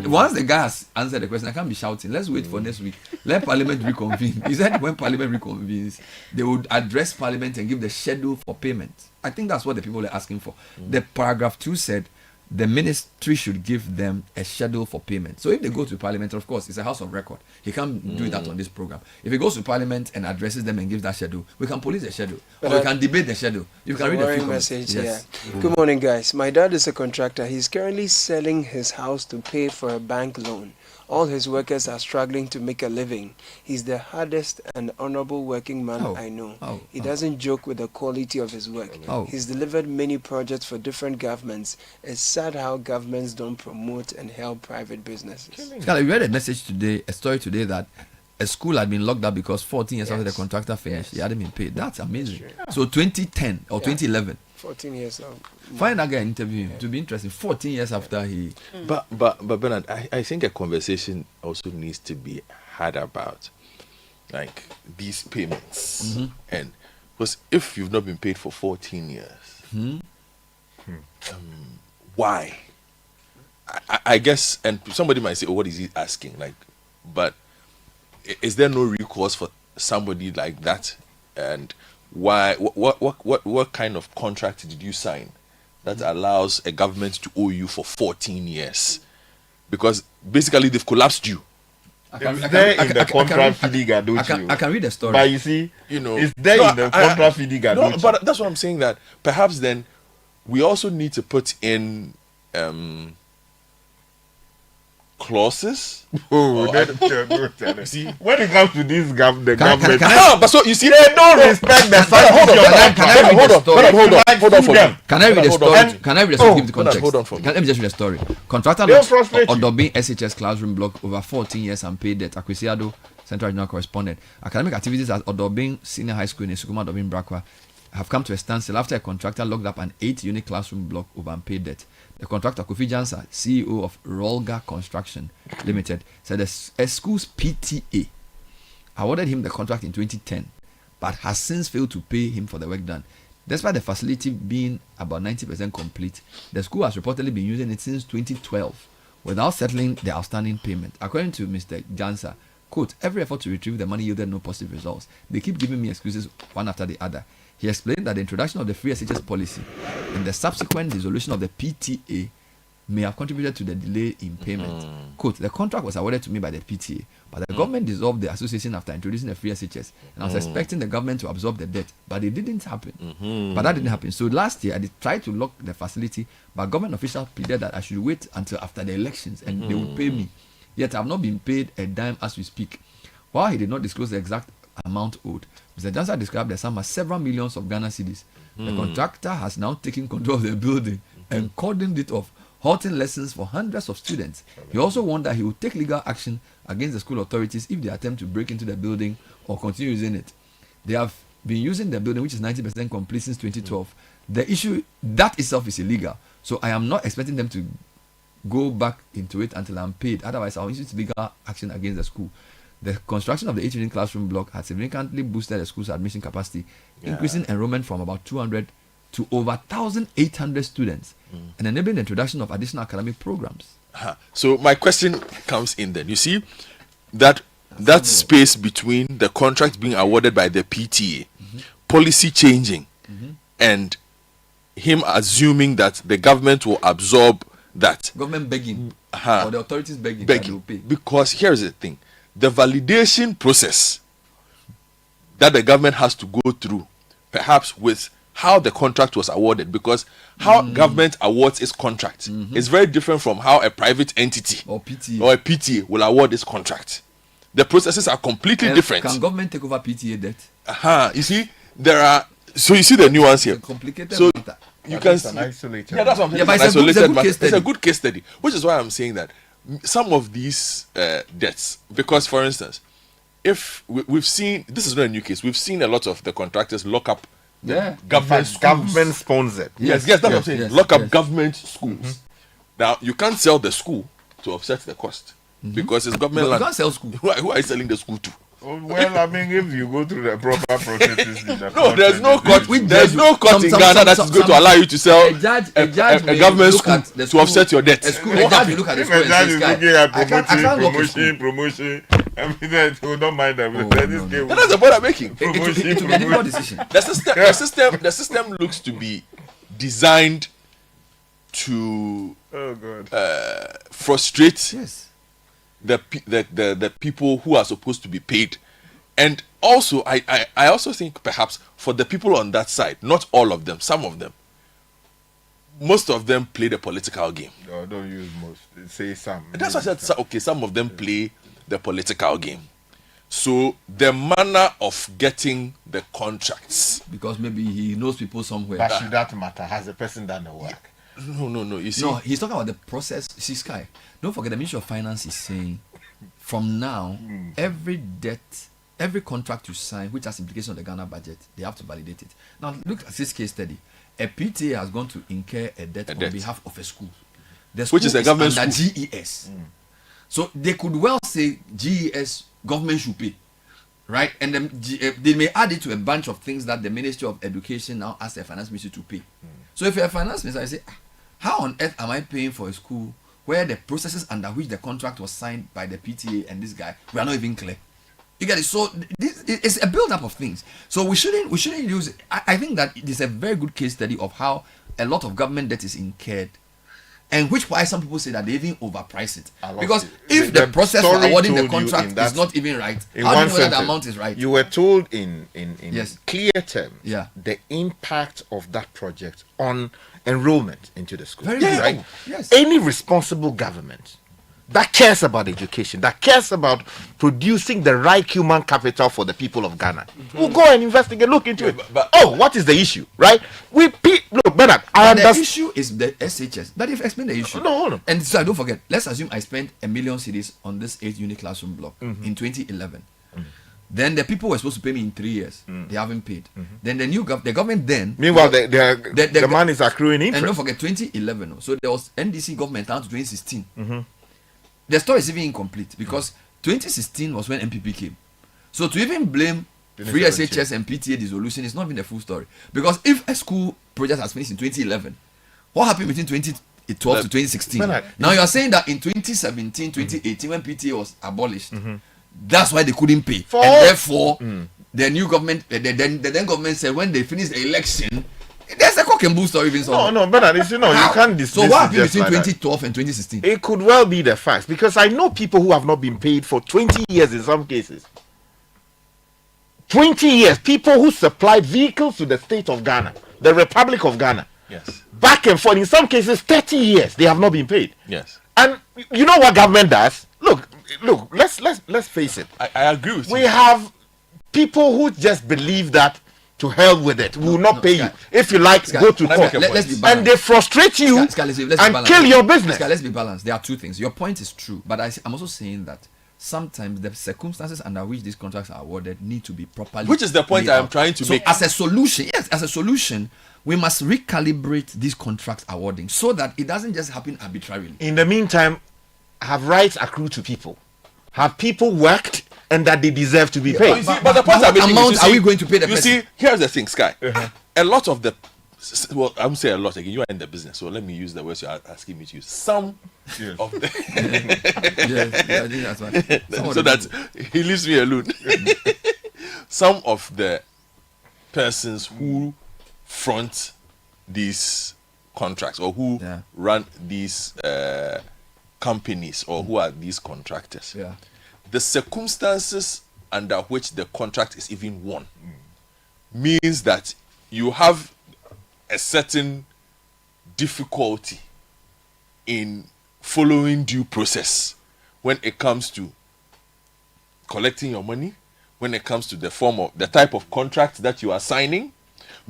Once the guy has answered the question, I can't be shouting. Let's wait for next week. Let Parliament reconvene. He said when Parliament reconvenes, they would address Parliament and give the schedule for payment. I think that's what the people are asking for. The paragraph 2 said the ministry should give them a schedule for payment. So if they go to Parliament, of course, it's a house of record. He can't do that on this program. If he goes to Parliament and addresses them and gives that schedule, we can police the schedule. Or we can debate the schedule. You can read the few message. Yes. Yeah. Good morning, guys. My dad is a contractor. He's currently selling his house to pay for a bank loan. All his workers are struggling to make a living. He's the hardest and honorable working man I know. He doesn't joke with the quality of his work. He's delivered many projects for different governments. It's sad how governments don't promote and help private businesses. We read a story today that a school had been locked up because 14 years after the contractor finished, he hadn't been paid. That's amazing. So 2010 or 2011. 14 years now. Find that guy, interview him. To be interesting. 14 years after he. But Bernard, I think a conversation also needs to be had about like these payments, and because if you've not been paid for 14 years, why? I guess, and somebody might say, "Oh, what is he asking?" Like, but is there no recourse for somebody like that? And why? What kind of contract did you sign that allows a government to owe you for 14 years? because basically they've collapsed you. It's there in the contract filiga, don't you? I can read the story. But you see, it's there in the contract filiga, no, but that's what I'm saying, that perhaps then we also need to put in clauses. See, when it comes to this government, but so you see, they don't respect the hold on for me. Can I read the story? Can I read the story? Give the context. Hold on for me. Let me just read the story. Contractor lost Odobin SHS classroom block over 14 years and paid debt. Akwesiado, Central Regional Correspondent. Academic activities at Odobin Senior High School in Sukuma Odobin Brakwa have come to a standstill after a contractor locked up an 8-unit classroom block over unpaid debt. The contractor, Kofi Jansa, CEO of Rolga Construction Limited, said a school's PTA awarded him the contract in 2010, but has since failed to pay him for the work done. Despite the facility being about 90% complete, the school has reportedly been using it since 2012 without settling the outstanding payment. According to Mr. Jansa, quote, every effort to retrieve the money yielded no positive results. They keep giving me excuses one after the other. He explained that the introduction of the free SHS policy and the subsequent dissolution of the PTA may have contributed to the delay in payment. Quote, the contract was awarded to me by the PTA, but the government dissolved the association after introducing the free SHS, and I was expecting the government to absorb the debt, but it didn't happen. But that didn't happen. So last year, I tried to lock the facility, but government officials pleaded that I should wait until after the elections and they would pay me. Yet I have not been paid a dime as we speak. While he did not disclose the exact amount owed, Mr. Jansa described the sum as several millions of Ghana cedis. The contractor has now taken control of the building and cordoned it off, halting lessons for hundreds of students. He also warned that he would take legal action against the school authorities if they attempt to break into the building or continue using it. They have been using the building, which is 90% complete, since 2012. The issue, that itself is illegal. So I am not expecting them to go back into it until I'm paid. Otherwise, I'll use legal action against the school. The construction of the 8-unit classroom block has significantly boosted the school's admission capacity, increasing enrollment from about 200 to over 1,800 students, and enabling the introduction of additional academic programs. So my question comes in then. You see that space between the contract being awarded by the PTA, policy changing, and him assuming that the government will absorb that. Government begging, or the authorities begging. Because here's the thing. The validation process that the government has to go through, perhaps with how the contract was awarded, because how government awards its contract is very different from how a private entity or a PTA will award its contract. The processes are completely different. Can government take over PTA debt? You see, so you see the nuance here. It's a complicated so matter. You can see. That's what I'm saying. But it's a good case study, which is why I'm saying that some of these debts, because for instance, if we've seen, this is not a new case, we've seen a lot of the contractors lock up government sponsored. Yes, that's what I'm saying. Lock up government schools. Now you can't sell the school to offset the cost because it's government land. You can't sell school. Who are you selling the school to? Well, I mean, if you go through the proper processes, no, there's no court. There's no court in Ghana that is going to allow you to sell a government school to offset your debt. A judge will look at the school and say, promotion. I mean, they don't mind that. That's the point I'm making. It will be a difficult decision. The system looks to be designed to frustrate the people who are supposed to be paid. And also I also think perhaps for the people on that side, not all of them, some of them, most of them play the political game. No, don't use most. Say some. That's what I said. Okay, some of them play the political game. So the manner of getting the contracts, because maybe he knows people somewhere. But should that matter? Has the person done the work? No. You see, no, he's talking about the process. See, Sky, don't forget the Ministry of Finance is saying from now every debt, every contract you sign which has implication on the Ghana budget, they have to validate it. Now look at this case study. A PTA has gone to incur a debt on behalf of a school. The school which is a government under school. GES. So they could well say GES government should pay, right? And then they may add it to a bunch of things that the Ministry of Education now asks the finance ministry to pay. So if you're a finance minister, I say, how on earth am I paying for a school where the processes under which the contract was signed by the PTA and this guy were not even clear? You get it? So it's a build-up of things. So we shouldn't use it. I think that it is a very good case study of how a lot of government debt is incurred And which why some people say that they even overprice it. I lost Because it. if the process for story awarding the told you contract in that- is not even right, in how do one you know that the sentence, amount is right? You were told in Yes. clear terms the impact of that project on enrollment into the school. Very good. Right? Yes. Any responsible government that cares about education, that cares about producing the right human capital for the people of Ghana, will go and investigate, look into it. but- What is the issue, right? Look, Bernard, I The understand. issue is the SHS. But if explain the issue. No, hold on. And so don't forget, let's assume I spent 1 million cedis on this 8-unit classroom block in 2011. Then the people were supposed to pay me in 3 years. They haven't paid. Then the the government then. Meanwhile, the money is accruing interest. And don't forget 2011. So there was NDC government down to 2016. The story is even incomplete because 2016 was when MPP came. So to even blame free 2017. SHS and PTA dissolution is not even the full story. Because if a school project has finished in 2011, what happened between 2012 to 2016? Bernard, Now you are saying that in 2017, 2018, when PTA was abolished, that's why they couldn't pay. For- And therefore, the new government, the then government said when they finish the election, there's a cock and bull story even. No, Bernard, you can't dismiss So what it happened just between like that. 2012 and 2016? It could well be the facts because I know people who have not been paid for 20 years in some cases. 20 years, people who supplied vehicles to the state of Ghana, the Republic of Ghana, Yes. back and forth. In some cases, 30 years they have not been paid. Yes. And you know what government does? Look. Let's face it. I agree with you. We have people who just believe that to hell with it. We will not pay you. If you like, go to court. Let's be balanced. And they frustrate you Sky, let's be and balanced. kill your business. Sky, let's be balanced. There are two things. Your point is true, but I'm also saying that sometimes the circumstances under which these contracts are awarded need to be properly. Which is the point laid I'm out. trying to So make. as a solution, we must recalibrate these contracts awarding so that it doesn't just happen arbitrarily. In the meantime, have rights accrued to people? Have people worked and that they deserve to be paid? But the point I'm making amount is, are we going to pay the you person? see, here's the thing, Sky. A lot of the, well, I'm saying a lot again. You are in the business, so let me use the words you're asking me to use. Some of the, I think that's right. so that he leaves me alone. Some of the persons who front these contracts or who run these companies or who are these contractors, the circumstances under which the contract is even won means that you have a certain difficulty in following due process when it comes to collecting your money, when it comes to the form of the type of contract that you are signing.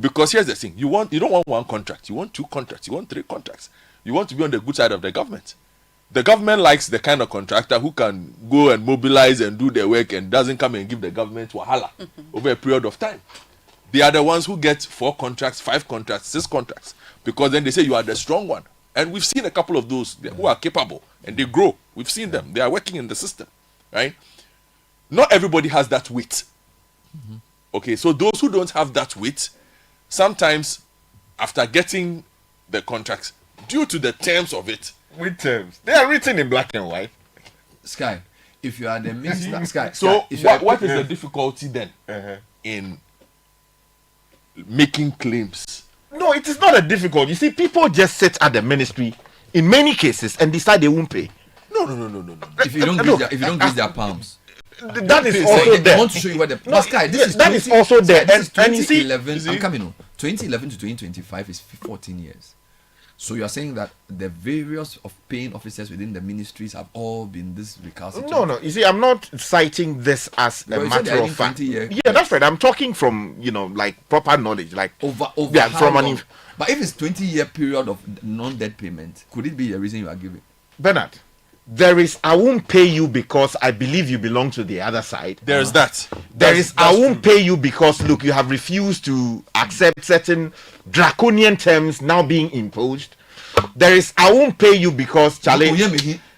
Because here's the thing, you don't want one contract, you want 2 contracts, you want 3 contracts. You want to be on the good side of the government. The government likes the kind of contractor who can go and mobilize and do their work and doesn't come and give the government wahala over a period of time. They are the ones who get 4 contracts, 5 contracts, 6 contracts, because then they say you are the strong one. And we've seen a couple of those who are capable and they grow. We've seen them. They are working in the system, right? Not everybody has that wit. Okay, so those who don't have that wit, sometimes after getting the contracts, due to the terms of it, with terms, they are written in black and white. Sky, if you are the minister, Sky. So if you are what is the difficulty then in making claims? No, it is not a difficult. You see, people just sit at the ministry in many cases and decide they won't pay. No. If you don't grease their palms. That is They also there. I want to show you what the No, Sky, this yes, is that 20, is also there. Sky, this is And you see- 2011. I'm coming on. 2011 to 2025 is 14 years. So you are saying that the various of paying officers within the ministries have all been this recalcitrant? No. You see, I'm not citing this as Because a you said matter they're of in fact. 20 years. Yeah, that's right. I'm talking from like proper knowledge, like Over yeah, how from long? But if it's 20-year period of non-debt payment, could it be the reason you are giving? Bernard, there is I won't pay you because I believe you belong to the other side. There's that. There is I won't pay you because look, you have refused to accept certain draconian terms now being imposed. There is I won't pay you because Charlie.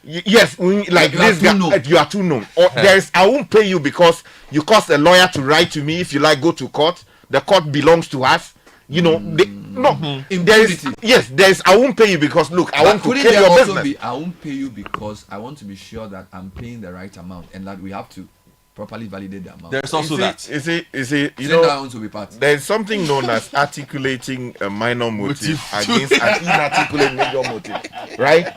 Yes, like You are this too guy, known. you are too known. Or there is I won't pay you because you cost a lawyer to write to me. If you like, go to court. The court belongs to us. You know, there is yes, there is I won't pay you because look, I But want to couldn't kill there your also business. be I won't pay you because I want to be sure that I'm paying the right amount and that we have to properly validate the amount. There's also that. You see, you Send know, that on to be part. there's something known as articulating a minor motive against an inarticulate major motive, right?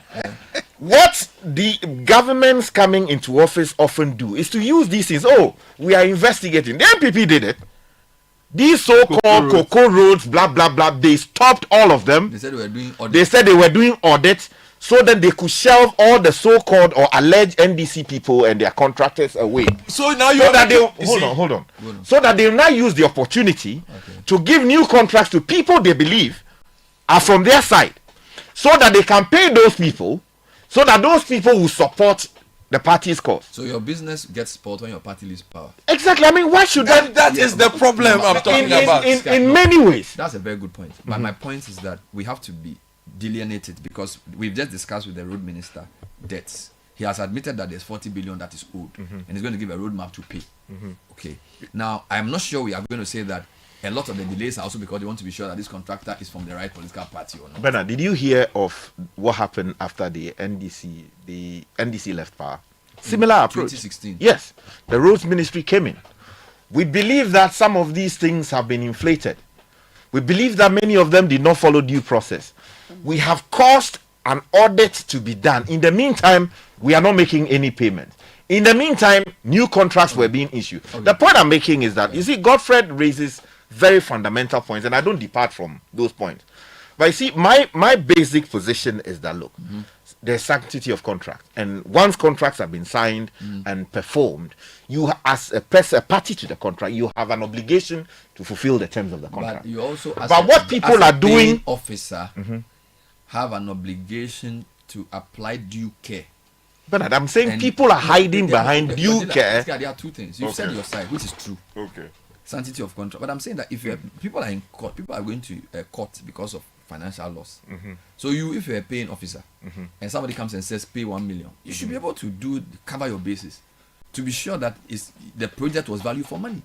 What the governments coming into office often do is to use these things. Oh, we are investigating. The MPP did it. These so-called cocoa roads, blah blah blah. They stopped all of them. They said they were doing audit. They said they were doing audits so that they could shelve all the so-called or alleged NDC people and their contractors away. So now you so that they hold on. So that they will now use the opportunity to give new contracts to people they believe are from their side, so that they can pay those people, so that those people will support the party's cause. So your business gets spoiled when your party leaves power. Exactly. I mean, why should that is the problem I'm talking about. In many ways. That's a very good point. But my point is that we have to be delineated, because we've just discussed with the road minister debts. He has admitted that there's 40 billion that is owed, and he's going to give a roadmap to pay. Okay. Now, I'm not sure we are going to say that a lot of the delays are also because they want to be sure that this contractor is from the right political party or not. Bernard, did you hear of what happened after the NDC left power? Similar approach. 2016. Yes. The roads ministry came in. We believe that some of these things have been inflated. We believe that many of them did not follow due process. We have caused an audit to be done. In the meantime, we are not making any payment. In the meantime, new contracts were being issued. The point I'm making is that, you see, Godfrey raises very fundamental points, and I don't depart from those points. But you see, my basic position is that, look, there's sanctity of contract, and once contracts have been signed and performed, you as a party to the contract, you have an obligation to fulfill the terms of the contract. But you also, what people are doing, officer, have an obligation to apply due care. But I'm saying people are hiding behind due care. There are two things. You've said your side, which is true. Okay. Sanctity of contract. But I'm saying that if people are in court, people are going to court because of financial loss. So if you're a paying officer and somebody comes and says pay 1 million, you should be able to cover your bases to be sure that the project was value for money.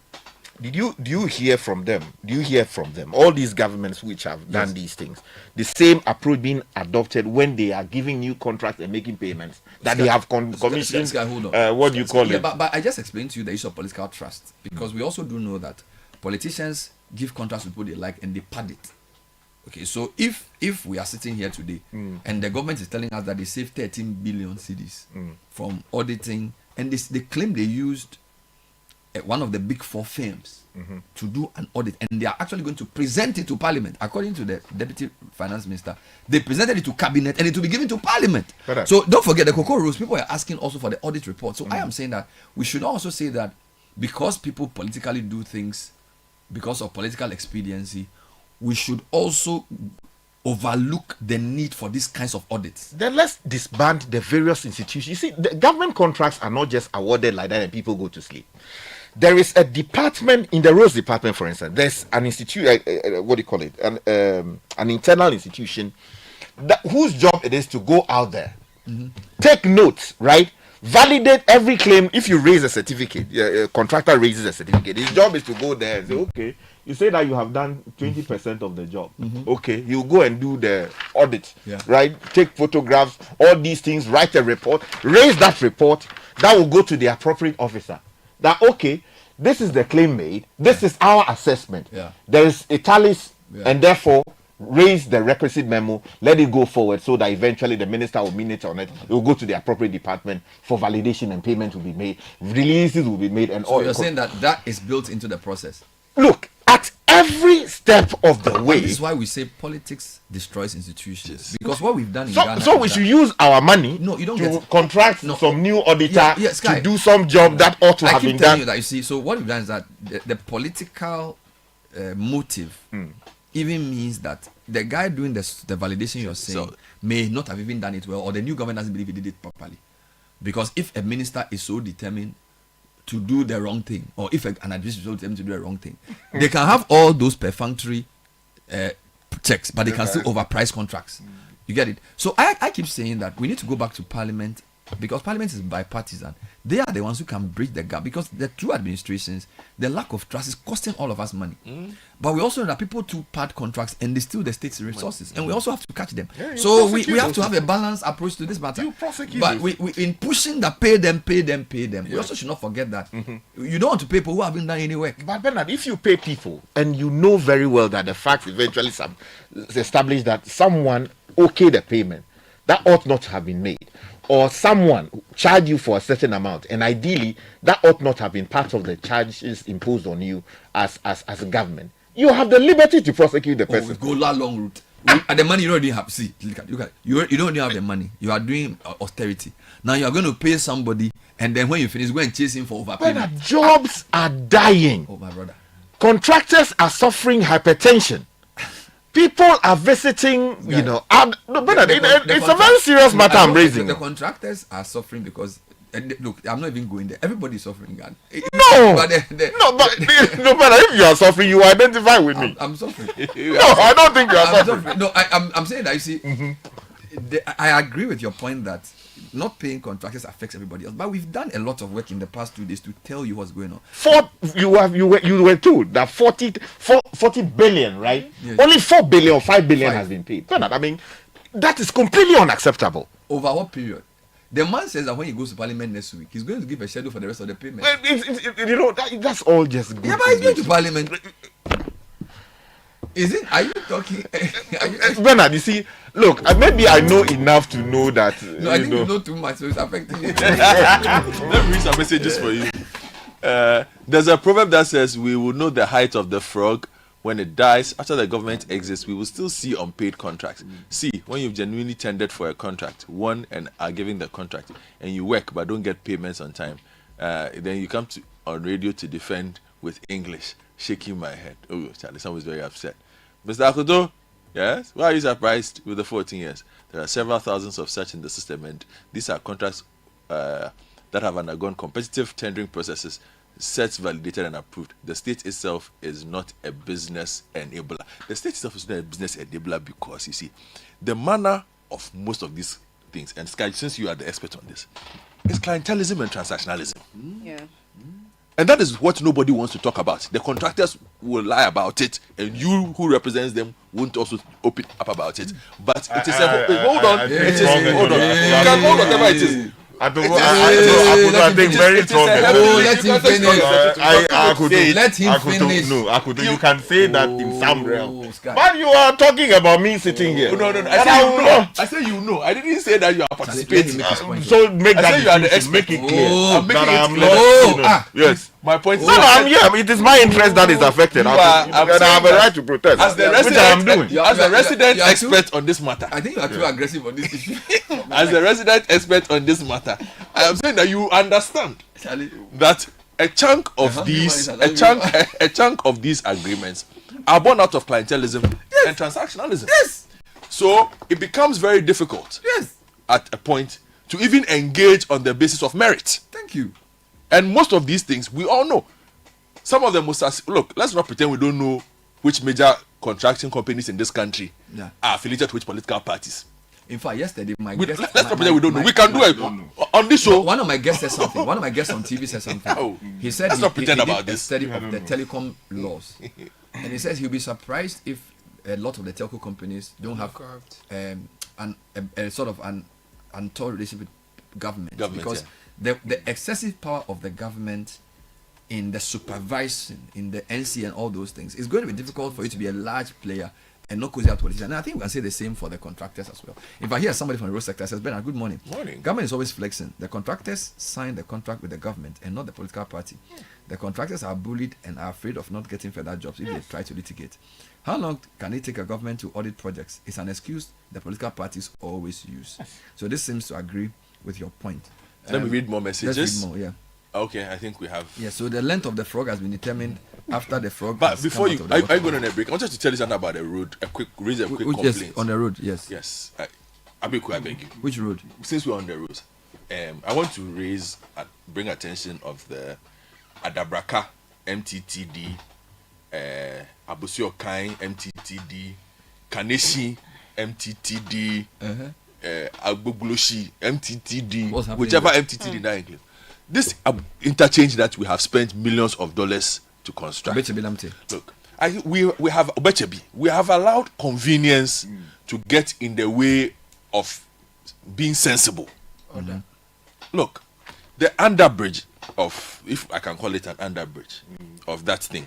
Do you hear from them? Do you hear from them? All these governments which have done these things, the same approach being adopted when they are giving new contracts and making payments that they have commissioned. What do you call it? But I just explained to you the issue of political trust, because we also do know that politicians give contracts to people they like and they pad it. Okay, so if we are sitting here today and the government is telling us that they saved 13 billion cedis from auditing, and they claim they used one of the big four firms to do an audit, and they are actually going to present it to Parliament. According to the Deputy Finance Minister, they presented it to Cabinet and it will be given to Parliament. So don't forget the cocoa rules. People are asking also for the audit report. So I am saying that we should also say that because people politically do things because of political expediency, we should also overlook the need for these kinds of audits. Then let's disband the various institutions. You see, the government contracts are not just awarded like that and people go to sleep. There is a department in the roads department, for instance. There's an institute, what do you call it? An internal institution whose job it is to go out there, take notes, right? Validate every claim. If you raise a certificate, a contractor raises a certificate, his job is to go there and say, okay, you say that you have done 20% of the job. Okay, you go and do the audit, right? Take photographs, all these things, write a report, raise that report, that will go to the appropriate officer. That, okay, this is the claim made, this is our assessment. There is a tallies, and therefore raise the requisite memo, let it go forward so that eventually the minister will minute on it. It will go to the appropriate department for validation, and payment will be made, releases will be made, and so all. You're saying that is built into the process? Look, at every step of the way. This is why we say politics destroys institutions. Because what we've done in Ghana. So we should use our money to contract some new auditor to do some job that ought to have been done. You that, you see, so what we've done is that the political motive even means that the guy doing the validation you're saying may not have even done it well, or the new government doesn't believe he did it properly. Because if a minister is so determined to do the wrong thing, or if an administrator is so determined to do the wrong thing, they can have all those perfunctory checks, but they can still overprice contracts. You get it? So I keep saying that we need to go back to Parliament because Parliament is bipartisan. They are the ones who can bridge the gap, because the two administrations, the lack of trust is costing all of us money. But we also know that people too part contracts and they steal the state's resources, and we also have to catch them. So we have to have a balanced approach to this matter. But we in pushing that pay them, we also should not forget that you don't want to pay people who haven't done any work. But Bernard, if you pay people and you know very well that the facts eventually establish that someone okayed the payment, that ought not to have been made, or someone charge you for a certain amount, and ideally that ought not have been part of the charges imposed on you as a government, you have the liberty to prosecute the person. Go that long route. And the money you already have. See, look at you don't even have the money. You are doing austerity. Now you are going to pay somebody, and then when you finish, go and chase him for overpayment. But jobs are dying. Oh, my brother. Contractors are suffering hypertension. People are visiting, it's a very serious matter I'm raising. The contractors are suffering because, look, I'm not even going there. Everybody is suffering. But if you are suffering, you identify with me. I'm suffering. No, I don't think you are suffering. No, I'm saying that, you see, I agree with your point that not paying contractors affects everybody else, but we've done a lot of work in the past 2 days to tell you what's going on. You were told that 40 billion, right? Yes. Only 4 billion or 5 billion has been paid. I mean, that is completely unacceptable. Over what period? The man says that when he goes to Parliament next week, he's going to give a schedule for the rest of the payment. That's all just good. Yeah, but he's going to Parliament. Is it? Are you talking? Bernard, you see, look, maybe I know enough to know that. No, I think you know too much, so it's affecting you. Let me read some messages for you. There's a proverb that says, "We will know the height of the frog when it dies. After the government exits, we will still see unpaid contracts." See, when you've genuinely tendered for a contract, won and are giving the contract, and you work but don't get payments on time, then you come on radio to defend with English. Shaking my head. Oh, Charlie, someone's very upset. Mr. Akudo, yes? Why are you surprised with the 14 years? There are several thousands of such in the system, and these are contracts that have undergone competitive tendering processes, sets validated and approved. The state itself is not a business enabler. The state itself is not a business enabler because, you see, the manner of most of these things, and Sky, since you are the expert on this, is clientelism and transactionalism. Yeah. And that is what nobody wants to talk about. The contractors will lie about it, and you who represents them won't also open up about it. But it is hold on. You can hold whatever it is. I think very strong. Let him finish. Let him finish. No, you can say that in some realm. But you are talking about me sitting here. No. I say you know. I didn't say that you are participating. So make that you are the expert. Make it clear. I'm making it clear. Yes. My point is, I'm here. It is my interest that is affected. I have a right to protest. As the resident expert on this matter, I think you are too aggressive on this issue. As the resident expert on this matter, I am saying that you understand that a chunk of these agreements are born out of clientelism and transactionalism. Yes. So it becomes very difficult. Yes. At a point to even engage on the basis of merit. Thank you. And most of these things we all know. Some of them look. Let's not pretend we don't know which major contracting companies in this country are affiliated with political parties. In fact, yesterday let's not pretend we don't know. We can do it on this show. One of my guests said something. One of my guests on TV said something. He said let's not pretend about this. Study of the telecom laws, and he says he'll be surprised if a lot of the telco companies don't have a sort of an untold relationship with government because the excessive power of the government in the supervising, in the NC and all those things, it's going to be difficult for you to be a large player and not cozy out politicians. And I think we can say the same for the contractors as well. If I hear somebody from the road sector says, "Bernard, good morning. Government is always flexing. The contractors sign the contract with the government and not the political party. The contractors are bullied and are afraid of not getting further jobs if they try to litigate. How long can it take a government to audit projects? It's an excuse the political parties always use." So this seems to agree with your point. Let me read more messages. Let's read more, yeah. Okay, I think we have. Yeah, so the length of the frog has been determined after the frog. But before you, are you going on a break? I wanted to tell you something about the road. Raise a quick complaint. Yes, on the road, yes. Yes. I beg you. Which road? Since we're on the road, I want to bring attention of the Adabraka MTTD, Abusio Kain MTTD, Kaneshi MTTD, Agbogloshi, MTTD, What's happening whichever there? MTTD now include. This interchange that we have spent millions of dollars to construct. Look, we have Obechebi. We have allowed convenience to get in the way of being sensible. Look, the underbridge of, if I can call it an underbridge of that thing,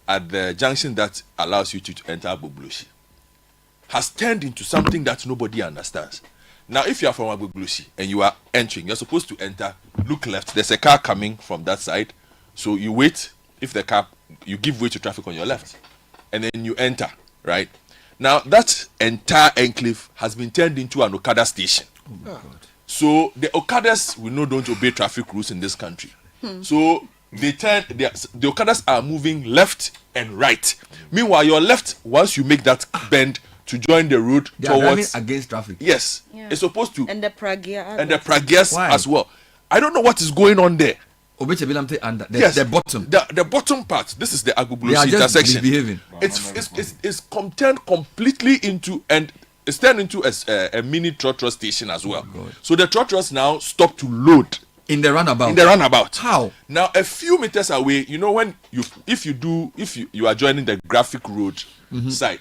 at the junction that allows you to enter Agbogloshi, has turned into something that nobody understands. Now, if you are from Agbogloshi and you are entering, you're supposed to enter, look left. There's a car coming from that side. So you wait. If the car, you give way to traffic on your left. And then you enter, right? Now, that entire enclave has been turned into an Okada station. Oh my God. So the Okadas, we know, don't obey traffic rules in this country. So the Okadas are moving left and right. Meanwhile, your left, once you make that bend to join the road They are driving towards against traffic. Yes, it's supposed to, And the Pragia. and the Pragias Why? as well. I don't know what is going on there. Obechebilamte and the, Yes, the bottom. the bottom part. This is the They are Agbogloshi just intersection. misbehaving. It's turned completely into, and it's turned into a mini trotro station as well. So the trotros now stop to load in the roundabout. In the roundabout. How? Now, a few meters away, you know, when if you are joining the graphic road side,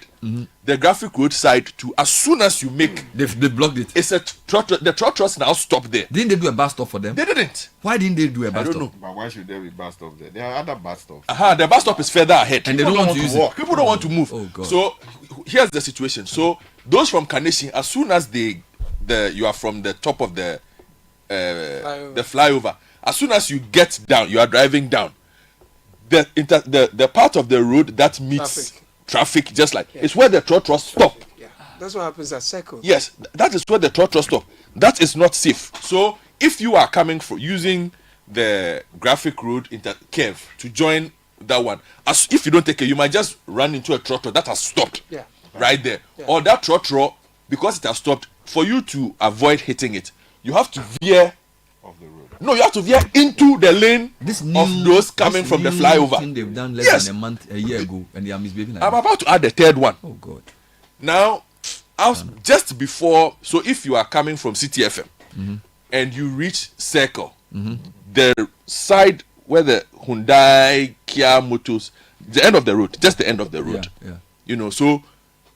the graphic road side too, as soon as you make, they blocked it. It's a the trotros now stop there. Didn't they do a bus stop for them? They didn't. Why didn't they do a bus I don't stop? know. But why should there be bus stops there? There are other bus stops. The bus stop is further ahead, and they don't want to use walk. it. People don't want to move. Oh God. So here's the situation. So those from Kaneshie, as soon as you are from the top of the flyover, as soon as you get down, you are driving down. The part of the road that meets traffic just like it's where the trotros stop. Yeah, that's what happens at Circle. Yes, that is where the trotros stop. That is not safe. So if you are coming for using the graphic road curve to join that one, if you don't take it, you might just run into a trotro that has stopped. Yeah. Right there. Yeah. Or that trotro, because it has stopped, for you to avoid hitting it, you have to veer off the road. No, you have to veer into the lane of those coming from the flyover. Thing they've done less than a year ago, and they are misbehaving. Like I'm about to add the third one. Oh God! Now, just before, so if you are coming from Citi FM and you reach Circle, the side where the Hyundai, Kia Motors, the end of the road, just the end of the road. Yeah. You know, so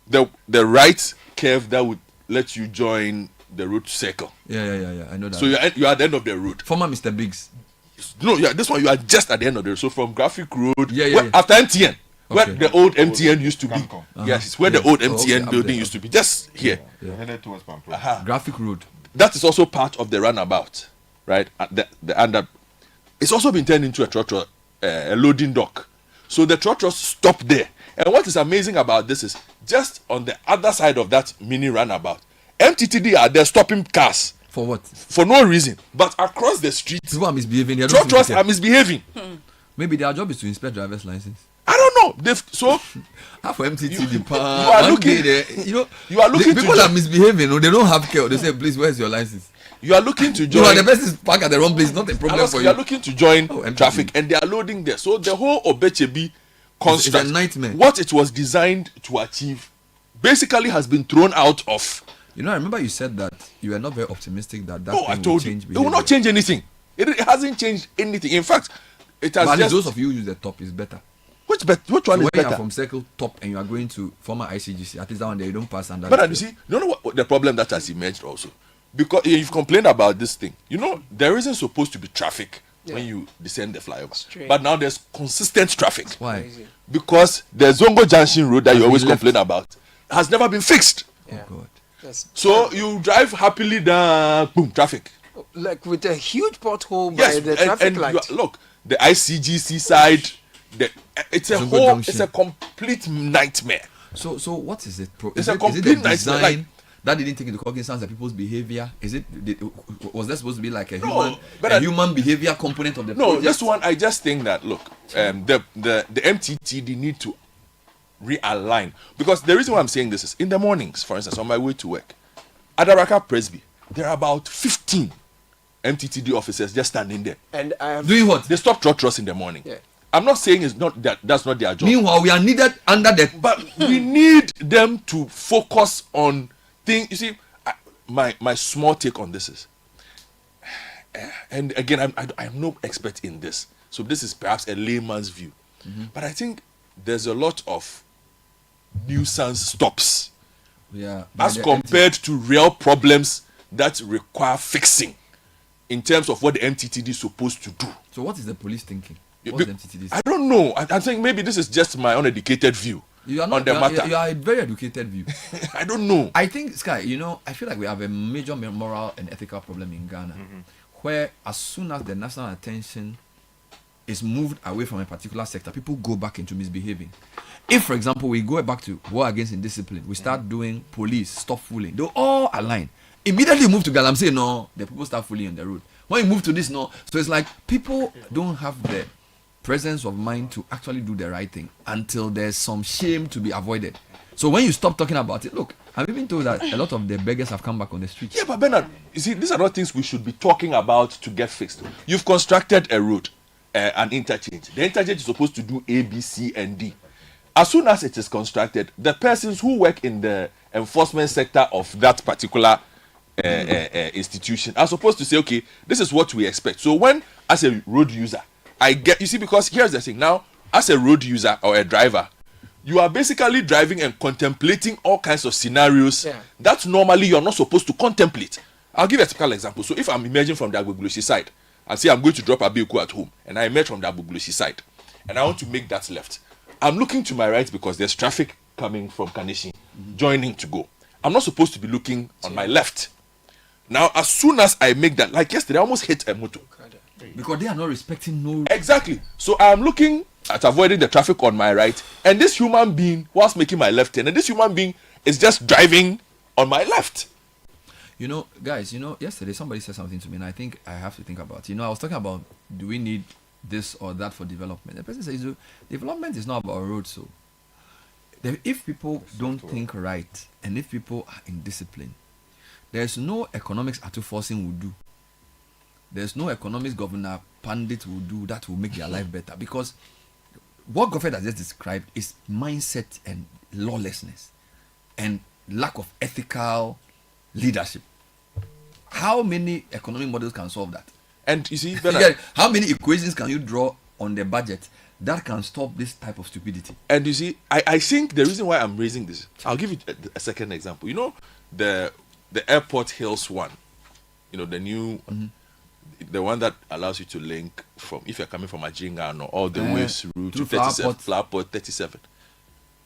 the right curve that would let you join the road to Circle. Yeah. I know that. So you're at the end of the road. Former Mr. Biggs. No, this one you are just at the end of the road. So from Graphic Road, Yeah. after MTN, where the old MTN used to be. Yes, it's where the old MTN building used to be. Just here. Headed towards Pampro. Graphic Road. That is also part of the roundabout, right? The under. It's also been turned into a trotro, a loading dock. So the trotros stop there. And what is amazing about this is just on the other side of that mini roundabout, MTTD are there stopping cars. For what? For no reason. But across the street, people are misbehaving. Trotros are misbehaving. Maybe their job is to inspect driver's license. I don't know. So half for MTTD. You are looking. You are looking. People are misbehaving. They don't have care. They say, "Please, where's your license?" You are looking to join. The person is parked at the wrong place. Not a problem for you. You are looking to join traffic, and they are loading there. So the whole Obechebi construct, it's a nightmare. What it was designed to achieve, basically has been thrown out of. You know, I remember you said that you were not very optimistic that thing I told will change. You, it will not change anything. It hasn't changed anything. In fact, it has. But those of you who use the top is better. Which one is when better? You are from Circle top and you are going to former ICGC, at least that one there you don't pass under. But you see, you know what the problem that has emerged also, because you've complained about this thing. You know, there isn't supposed to be traffic when you descend the flyover, but now there's consistent traffic. Why? Because the Zongo Junction Road that you always complain about has never been fixed. Yeah. Oh God. So you drive happily down, boom, traffic. Like with a huge pothole by the traffic light. Look, the ICGC side, it's a whole, junction. It's a complete nightmare. So what is it? It's a complete design nightmare. That didn't take into cognizance of people's behavior. Was that supposed to be like a human behavior component of the project? No, this one I just think that look, the MTTD need to realign, because the reason why I'm saying this is in the mornings, for instance, on my way to work, at Adaraka Presby, there are about 15 MTTD officers just standing there. And I have doing what? They stop trotros in the morning. Yeah. I'm not saying it's not that's not their job. Meanwhile, we are needed under the. But we need them to focus on things. You see, my small take on this is, and again, I'm no expert in this, so this is perhaps a layman's view, but I think there's a lot of nuisance stops, as compared to real problems that require fixing, in terms of what the MTTD is supposed to do. So what is the police thinking? What's the MTTD? I don't know. I think maybe this is just my uneducated view on the matter. You are a very educated view. I don't know. I think, Sky, I feel like we have a major moral and ethical problem in Ghana, where as soon as the national attention is moved away from a particular sector, people go back into misbehaving. If, for example, we go back to war against indiscipline, we start doing police, stop fooling, they all align. Immediately move to Galamsey, no, the people start fooling on the road. When you move to this, no. So it's like people don't have the presence of mind to actually do the right thing until there's some shame to be avoided. So when you stop talking about it, look, I've even told that a lot of the beggars have come back on the streets. Yeah, but Bernard, you see, these are not things we should be talking about to get fixed. You've constructed a road, an interchange. The interchange is supposed to do A, B, C, and D. As soon as it is constructed, the persons who work in the enforcement sector of that particular institution are supposed to say, okay, this is what we expect. So when, as a road user, because here's the thing, now, as a road user or a driver, you are basically driving and contemplating all kinds of scenarios that normally you're not supposed to contemplate. I'll give a typical example. So if I'm emerging from the Agbeglosi side and say I'm going to drop a Abeku at home, and I emerge from the Agbeglosi side and I want to make that left, I'm looking to my right because there's traffic coming from Kaneshi, joining to go. I'm not supposed to be looking on my left. Now, as soon as I make that, like yesterday, I almost hit a motor. Because they are not respecting no... Exactly. So I'm looking at avoiding the traffic on my right, and this human being was making my left turn, and this human being is just driving on my left. Guys, yesterday somebody said something to me, and I think I have to think about it. I was talking about, do we need this or that for development? The person says, development is not about roads. So if people don't think right, and if people are in discipline, there's no economics Atuforcing will do. There's no economics Governor Pandit will do that will make their life better. Because what government has just described is mindset and lawlessness and lack of ethical leadership. How many economic models can solve that? And you see, how many equations can you draw on the budget that can stop this type of stupidity? And you see, I think the reason why I'm raising this, I'll give you a second example. The Airport Hills one, the new, the one that allows you to link from, if you're coming from Ajingan or all the way through to 37, Flowerport 37.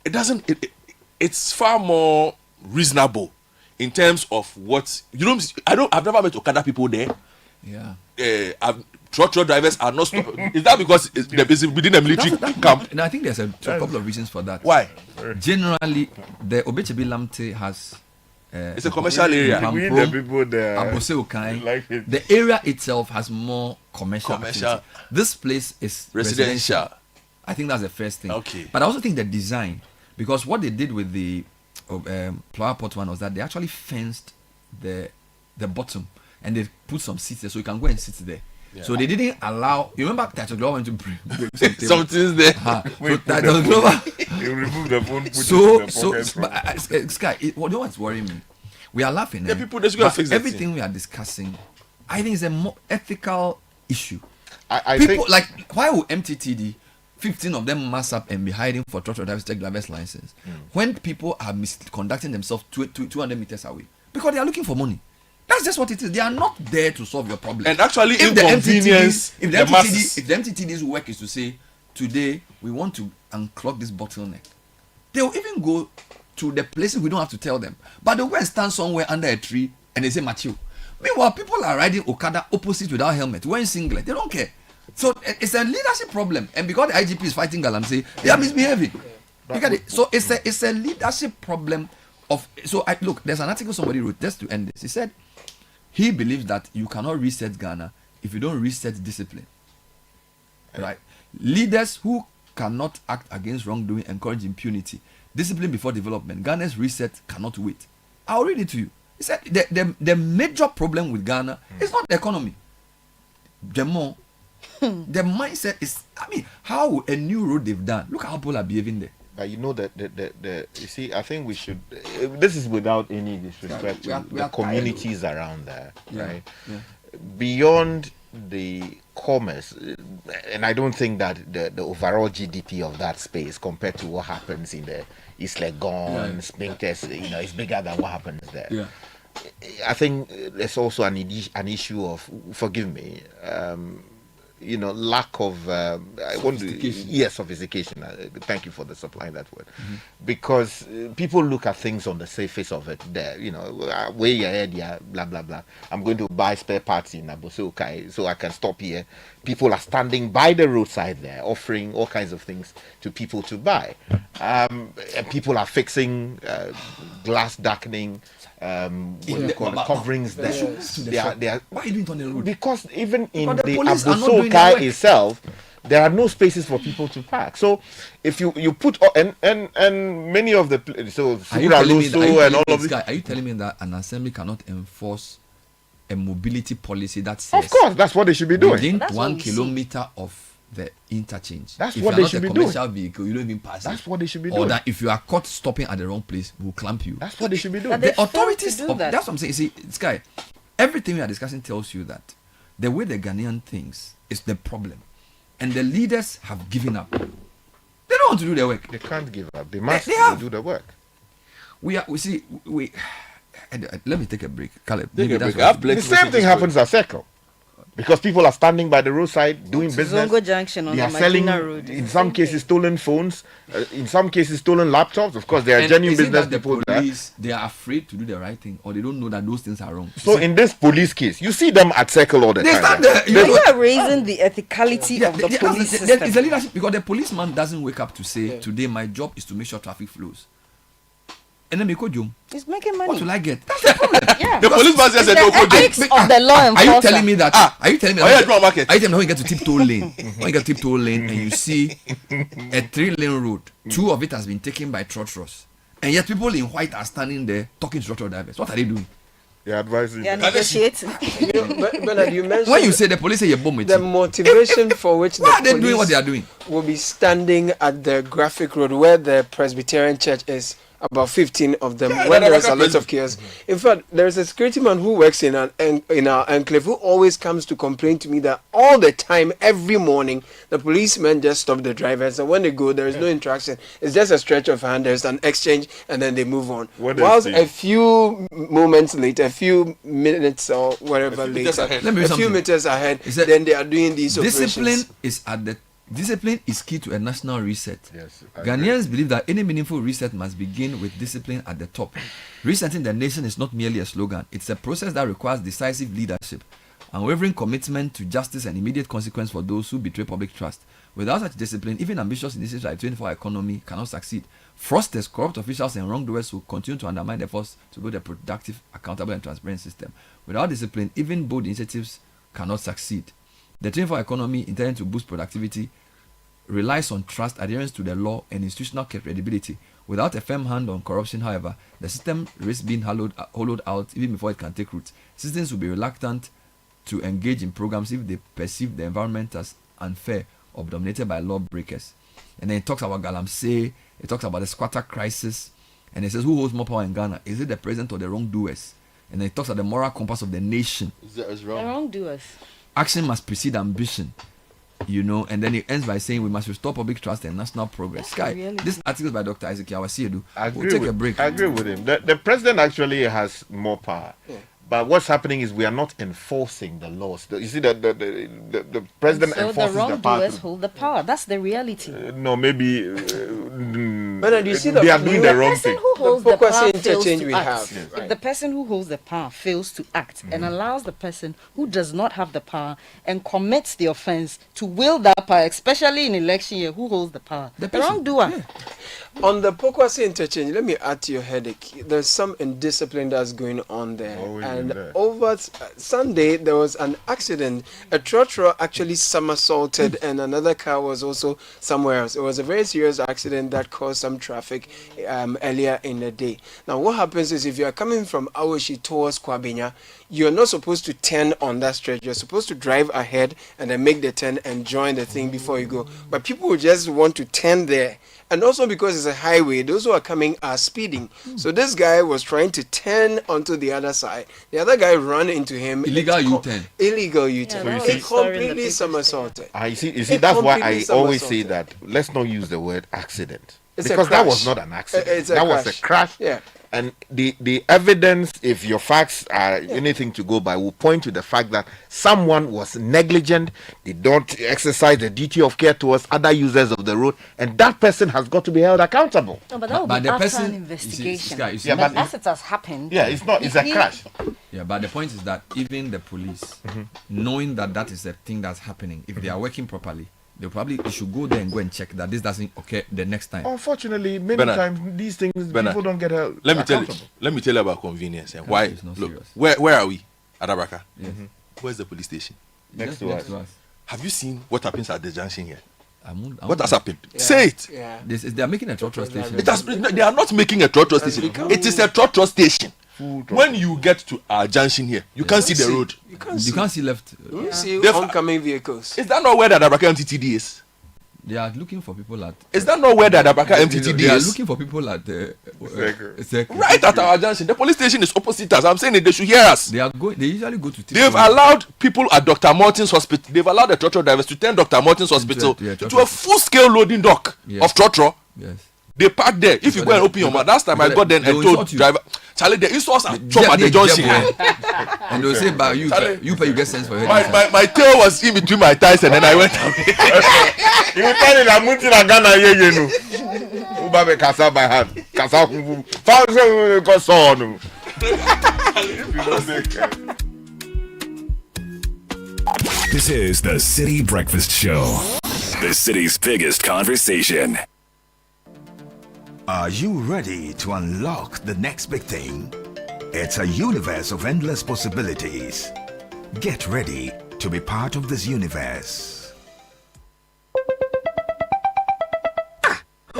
It doesn't, it's far more reasonable in terms of what, I've never met Okada people there. Yeah. Truck drivers are not is that because it's within a military camp? And I think there's a couple of reasons for that. Why? Generally, the Obechebi Lamte has it's a commercial area. The people there, the area itself has more commercial. Activity. This place is residential. I think that's the first thing. Okay. But I also think the design, because what they did with the Flowerport one was that they actually fenced the bottom and they put some seats there so you can go and sit there. Yeah. So they didn't allow. You remember Title Glover went to bring some things there. So Title Glover. You remove the phone. Sky, what's worrying me? We are laughing. The people that's going to fix everything we are discussing. I think it's a more ethical issue. I people think, like, why would MTTD 15 of them mass up and be hiding for truck drivers take driver's license when people are misconducting themselves 200 meters away because they are looking for money? That's just what it is. They are not there to solve your problem. And actually, if the MTTD's work is to say, today we want to unclog this bottleneck, they will even go to the places we don't have to tell them. But they'll go and stand somewhere under a tree and they say, Matthew. Meanwhile, people are riding Okada opposite without helmet, wearing singlet. They don't care. So it's a leadership problem. And because the IGP is fighting Galamsey, they are misbehaving. You get it? So it's a leadership problem of. So look, there's an article somebody wrote just to end this. He said he believes that you cannot reset Ghana if you don't reset discipline. Right? Leaders who cannot act against wrongdoing encourage impunity. Discipline before development. Ghana's reset cannot wait. I'll read it to you. He said the major problem with Ghana is not the economy. The mindset is, how a new road they've done. Look how people are behaving there. you know that you see, I think we should. This is without any disrespect to the communities around there, right? Yeah. Beyond the commerce, and I don't think that the overall GDP of that space compared to what happens in the East Legon, Spinkers, is bigger than what happens there. Yeah. I think there's also an issue of, forgive me, lack of sophistication. Thank you for the supplying that word, because people look at things on the surface of it. There, way ahead, blah blah blah. I'm going to buy spare parts in Abosokai, so I can stop here. People are standing by the roadside there, offering all kinds of things to people to buy, and people are fixing glass darkening. Coverings there. They are, why are you doing on the road? Because even in the Abosokai itself, there are no spaces for people to park. So if you put and many of the are you telling me that an assembly cannot enforce a mobility policy that says, of course, that's what they should be doing within 1 kilometer of the interchange? That's if what they should be doing. If you're not a commercial vehicle, you don't even pass. That's what they should be doing. Or that if you are caught stopping at the wrong place, we'll clamp you. That's what they should be doing. The authorities, that's what I'm saying. See, Sky, everything we are discussing tells you that the way the Ghanaian thinks is the problem, and the leaders have given up. They don't want to do their work. They can't give up. They must do the work. Let me take a break. Caleb, the same thing happens at Circle. Because people are standing by the roadside doing business. Zongo Junction on they are the selling, Road. in some cases, stolen phones. In some cases, stolen laptops. Of course, there are genuine business people there. They are afraid to do the right thing, or they don't know that those things are wrong. So, in this police case, you see them at Circle all the time. Stand there. You are raising the ethicality of the police system. It's a leadership, because the policeman doesn't wake up to say, today my job is to make sure traffic flows. And then he's making money. What will I get? That's the problem. The policeman says, "No, of the law enforcement." Are you telling me that? Are you telling me that? Are you telling me when you get to tiptoe lane, and you see a 3-lane road, 2 of it has been taken by trotros, and yet people in white are standing there talking to trotro drivers? What are they doing? They're advising. They're negotiating. Bernard, you mentioned when you say the police say you bomb it, the motivation for which why are they doing what they are doing? Will be standing at the graphic road where the Presbyterian Church is. About 15 of them when there is a lot of chaos. In fact, there is a security man who works in our enclave who always comes to complain to me that all the time, every morning, the policemen just stop the drivers, and when they go, there is no interaction. It's just a stretch of hand, there's an exchange, and then they move on. Whilst a few moments later, a few minutes or whatever later, a few meters ahead, then they are doing these operations. Discipline is key to a national reset. Yes, Ghanaians believe that any meaningful reset must begin with discipline at the top. Resetting the nation is not merely a slogan. It's a process that requires decisive leadership, unwavering commitment to justice and immediate consequence for those who betray public trust. Without such discipline, even ambitious initiatives like 24-hour economy cannot succeed. Fraudsters, corrupt officials, and wrongdoers will continue to undermine the efforts to build a productive, accountable, and transparent system. Without discipline, even bold initiatives cannot succeed. The 24-hour economy, intended to boost productivity, relies on trust, adherence to the law, and institutional credibility. Without a firm hand on corruption, however, the system risks being hollowed out even before it can take root. Citizens will be reluctant to engage in programs if they perceive the environment as unfair or dominated by lawbreakers. And then it talks about Galamsey, it talks about the squatter crisis, and it says, who holds more power in Ghana? Is it the president or the wrongdoers? And then it talks about the moral compass of the nation. The wrongdoers. Action must precede ambition, and then it ends by saying we must restore public trust and national progress. Sky, this article is by Dr. Isaac Yawasiedu. We'll take a break. I agree with him. The president actually has more power. Yeah. But what's happening is we are not enforcing the laws. You see that the president enforces the power. So the wrongdoers hold the power. That's the reality. No, maybe. But you see they are doing the wrong thing. Who holds the power fails to we act. Have. Yes. If the person who holds the power fails to act and allows the person who does not have the power and commits the offense to wield that power, especially in election year, who holds the power? The wrongdoer. Yeah. On the Pokwasi interchange, let me add to your headache. There's some indiscipline that's going on there. And over Sunday, there was an accident. A trotro actually somersaulted and another car was also somewhere else. It was a very serious accident that caused some some traffic earlier in the day. Now, what happens is if you are coming from Awoshi towards Kwabenya, you're not supposed to turn on that stretch. You're supposed to drive ahead and then make the turn and join the thing before you go. But people just want to turn there. And also because it's a highway, those who are coming are speeding. So this guy was trying to turn onto the other side. The other guy ran into him. Illegal U-turn. Illegal U-turn. Yeah, It completely somersaulted. You see, that's why I always say that let's not use the word accident. Because that was not an accident. That was a crash. Yeah. And the evidence, if your facts are anything to go by, will point to the fact that someone was negligent, they don't exercise the duty of care towards other users of the road, and that person has got to be held accountable. No, but that will be after an investigation. But as it has happened. Yeah, it's a crash. Yeah, but the point is that even the police, knowing that is a thing that's happening, if they are working properly, they should go there and go and check that this doesn't occur the next time. Unfortunately, many times these things people don't get held. Let me tell you about convenience and why. Look, where are we? At Abraka. Where's the police station? Next to us. Have you seen what happens at the junction here? What has happened? Say it. Yeah. They are making a trotro station. They are not making a trotro station. It is a trotro station. When you get to our junction here, you can't see the road. You can't see left. You see oncoming vehicles. Is that not where the Abraka MTTD is? They are looking for people at. Is that not where the Abraka MTTD is? They are looking for people at right at our junction. The police station is opposite us. I'm saying that they should hear us. They usually go to. They've allowed people at Dr. Martin's hospital. They've allowed the trotro drivers to turn Dr. Martin's hospital to a full-scale loading dock of trotro. Yes. They park there. If you go and open your mouth, last time I got there and told driver, Charlie, the insults are chop at the junction. And they'll say, "But you get sense for it." My tail was in between my thighs, and then I went. You tell me that Muti na Ghana ye no. Uba be kasa by hand. Kasa kubu. Fawse ko so no. This is the City Breakfast Show. The city's biggest conversation. Are you ready to unlock the next big thing? It's a universe of endless possibilities. Get ready to be part of this universe.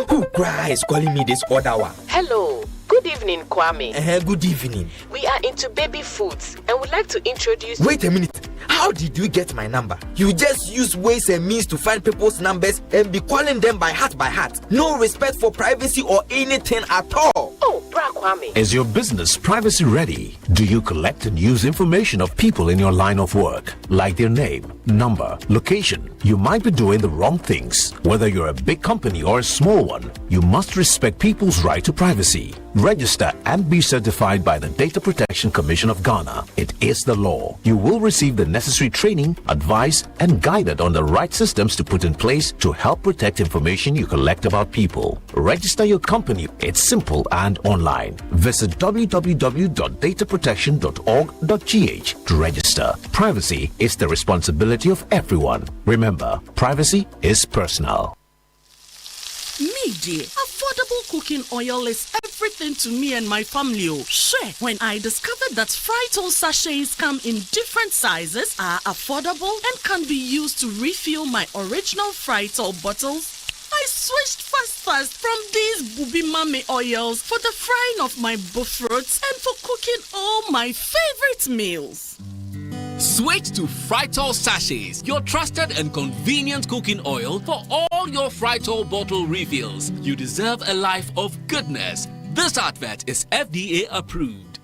Who is calling me this other one? Hello. Good evening, Kwame. Good evening. We are into baby foods and would like to introduce... Wait a minute. How did you get my number? You just use ways and means to find people's numbers and be calling them by heart. No respect for privacy or anything at all. Oh, Bra Kwame. Is your business privacy ready? Do you collect and use information of people in your line of work, like their name, number, location? You might be doing the wrong things. Whether you're a big company or a small one, you must respect people's right to privacy. Register and be certified by the Data Protection Commission of Ghana. It is the law. You will receive the necessary training, advice, and guided on the right systems to put in place to help protect information you collect about people. Register your company. It's simple and online. Visit www.dataprotection.org.gh to register. Privacy is the responsibility of everyone. Remember, privacy is personal. Me, dear, affordable cooking oil is everything to me and my family. Sure, when I discovered that Frytol sachets come in different sizes, are affordable, and can be used to refill my original Frytol bottles, I switched fast from these Bubi Mame oils for the frying of my buffets and for cooking all my favorite meals. Switch to Frytol sachets, your trusted and convenient cooking oil for all your Frytol bottle refills. You deserve a life of goodness. This advert is FDA approved.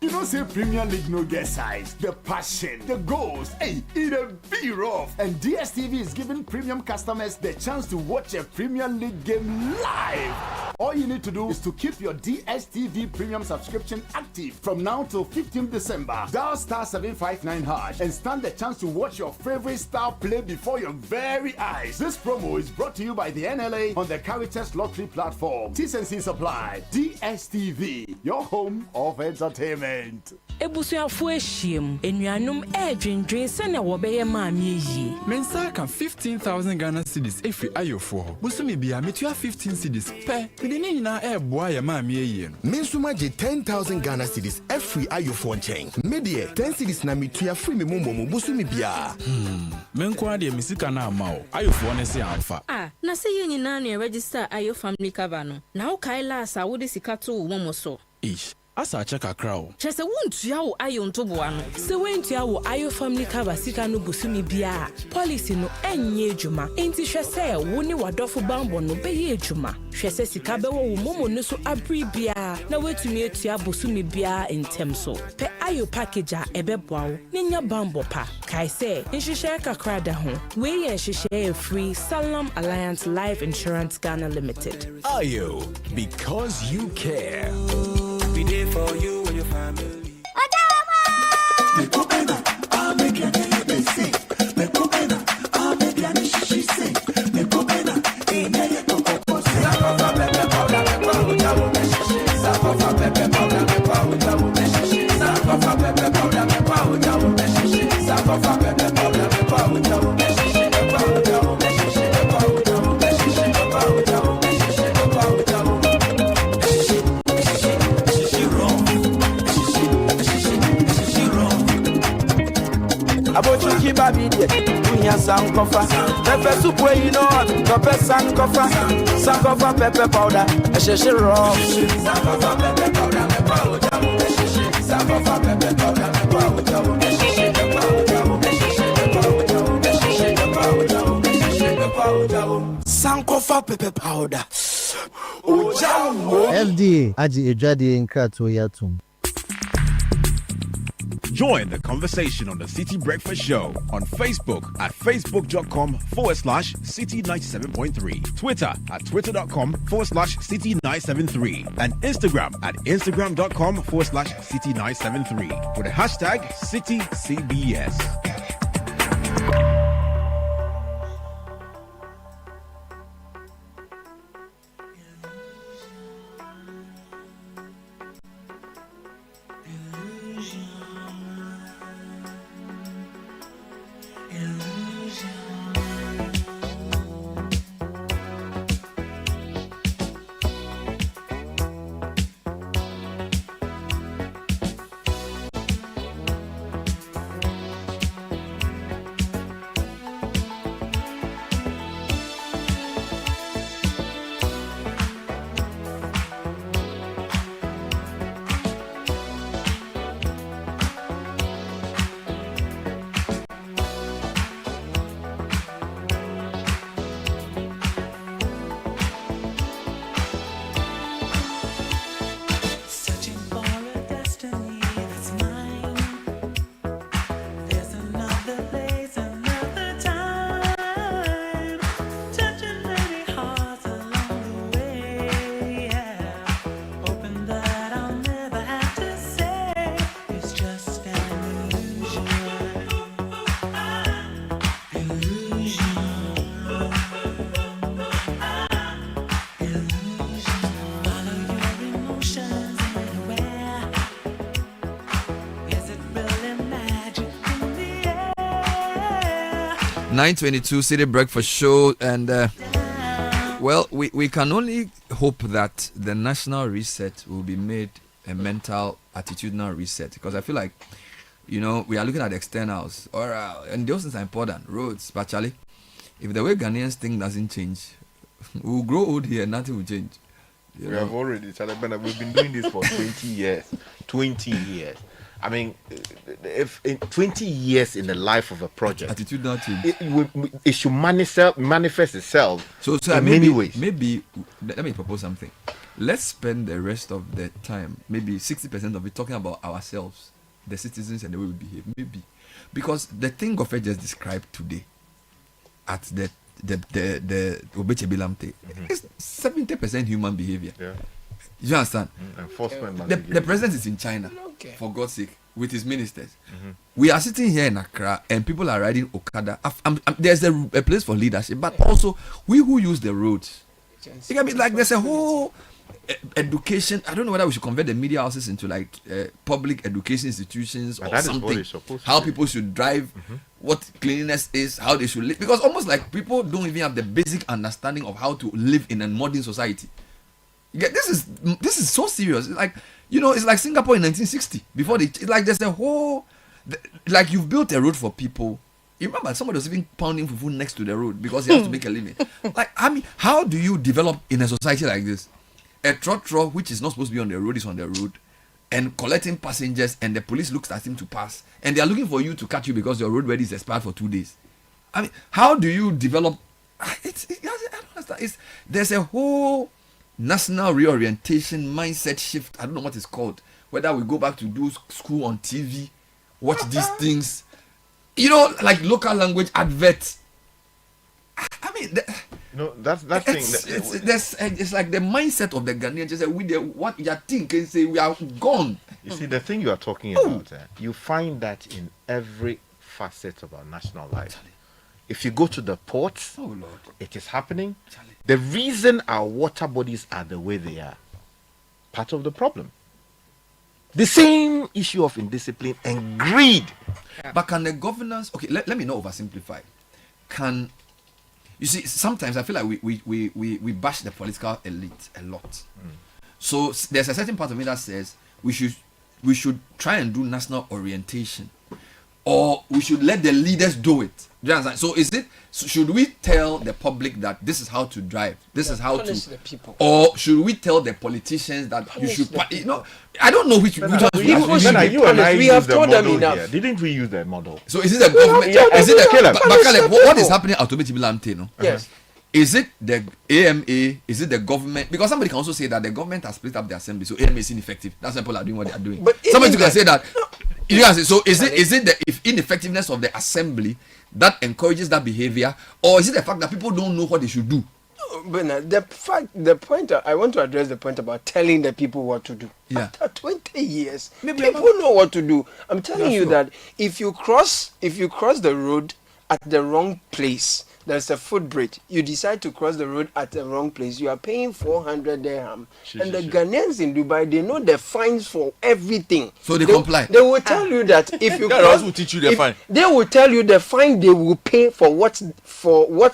You don't say Premier League no get size, the passion, the goals, it a be rough. And DSTV is giving premium customers the chance to watch a Premier League game live. All you need to do is to keep your DSTV premium subscription active from now till 15th December. Dial *759# and stand the chance to watch your favorite star play before your very eyes. This promo is brought to you by the NLA on the Caritas Lottery platform. T&C's apply. DSTV, your home of entertainment. ebusuafo ahiem enuanom edwendwen sene wobeye maame yi Mensaka 15,000 Ghana cedis every ayofo busumi bia metua 15 cedis pe mede ne nyina eboa ya maame yi no Mensuma je 10,000 Ghana cedis every ayofo nchen medie 10 cedis na metua free me momo busumi bia menko ade misika na amao ayofo ne se amfa na se ye nyina na register ayo family cover no na wo kai last a wo de sika to wo momo so asa cheka crowd. Chese wuntua wo ayo ntoboa no. Se wentua wo ayo family cover sika no busumi bia. Policy no enye adwuma. Enti hwese wo ni wadofo bambo no beye adwuma. Hwese sika be wo momo no so abri bia na wetumi etua busumi bia entem so. Pe ayo package a ebeboa wo. Nya bambo pa. Kai se nhihye kakra da ho. We ye nhihye free Salam Alliance Life Insurance Ghana Limited. Ayo, because you care. We there for you and your family. I'll make your baby sing. I'll make your she sing. Babidi, Dunya Sankofa, pepper soup where you know, pepper Sankofa, Sankofa pepper powder, a shishi raw. Sankofa pepper powder, Sankofa pepper powder, Sankofa pepper powder. FDA, Aji Ejadi Nkrato Yatum. Join the conversation on the City Breakfast Show on Facebook at facebook.com/City97.3, Twitter at twitter.com/City973, and Instagram at instagram.com/City973 with the hashtag CityCBS. (9:22) City Breakfast Show, and well, we can only hope that the national reset will be made a mental, attitudinal reset, because I feel like, you know, we are looking at externals, and those things are important, roads, but Charlie, if the way Ghanaians think doesn't change, we'll grow old here, nothing will change. We have already, Charlie, we've been doing this for 20 years. 20 years. I mean, if in 20 years in the life of a project, attitudinal change, it should manifest itself so in many ways. Maybe, let me propose something. Let's spend the rest of the time, maybe 60% of it, talking about ourselves, the citizens, and the way we behave. Maybe. Because the thing Goffey just described today at the Obeche Bilamte is 70% human behavior. Yeah. You understand? Enforcement. The president is in China, for God's sake, with his ministers. We are sitting here in Accra and people are riding Okada. There's a place for leadership, but also we who use the roads. It can be like there's a whole education. I don't know whether we should convert the media houses into like public education institutions or that is something. what it's supposed to How be. people should drive, what cleanliness is, how they should live. Because almost like people don't even have the basic understanding of how to live in a modern society. This is so serious. It's like, it's like Singapore in 1960. Before it's like there's a whole, like you've built a road for people. You remember somebody was even pounding fufu next to the road because he has to make a living. Like, I mean, how do you develop in a society like this? A trotro which is not supposed to be on the road is on the road and collecting passengers, and the police looks at him to pass, and they are looking for you to catch you because your roadworthy is expired for 2 days. I mean, how do you develop? I don't understand. There's a whole national reorientation mindset shift. I don't know what it's called. Whether we go back to do school on TV, watch these things, like local language adverts. I mean, that's thing. It's like the mindset of the Ghanaians. Just what you think and say we are gone. You see, the thing you are talking about, you find that in every facet of our national life. If you go to the ports, it is happening. The reason our water bodies are the way they are, part of the problem. The same issue of indiscipline and greed. But can the governance? Okay, let me not oversimplify. You see, sometimes I feel like we bash the political elite a lot. So there's a certain part of me that says we should try and do national orientation, or we should let the leaders do it. Do you understand? So should we tell the public that this is how to drive? This is how punish to, the people. or should we tell the politicians that you should? I don't know which. You and I use the model here. Didn't we use that model? So is it the government? Is it the what is happening at Automotive Lamte? No. Yes. Is it the AMA? Is it the government? Because somebody can also say that the government has split up the assembly, so AMA is ineffective. That's why people are doing what they are doing. But somebody can say that. So is it the ineffectiveness of the assembly that encourages that behavior, or is it the fact that people don't know what they should do? But the point I want to address the point about telling the people what to do. Yeah. After 20 years, people know what to do. I'm telling you that if you cross the road at the wrong place, there's a footbridge. You decide to cross the road at the wrong place. You are paying 400 dirham. And the Ghanaians in Dubai, they know the fines for everything. So they comply. They will tell you that if you cross, will teach you the fine. They will tell you the fine they will pay for what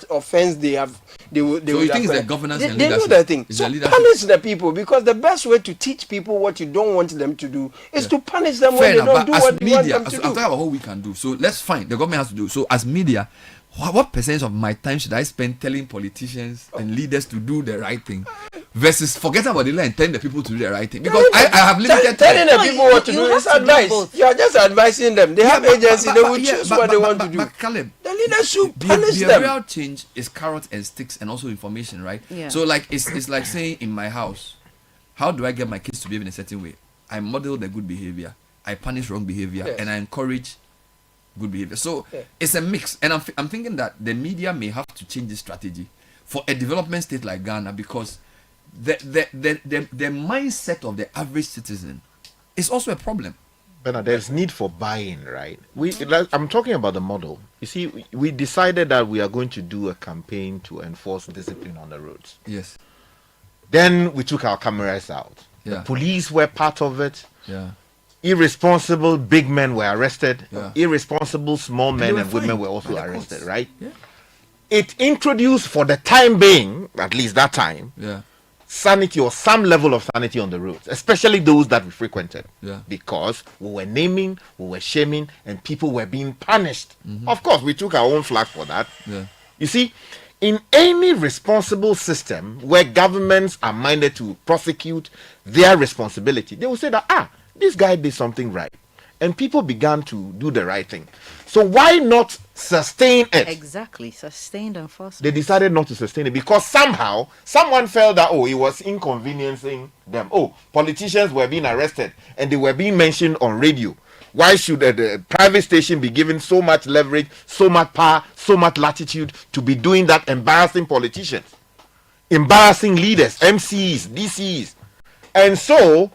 offense they have. They will you think it's the governance and they leadership? know that thing. It's So the leadership. punish the people, because the best way to teach people what you don't want them to do is to punish them when they don't do what you want them to do. I'm talking about what we can do. So let's find the government has to do. So as media, what percentage of my time should I spend telling politicians and leaders to do the right thing versus forgetting about the law and telling the people to do the right thing? Because I have limited telling time. the people what to do is advice. You are just advising them. They have agency. They will choose what they want to do. But Caleb, the leaders should punish the them. real change is carrot and sticks and also information, right? Yeah. So like it's like saying in my house, how do I get my kids to behave in a certain way? I model the good behavior, I punish wrong behavior, and I encourage good behavior. So it's a mix, and I'm thinking that the media may have to change this strategy for a development state like Ghana, because the mindset of the average citizen is also a problem. But there's need for buy-in, right? I'm talking about the model. You see, we decided that we are going to do a campaign to enforce discipline on the roads. Yes. Then we took our cameras out. Yeah. The police were part of it. Yeah. Irresponsible big men were arrested. Yeah. Irresponsible small men and women fined were also by the arrested, courts. right? Yeah. It introduced, for the time being, at least that time, sanity or some level of sanity on the roads, especially those that we frequented. Yeah. Because we were naming, we were shaming, and people were being punished. Of course, we took our own flag for that. Yeah. You see, in any responsible system where governments are minded to prosecute their responsibility, they will say that, this guy did something right. And people began to do the right thing. So why not sustain it? Exactly, sustained enforcement. They decided not to sustain it because somehow someone felt that, it was inconveniencing them. Politicians were being arrested and they were being mentioned on radio. Why should the private station be given so much leverage, so much power, so much latitude to be doing that, embarrassing politicians, embarrassing leaders, MCs, DCs? And so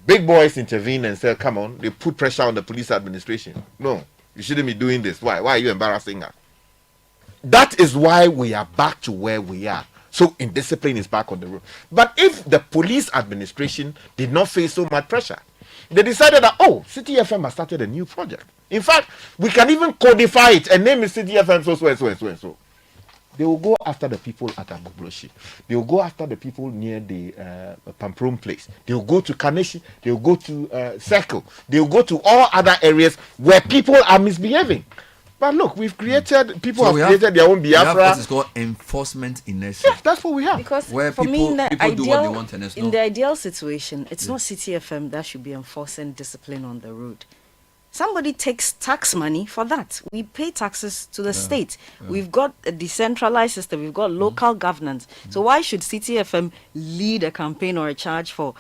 big boys intervened and said, come on, they put pressure on the police administration. No, you shouldn't be doing this. Why are you embarrassing us? That is why we are back to where we are. So indiscipline is back on the road. But if the police administration did not face so much pressure, they decided that, oh, Citi FM has started a new project. In fact, we can even codify it and name it Citi FM so. They will go after the people at Abubloshi. They will go after the people near the Pampron place. They will go to Kaneshi. They will go to Circle. They will go to all other areas where people are misbehaving. But look, we've created, people have created their own Biafra. We have what is called enforcement inertia. Yes, that's what we have. Because where for people, me, in the people do what they want and in the ideal situation, it's not Citi FM that should be enforcing discipline on the road. Somebody takes tax money for that. We pay taxes to the state. We've got a decentralized system. We've got local governance. So why should Citi FM lead a campaign or a charge for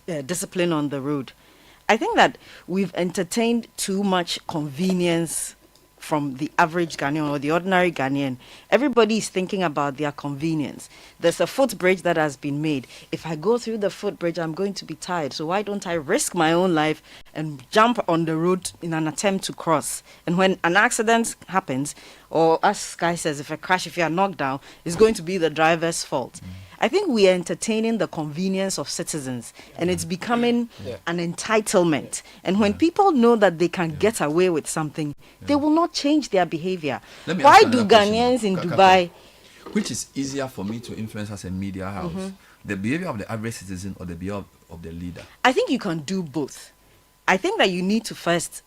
discipline on the road? I think that we've entertained too much convenience from the average Ghanaian or the ordinary Ghanaian. Everybody is thinking about their convenience. There's a footbridge that has been made. If I go through the footbridge, I'm going to be tired. So why don't I risk my own life and jump on the road in an attempt to cross? And when an accident happens, or as Sky says, if you are knocked down, it's going to be the driver's fault. I think we are entertaining the convenience of citizens, and it's becoming an entitlement. And when people know that they can get away with something, they will not change their behavior. Why do Ghanaians in Dubai... Which is easier for me to influence as a media house? The behavior of the average citizen or the behavior of the leader? I think you can do both. I think that you need to first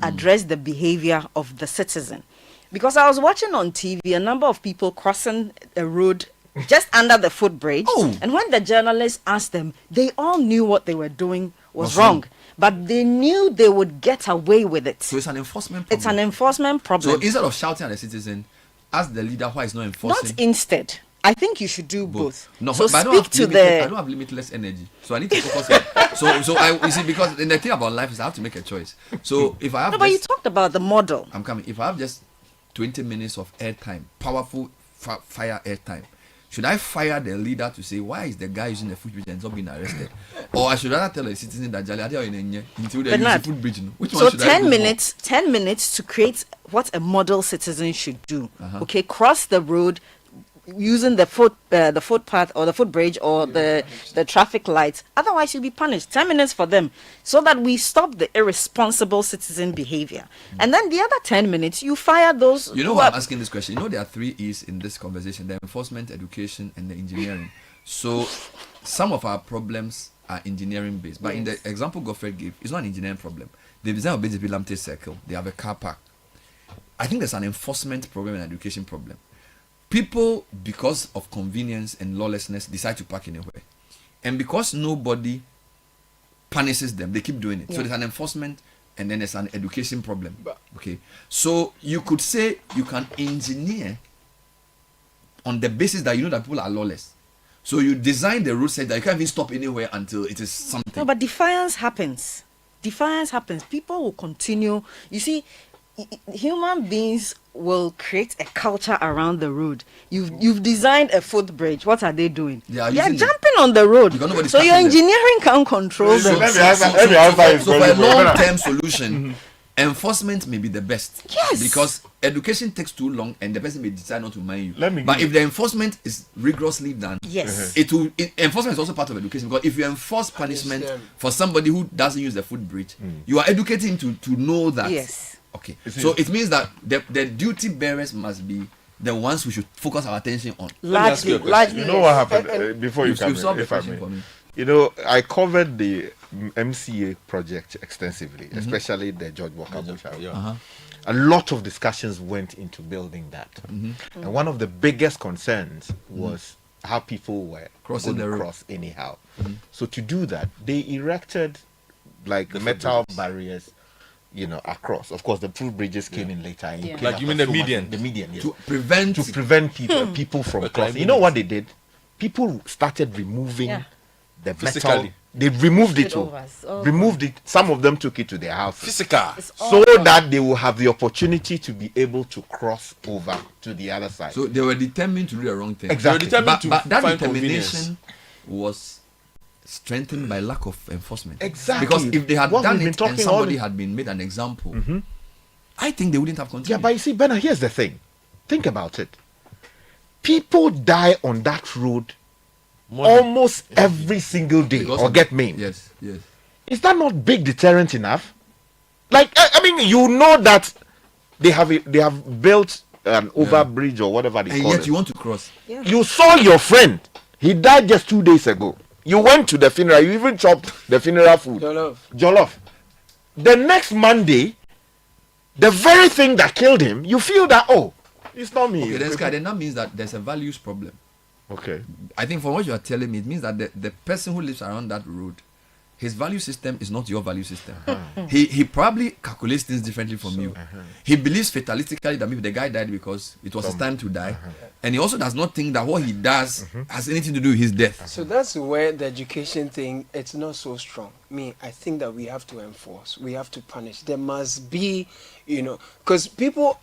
address the behavior of the citizen. Because I was watching on TV a number of people crossing a road just under the footbridge. And when the journalists asked them, they all knew what they were doing was wrong. But they knew they would get away with it. So it's an enforcement problem. It's an enforcement problem. So instead of shouting at the citizen, ask the leader why he's not enforcing. Not instead. I think you should do both. No, so but speak to the... I don't have limitless energy. So I need to focus on... So you see, because the thing about life is I have to make a choice. So if I have... No, but you talked about the model. I'm coming. If I have just 20 minutes of airtime, powerful fire airtime, should I fire the leader to say, why is the guy using the footbridge and not being arrested? Or I should rather tell the citizen that until they use the footbridge. Which one should I go for? 10 minutes to create what a model citizen should do. Okay, cross the road using the footpath or the footbridge or the traffic lights. Otherwise, you'll be punished. 10 minutes for them, so that we stop the irresponsible citizen behavior. And then the other 10 minutes, you fire those. You know why I'm asking this question? You know there are 3 E's in this conversation: the enforcement, education, and the engineering. So some of our problems are engineering based. But in the example Godfrey gave, it's not an engineering problem. They design a BGP Lamte circle. They have a car park. I think there's an enforcement problem and education problem. People, because of convenience and lawlessness, decide to park anywhere. And because nobody punishes them, they keep doing it. So there's an enforcement and then there's an education problem. Okay. So you could say you can engineer on the basis that you know that people are lawless. So you design the route set that you can't even stop anywhere until it is something. No, but defiance happens. People will continue. You see, human beings will create a culture around the road. You've designed a footbridge. What are they doing? They are jumping on the road. So your engineering can't control them. So for a long-term solution, enforcement may be the best. Yes. Because education takes too long and the person may decide not to mind you. But if the enforcement is rigorously done, enforcement is also part of education. Because if you enforce punishment for somebody who doesn't use the footbridge, you are educating him to know that. Yes. Okay, so it means that the duty bearers must be the ones we should focus our attention on. Largely. You know what happened before you come in, if I may. You know, I covered the MCA project extensively, especially the George Walker Bush. A lot of discussions went into building that. And one of the biggest concerns was how people were crossing the road. Cross anyhow. So to do that, they erected like metal barriers, you know, across. Of course, the footbridges came in later. Like you mean the median? The median, yes. To prevent people from crossing. You know what they did? People started removing the metal. They removed it. Removed it. Some of them took it to their house. Physical. So that they will have the opportunity to be able to cross over to the other side. So they were determined to do the wrong thing. Exactly. But that determination was strengthened by lack of enforcement. Exactly. Because if they had done it and somebody had been made an example, I think they wouldn't have continued. Yeah, but you see, Bernard, here's the thing. Think about it. People die on that road almost every single day or get maimed. Yes, yes. Is that not big deterrent enough? Like, I mean, you know that they have built an overbridge or whatever they and call yet it. you want to cross. Yeah. You saw your friend. He died just 2 days ago. You went to the funeral. You even chopped the funeral food. Jollof. The next Monday, the very thing that killed him, you feel that, oh, it's not me. Okay, then that means that there's a values problem. Okay. I think from what you are telling me, it means that the person who lives around that road, his value system is not your value system. He probably calculates things differently from you. He believes fatalistically that maybe the guy died because it was his time to die. And he also does not think that what he does has anything to do with his death. So that's where the education thing, it's not so strong. I think that we have to enforce, we have to punish. There must be, because people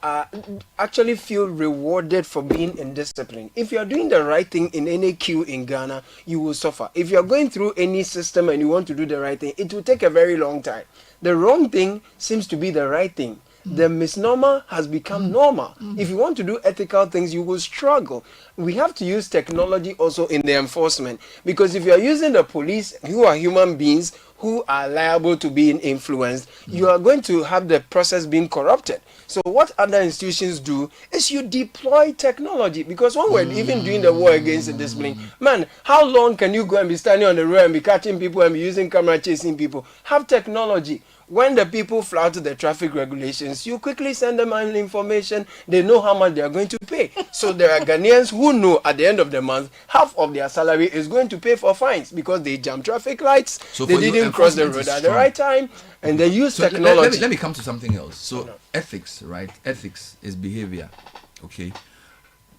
actually feel rewarded for being indisciplined. If you are doing the right thing in any queue in Ghana, you will suffer. If you are going through any system and you want to do the right thing, it will take a very long time. The wrong thing seems to be the right thing. The misnomer has become normal. If you want to do ethical things, you will struggle. We have to use technology also in the enforcement, because if you are using the police, who are human beings who are liable to being influenced, you are going to have the process being corrupted. So what other institutions do is you deploy technology, because when we're even doing the war against indiscipline, man, how long can you go and be standing on the road and be catching people and be using camera chasing people? Have technology. When the people flout the traffic regulations, you quickly send them an information. They know how much they are going to pay. So there are Ghanaians who know at the end of the month, half of their salary is going to pay for fines because they jam traffic lights, So they didn't cross the road at the right time, and they use So technology. let me come to something else. So ethics, right? Ethics is behavior. Okay.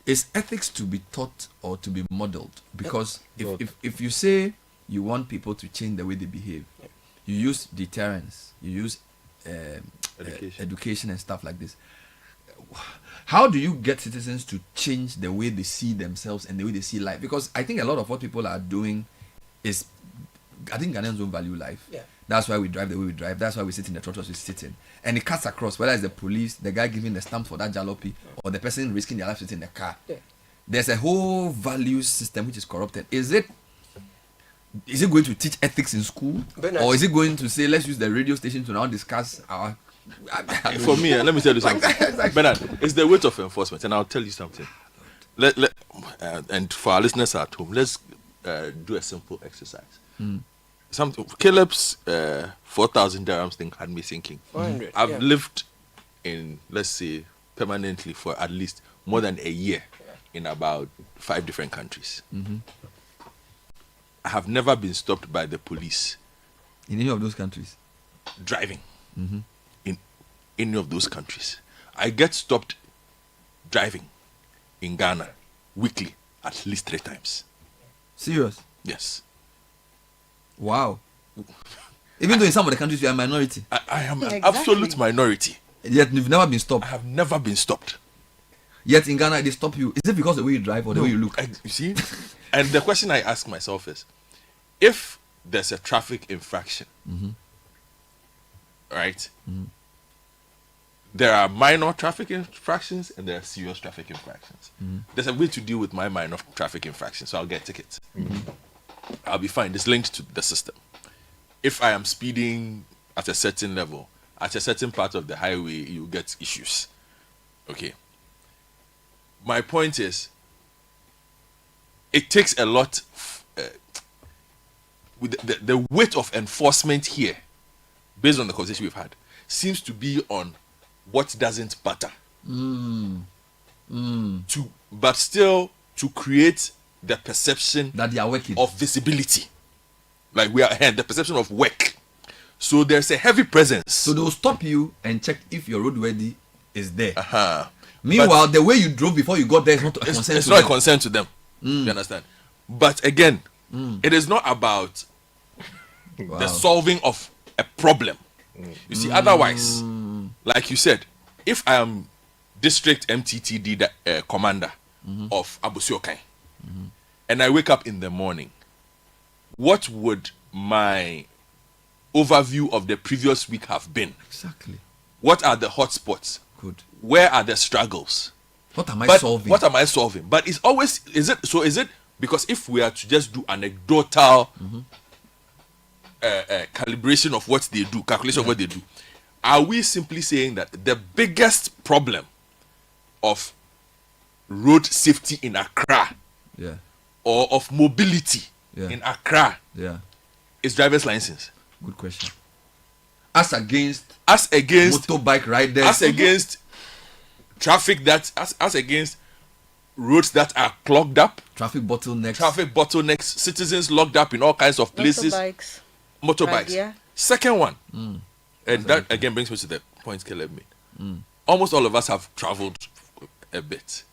Is ethics to be taught or to be modeled? Because if you say you want people to change the way they behave, you use deterrence, you use education and stuff like this. How do you get citizens to change the way they see themselves and the way they see life? Because I think a lot of what people are doing is, I think Ghanaians don't value life. Yeah. That's why we drive the way we drive. That's why we sit in the trotters we sit in. And it cuts across, whether it's the police, the guy giving the stamp for that jalopy, or the person risking their life sitting in the car. Yeah. There's a whole value system which is corrupted. Is it going to teach ethics in school? Or is it going to say, let's use the radio station to now discuss our... For me, let me tell you something. Bernard, it's the weight of enforcement, and I'll tell you something. And for our listeners at home, let's do a simple exercise. Caleb's 4,000 dirhams thing had me thinking. 400, I've lived in, let's say, permanently for at least more than a year in about 5 different countries. I have never been stopped by the police. In any of those countries? Driving. In any of those countries. I get stopped driving in Ghana weekly at least 3 times. Serious? Yes. Wow. Even though in some of the countries you are a minority. I am an absolute minority. Yet you've never been stopped. I have never been stopped. Yet in Ghana they stop you. Is it because of the way you drive or the way you look? You see? And the question I ask myself is, if there's a traffic infraction, right? There are minor traffic infractions and there are serious traffic infractions. There's a way to deal with my minor traffic infraction, so I'll get tickets. I'll be fine. It's linked to the system. If I am speeding at a certain level, at a certain part of the highway, you get issues. Okay. My point is, it takes a lot. With the weight of enforcement here, based on the conversation we've had, seems to be on what doesn't matter. But still to create the perception that they are working of visibility, like we are here, the perception of work. So there's a heavy presence. So they'll stop you and check if your roadworthy is there. Meanwhile, the way you drove before you got there is not a concern. It's not a concern to them. You understand? But again, it is not about the solving of a problem. You see, otherwise, like you said, if I am district MTTD commander of Abusiokai, and I wake up in the morning, what would my overview of the previous week have been? Exactly. What are the hotspots? Good. Where are the struggles? What am I solving? What am I solving? But it's always, is it because if we are to just do anecdotal calibration of what they do, calculation of what they do, are we simply saying that the biggest problem of road safety in Accra or of mobility in Accra is driver's license? Good question. As against motorbike riders, as against traffic as against roads that are clogged up, traffic bottlenecks, citizens locked up in all kinds of places, motorbikes. Second one, and that again brings me to the point Caleb made. Almost all of us have traveled a bit.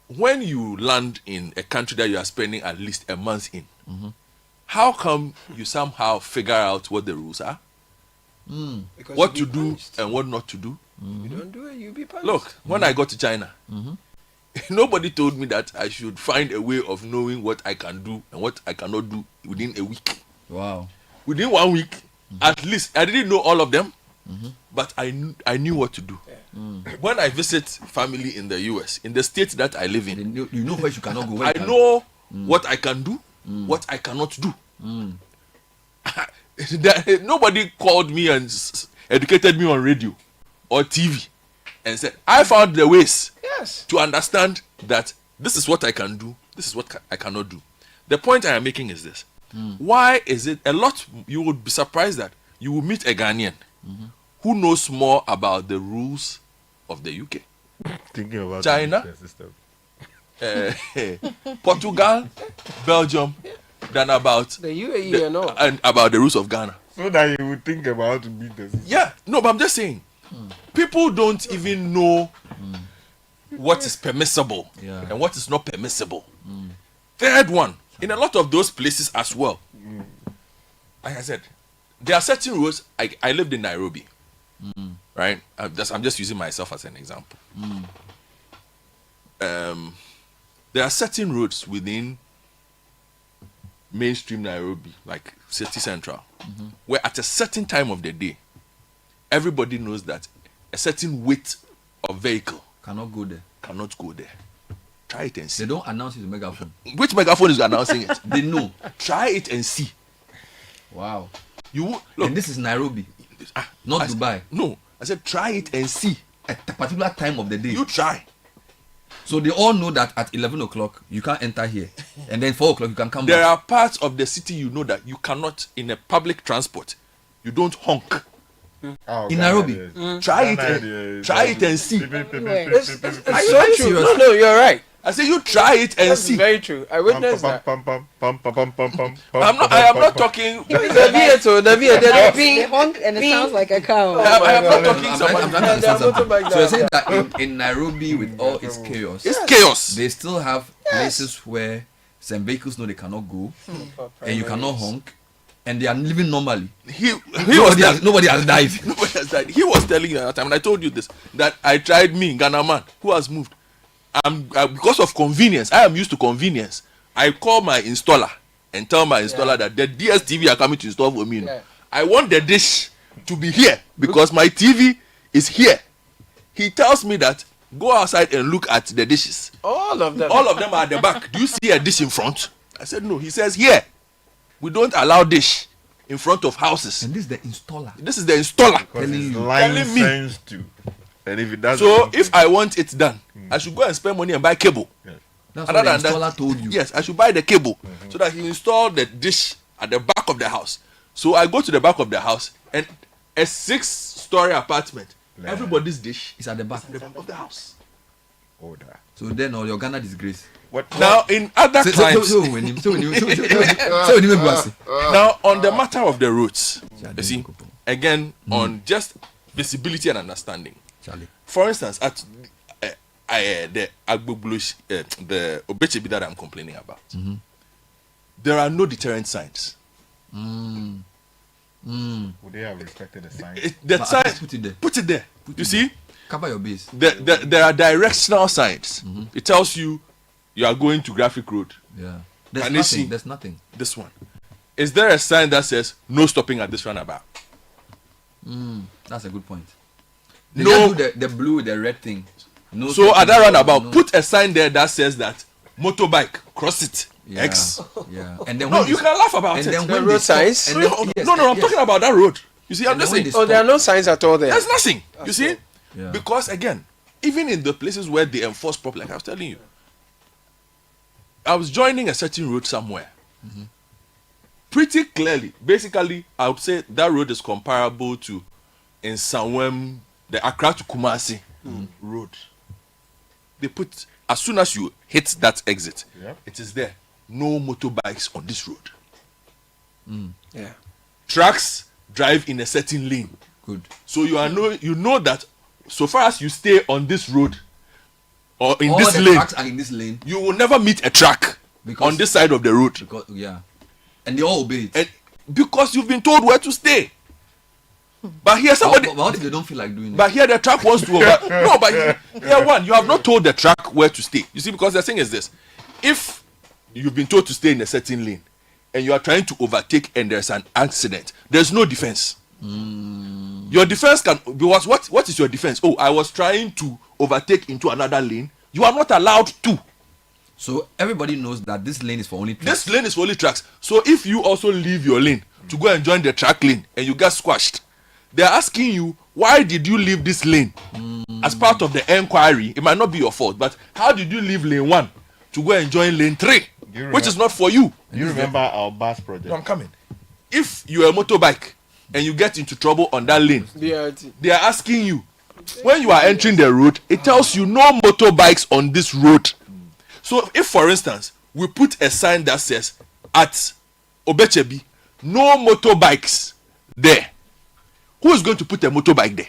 When you land in a country that you are spending at least a month in, how come you somehow figure out what the rules are? What to do and what not to do? You don't do it, you'll be punished. Look, when I got to China, nobody told me that I should find a way of knowing what I can do and what I cannot do within a week. Wow. Within 1 week, at least. I didn't know all of them, but I knew what to do. When I visit family in the US, in the state that I live in, you know where you cannot go. I know what I can do, what I cannot do. Nobody called me and educated me on radio or TV and said, I found the ways to understand that this is what I can do, this is what I cannot do. The point I am making is this. Why is it you would be surprised that you will meet a Ghanaian who knows more about the rules of the UK, thinking about China, Portugal, Belgium, than about the UAE and about the rules of Ghana. So that you would think about how to beat the system. Yeah, no, but I'm just saying, people don't even know what is permissible and what is not permissible. Third one, in a lot of those places as well, like I said, there are certain rules. I lived in Nairobi, right? I'm just using myself as an example. There are certain roads within mainstream Nairobi, like City Central, where at a certain time of the day, everybody knows that a certain weight of vehicle cannot go there. Try it and see. They don't announce it to megaphone. Which megaphone is announcing it? They know. Try it and see. Wow. Look, and this is Nairobi, not Dubai. No, I said try it and see. At a particular time of the day. You try. So they all know that at 11 o'clock you can't enter here, and then 4 o'clock you can come back. There are parts of the city you know that you cannot, in a public transport, you don't honk. In Nairobi. Try it and see. It's so true. No, you're right. I say you try it and see. Very true. I witnessed that. I am not talking. They honk and it sounds like a cow. I am not talking. So you're saying that in Nairobi, with all its chaos, they still have places where some vehicles know they cannot go, and you cannot honk, and they are living normally. Nobody has died. Nobody has died. He was telling you at that time, and I told you this, that I tried Ghana man who has moved. Because of convenience, I am used to convenience. I call my installer and tell my installer that the DSTV are coming to install for me. I want the dish to be here because my TV is here. He tells me that go outside and look at the dishes. All of them are at the back. Do you see a dish in front? I said no. He says here. We don't allow dish in front of houses. And this is the installer. This is the installer telling me. And if it doesn't, so if I want it done, I should go and spend money and buy cable. That's what the installer told you. Yes, I should buy the cable so that he install the dish at the back of the house. So I go to the back of the house and a 6-story apartment. Everybody's dish is at the back of the house. Order. So then all your Ghana disgrace. Now in other times. Now on the matter of the roads, you see, again on just visibility and understanding. For instance, at the Agbogbo, the Obechebi that I'm complaining about, there are no deterrent signs. Would they have respected the sign? The sign, put it there. You see? Cover your base. There are directional signs. It tells you are going to Graphic Road. Yeah. There's nothing. This one. Is there a sign that says no stopping at this roundabout? That's a good point. They do the blue with the red thing. No so at that stopping, roundabout, no. put a sign there that says that motorbike cross it. Yeah, X. Yeah. And then No, when you they- can laugh about and it. then The when road they stop- signs? and then- No, yes, no, I'm yes. talking about that road. You see, I'm And just then when saying. they there are no signs at all there. There's nothing. You That's see? all. Yeah. Because again, even in the places where they enforce properly, like I was telling you, I was joining a certain road somewhere. Pretty clearly, basically, I would say that road is comparable to in Sanwem, the Accra to Kumasi road. They put, as soon as you hit that exit, it is there. No motorbikes on this road. Yeah. Trucks drive in a certain lane. Good. So you know that so far as you stay on this road or in All this the lane, trucks are in this lane. you will never meet a truck on this side of the road. Because, yeah. And they all obey it. And because you've been told where to stay. But here somebody. But what if they don't feel like doing it? But here the truck wants to over. No, but here one, you have not told the truck where to stay. You see, because the thing is this: if you've been told to stay in a certain lane, and you are trying to overtake, and there's an accident, there's no defense. Your defense can because what is your defense? Oh, I was trying to overtake into another lane. You are not allowed to. So everybody knows that this lane is for only trucks. This lane is for only trucks. So if you also leave your lane to go and join the truck lane and you get squashed, they're asking you, why did you leave this lane? As part of the enquiry, it might not be your fault, but how did you leave lane 1 to go and join lane 3, which is not for you? Do you remember our bus project? No, I'm coming. If you're a motorbike and you get into trouble on that lane, BRT. they are asking you, when you are entering the road, it tells you no motorbikes on this road. So if, for instance, we put a sign that says at Obechebi, no motorbikes there, who is going to put a motorbike there?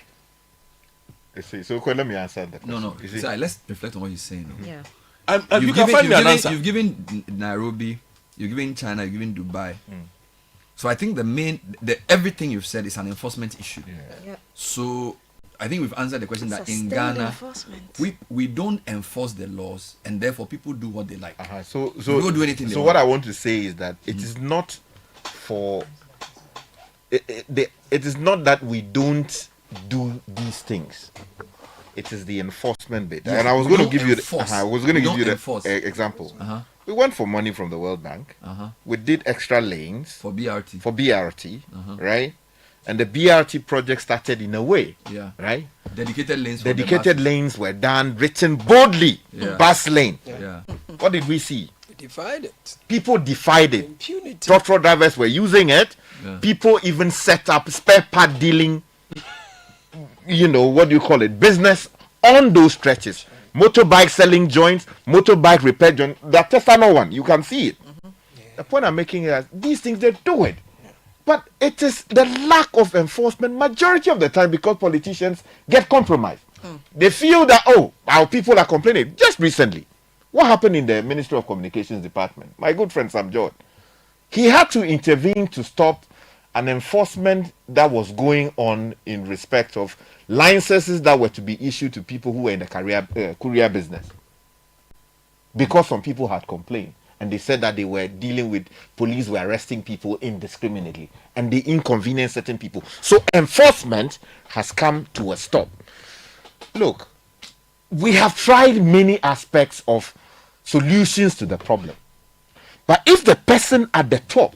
You see, so let me answer that. No. You see? Sorry, let's reflect on what he's saying. Yeah. And you can find me an answer. You've given Nairobi, you've given China, you've given Dubai. So I think the everything you've said is an enforcement issue. Yeah. So I think we've answered the question that in Sustained Ghana enforcement. we don't enforce the laws, and therefore people do what they like. So people do anything. So what I want to say is that it is not for. It is not that we don't do these things. It is the enforcement bit. Yeah, and I was we going to don't give you. enforce. I was going to We give don't you the enforce. example. Uh-huh. We went for money from the World Bank. We did extra lanes for BRT. Right? And the BRT project started in a way. Yeah. Right? Dedicated lanes. for the Dedicated buses. lanes were done, written boldly. Yeah. Bus lane. Yeah. What did we see? Defied it. People defied it. Impunity. Truck drivers were using it. Yeah. People even set up spare part dealing, what do you call it, business on those stretches. Motorbike selling joints, motorbike repair joints. The artisanal one, you can see it. The point I'm making is that these things, they do it. But it is the lack of enforcement majority of the time because politicians get compromised. They feel that, our people are complaining. Just recently, what happened in the Ministry of Communications Department? My good friend Sam George, he had to intervene to stop an enforcement that was going on in respect of licenses that were to be issued to people who were in the courier business. Because some people had complained. And they said that they were dealing with police were arresting people indiscriminately. And they inconvenienced certain people. So enforcement has come to a stop. Look, we have tried many aspects of solutions to the problem. But if the person at the top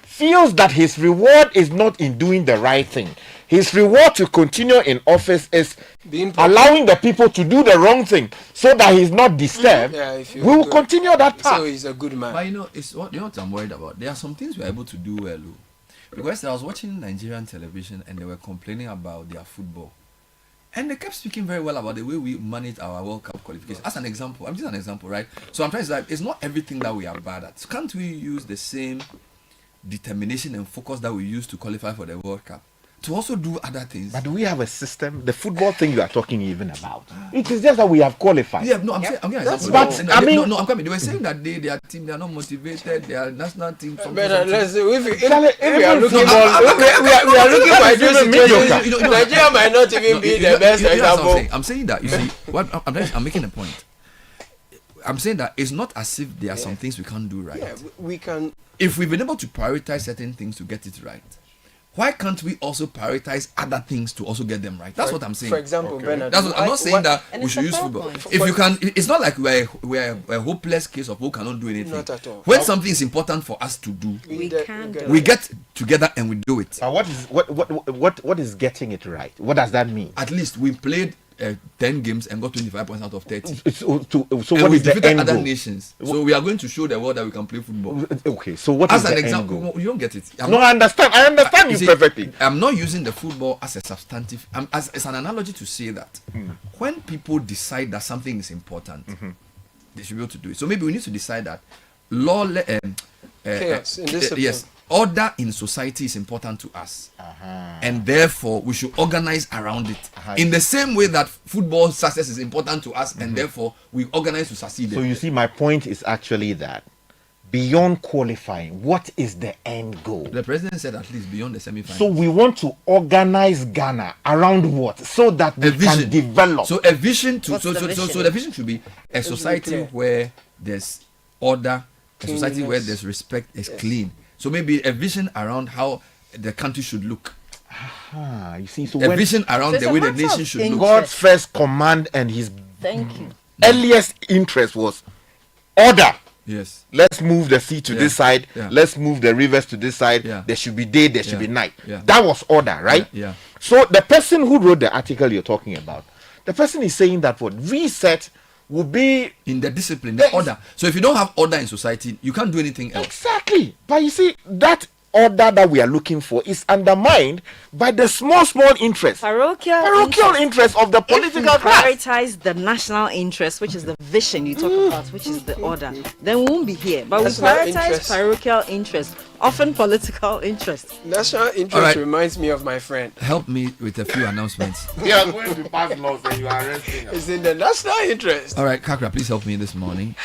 feels that his reward is not in doing the right thing, his reward to continue in office is allowing the people to do the wrong thing so that he's not disturbed, we will continue that path. So he's a good man. But it's what I'm worried about. There are some things we're able to do well. Because I was watching Nigerian television and they were complaining about their football. And they kept speaking very well about the way we manage our World Cup qualification. As an example, I'm just an example, right? So I'm trying to say it's not everything that we are bad at. Can't we use the same determination and focus that we use to qualify for the World Cup to also do other things? But do we have a system? The football thing you are talking even about. It is just that we have qualified. Yeah, no, I'm saying, I'm getting an example. But I mean, I'm coming. They were saying that their team, they are not motivated. Their national team. But let's see, if we we are looking for a situation, Nigeria might not even be the best example. I'm saying that, you see, I'm making a point. I'm saying that it's not as if there are some things we can't do right. Yeah, we can. If we've been able to prioritize certain things to get it right, why can't we also prioritize other things to also get them right? That's what I'm saying. For example, Bernard, that's what I'm not saying that And we it's should a use fair football. point. If you can, it's not like we're a hopeless case of who cannot do anything. Not at all. When something is important for us to do, We can do we it. get together and we do it. What is getting it right? What does that mean? At least we played 10 games and got 25 points out of 30. So and what we is the defeated end other goal? nations. So we are going to show the world that we can play football. Okay, so what as is an the end example, goal? you don't get it. No, I understand you see, perfectly. I'm not using the football as a substantive. As an analogy to say that when people decide that something is important, they should be able to do it. So maybe we need to decide that Chaos, indiscipline. yes, order in society is important to us, and therefore we should organize around it. In the same way that football success is important to us, and therefore we organize to succeed. So you see, my point is actually that beyond qualifying, what is the end goal? The president said at least beyond the semi-final. So we want to organize Ghana around what? So that we can develop. So a vision to What's so the so, so vision? so the vision should be a society clear. where there's order, a society where Cleanliness. there's respect, is clean. So maybe a vision around how the country should look. You see, so A when vision around the way the nation should look. God's first command and his Thank you. earliest interest was order. Yes. Let's move the sea to this side. Yeah. Let's move the rivers to this side. Yeah. There should be day, there should Yeah. be night. Yeah. That was order, right? Yeah. So the person who wrote the article you're talking about, the person is saying that what reset will be In the discipline, the order. So if you don't have order in society, you can't do anything else. exactly. But you see, that order that we are looking for is undermined by the small interest. Parochial interest of the If we political class. prioritize the national interest, which is the vision you talk about, which is the order, then we won't be here. But National we prioritize interest. parochial interest, often political interest. National interest All right. reminds me of my friend. Help me with a few announcements. We are going to pass laws and you are arresting us. It's in the national interest. All right, Kakra, please help me this morning.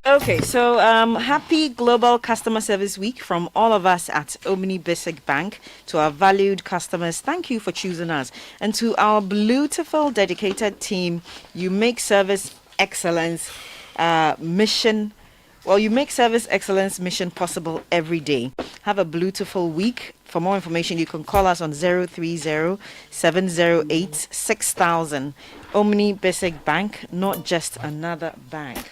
Okay, so happy Global Customer Service Week from all of us at Omni Basic Bank. To our valued customers, thank you for choosing us. And to our beautiful, dedicated team, you make service excellence mission. Well, you make service excellence mission possible every day. Have a beautiful week. For more information, you can call us on 030-708-6000. Omni Basic Bank, not just another bank.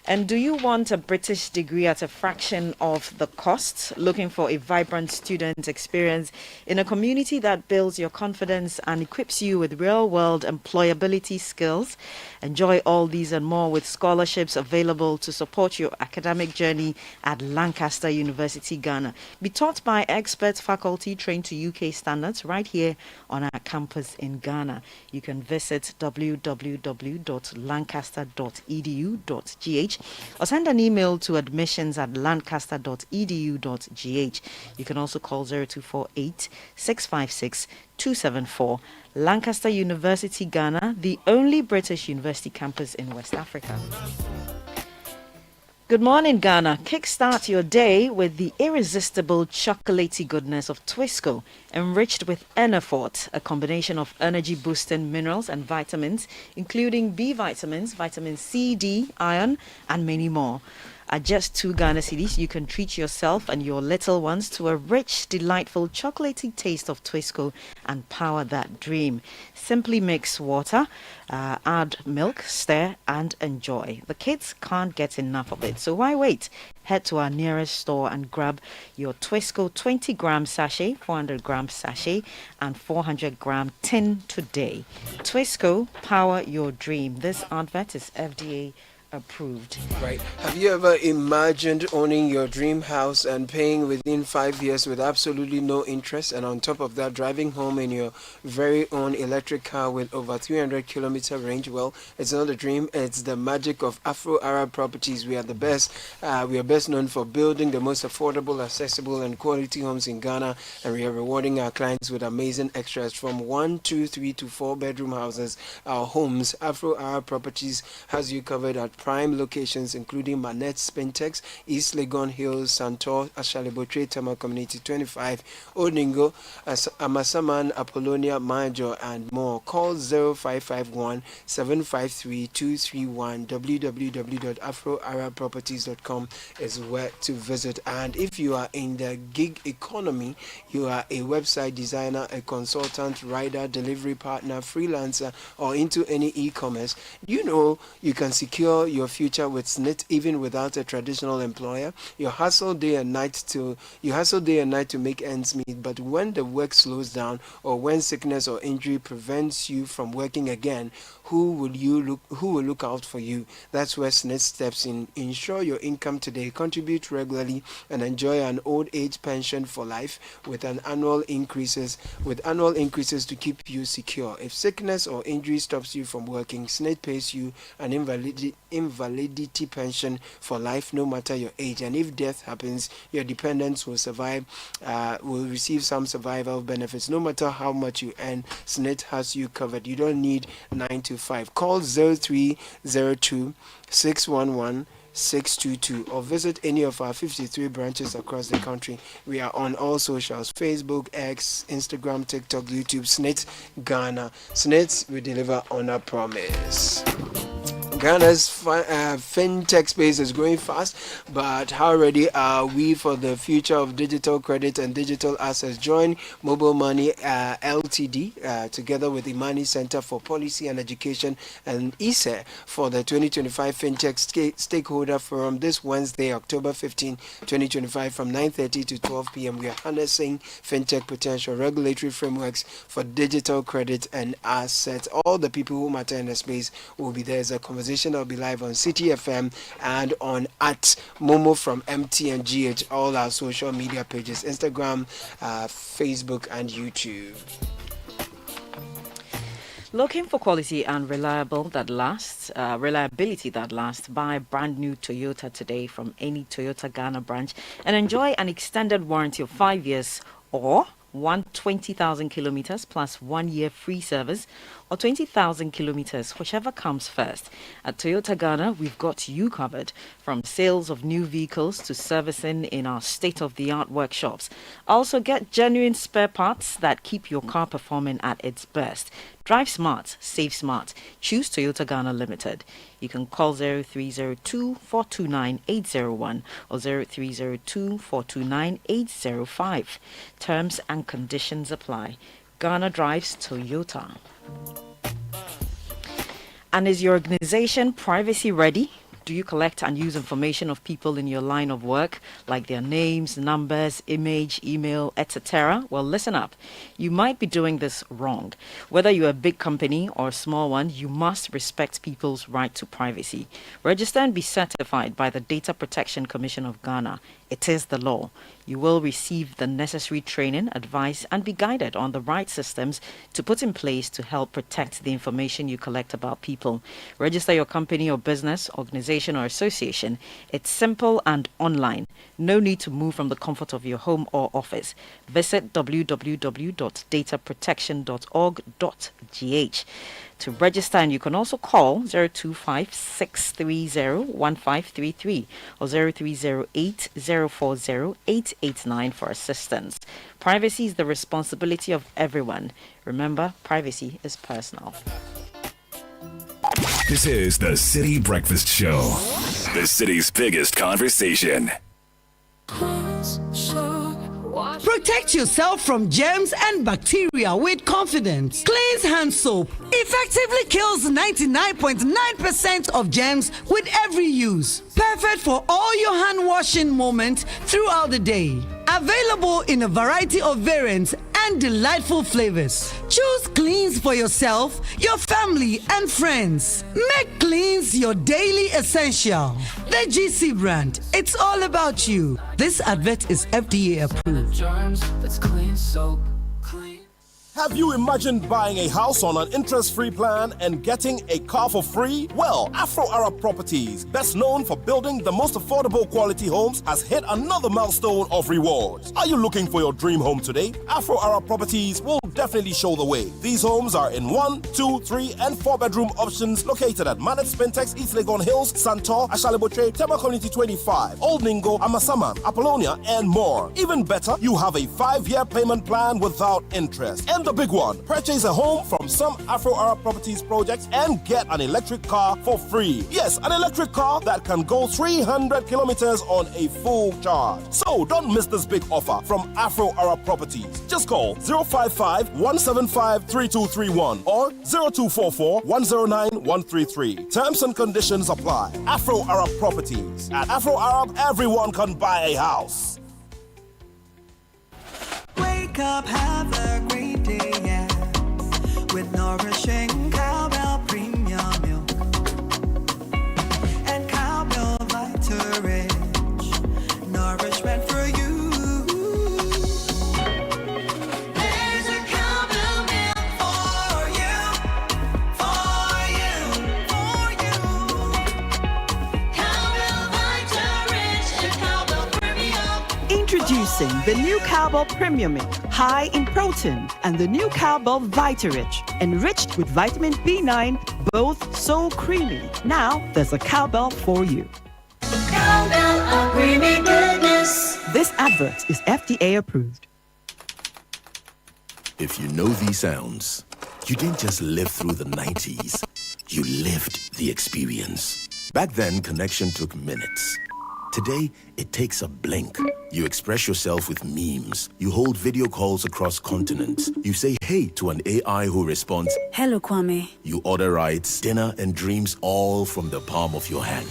And do you want a British degree at a fraction of the cost? Looking for a vibrant student experience in a community that builds your confidence and equips you with real-world employability skills? Enjoy all these and more with scholarships available to support your academic journey at Lancaster University, Ghana. Be taught by expert faculty trained to UK standards right here on our campus in Ghana. You can visit www.lancaster.edu.gh or send an email to admissions@lancaster.edu.gh. You can also call 0248 656 274. Lancaster University, Ghana, the only British university campus in West Africa. Good morning, Ghana. Kickstart your day with the irresistible chocolatey goodness of Twisco, enriched with Enerfort, a combination of energy-boosting minerals and vitamins, including B vitamins, vitamin C, D, iron, and many more. At just 2 Ghana cedis, you can treat yourself and your little ones to a rich, delightful, chocolatey taste of Twisco and power that dream. Simply mix water, add milk, stir, and enjoy. The kids can't get enough of it, so why wait? Head to our nearest store and grab your Twisco 20-gram sachet, 400-gram sachet, and 400-gram tin today. Twisco, power your dream. This advert is FDA approved. Right. Have you ever imagined owning your dream house and paying within 5 years with absolutely no interest, and on top of that driving home in your very own electric car with over 300-kilometer range? Well, it's not a dream, it's the magic of Afro-Arab Properties. We are the best. We are best known for building the most affordable, accessible, and quality homes in Ghana, and we are rewarding our clients with amazing extras from 1, 2, 3 to 4 bedroom houses. Our homes, Afro-Arab Properties has you covered at prime locations including Manette, Spintex, East Legon Hills, Santor, Ashalibotre, Tama Community 25, Odingo, Amasaman, Apollonia, Major, and more. Call 0551 753 231. www.afroarabproperties.com is where to visit. And if you are in the gig economy, you are a website designer, a consultant, rider, delivery partner, freelancer, or into any e-commerce, you know you can secure your future with SNIT even without a traditional employer. You hustle day and night to make ends meet, but when the work slows down or when sickness or injury prevents you from working again, who will look out for you? That's where SNIT steps in. Ensure your income today, contribute regularly, and enjoy an old age pension for life with annual increases to keep you secure. If sickness or injury stops you from working, SNIT pays you an invalidity pension for life no matter your age. And if death happens, your dependents will receive some survival benefits. No matter how much you earn, SNIT has you covered. You don't need 9 to 5. Call 0302 611 622 or visit any of our 53 branches across the country. We are on all socials: Facebook, X, Instagram, TikTok, YouTube. SNIT Ghana. SNIT, we deliver on our promise. Ghana's fintech space is growing fast, but how ready are we for the future of digital credit and digital assets? Join Mobile Money Ltd. Together with the Imani Center for Policy and Education and ISE for the 2025 Fintech Stakeholder Forum this Wednesday, October 15, 2025 from 9:30 to 12 p.m. We are harnessing fintech potential, regulatory frameworks for digital credit and assets. All the people who matter in the space will be there as a conversation. I'll be live on Citi FM and on at Momo from MTNGH, all our social media pages, Instagram, Facebook, and YouTube. Looking for quality and reliability that lasts, buy a brand new Toyota today from any Toyota Ghana branch and enjoy an extended warranty of 5 years or 120,000 kilometers plus 1 year free service, or 20,000 kilometers, whichever comes first. At Toyota Ghana, we've got you covered, from sales of new vehicles to servicing in our state-of-the-art workshops. Also get genuine spare parts that keep your car performing at its best. Drive smart, save smart. Choose Toyota Ghana Limited. You can call 0302-429-801 or 0302-429-805. Terms and conditions apply. Ghana drives Toyota. And is your organization privacy ready? Do you collect and use information of people in your line of work, like their names, numbers, image, email, etc.? Well, listen up. You might be doing this wrong. Whether you're a big company or a small one, you must respect people's right to privacy. Register and be certified by the Data Protection Commission of Ghana. It is the law. You will receive the necessary training, advice, and be guided on the right systems to put in place to help protect the information you collect about people. Register your company or business, organization, or association. It's simple and online. No need to move from the comfort of your home or office. Visit www.dataprotection.org.gh to register, and you can also call 025-630-1533 or 0308-040-889 for assistance. Privacy is the responsibility of everyone. Remember, privacy is personal. This is the Citi Breakfast Show, the city's biggest conversation. Protect yourself from germs and bacteria with confidence. Cleanse hand soap effectively kills 99.9% of germs with every use. Perfect for all your hand washing moments throughout the day. Available in a variety of variants and delightful flavors. Choose Cleanse for yourself, your family, and friends. Make Cleanse your daily essential. The GC brand. It's all about you. This advert is FDA approved. That's clean soap. Clean. Have you imagined buying a house on an interest-free plan and getting a car for free? Well, Afro Arab Properties, best known for building the most affordable quality homes, has hit another milestone of rewards. Are you looking for your dream home today? Afro Arab Properties will definitely show the way. These homes are in 1, 2, 3, and 4-bedroom options located at Manet Spintex, East Legon Hills, Santor, Ashalibotre, Tema Community 25, Old Ningo, Amasaman, Apollonia, and more. Even better, you have a 5-year payment plan without interest. And the big one, purchase a home from some Afro Arab Properties projects and get an electric car for free. Yes, an electric car that can go 300 kilometers on a full charge. So don't miss this big offer from Afro Arab Properties. Just call 055-175-3231 or 0244-109-133. Terms and conditions apply. Afro Arab Properties. At Afro Arab, everyone can buy a house. Wake up, have a great day, yeah, with nourishing cowbell premium milk and cowbell Vita Rich, nourishment for you. There's a cowbell milk for you, for you, for you. Cowbell Vita Rich and cowbell premium. Introducing the new Cowbell Premium Milk, high in protein, and the new Cowbell Vita-Rich, enriched with vitamin B9, both so creamy. Now there's a Cowbell for you. Cowbell, a creamy goodness. This advert is FDA approved. If you know these sounds, you didn't just live through the 90s, you lived the experience. Back then, connection took minutes. Today, it takes a blink. You express yourself with memes. You hold video calls across continents. You say hey to an AI who responds, "Hello, Kwame." You order rides, dinner, and dreams all from the palm of your hand.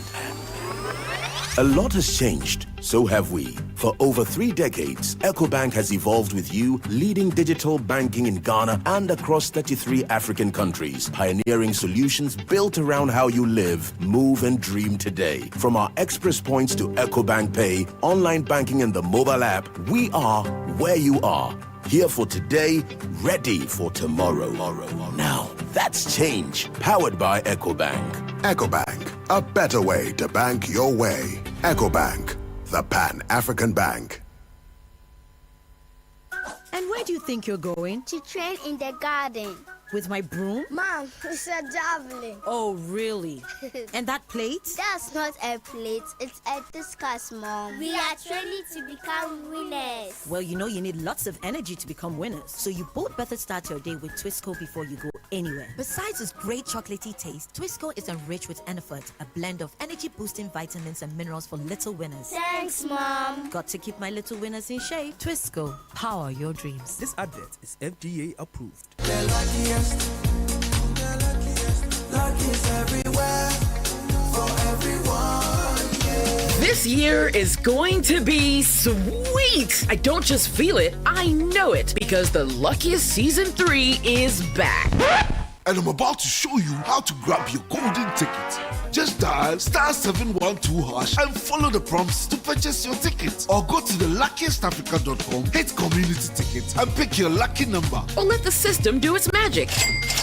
A lot has changed, so have we. For over 3 decades, EcoBank has evolved with you, leading digital banking in Ghana and across 33 African countries, pioneering solutions built around how you live, move, and dream today. From our express points to EcoBank Pay, online banking, and the mobile app, we are where you are. Here for today, ready for tomorrow. Now, that's change, powered by EcoBank. EcoBank, a better way to bank your way. EcoBank, the Pan-African Bank. And where do you think you're going? To train in the garden. With my broom? Mom, it's a javelin. Oh, really? And that plate? That's not a plate, it's a discus, Mom. We are training to become winners. Well, you know you need lots of energy to become winners. So you both better start your day with Twisco before you go anywhere. Besides its great chocolatey taste, Twisco is enriched with Enerfert, a blend of energy-boosting vitamins and minerals for little winners. Thanks, Mom. Got to keep my little winners in shape. Twisco, power your dreams. This advert is FDA approved. The luckiest everywhere, for everyone, yeah. This year is going to be sweet. I don't just feel it, I know it, because the Luckiest Season 3 is back. And I'm about to show you how to grab your golden ticket. Just dial *712# and follow the prompts to purchase your ticket. Or go to theluckiestafrica.com, hit community tickets, and pick your lucky number. Or let the system do its magic.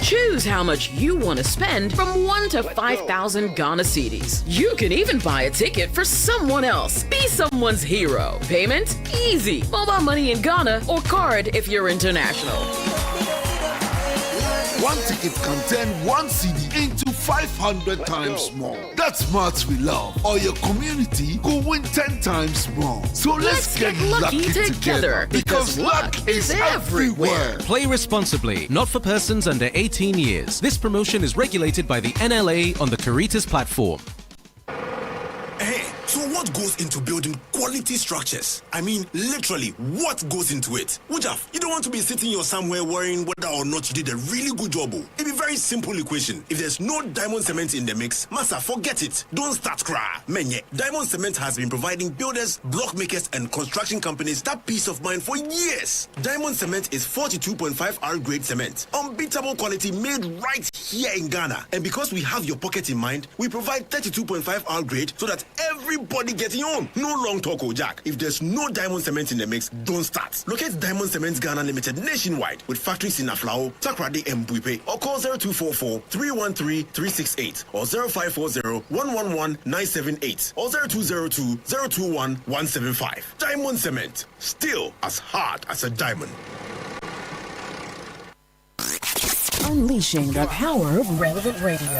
Choose how much you want to spend from 1 to 5,000 Ghana cedis. You can even buy a ticket for someone else. Be someone's hero. Payment? Easy. Mobile money in Ghana or card if you're international. One ticket can turn 1 CD into 500 times more. That's maths we love. Or your community could win 10 times more. So let's get lucky together because luck is everywhere. Play responsibly, not for persons under 18 years. This promotion is regulated by the NLA on the Caritas platform. Hey, so what goes into building quality structures? I mean, literally, what goes into it? Wujaf, you don't want to be sitting here somewhere worrying whether or not you did a really good job. It's a very simple equation. If there's no diamond cement in the mix, massa, forget it. Don't start cry. Menye, diamond cement has been providing builders, block makers, and construction companies that peace of mind for years. Diamond cement is 42.5 R grade cement. Unbeatable quality made right here in Ghana. And because we have your pocket in mind, we provide 32.5 R grade so that everybody already getting on. No long talk, Jack. If there's no Diamond Cement in the mix, don't start. Locate Diamond Cement Ghana Limited nationwide with factories in Aflao, Takrady, and Buipe, or call 0244 313 368 or 0540 111 978 or 0202 021 175. Diamond Cement, still as hard as a diamond. Unleashing the power of relevant radio.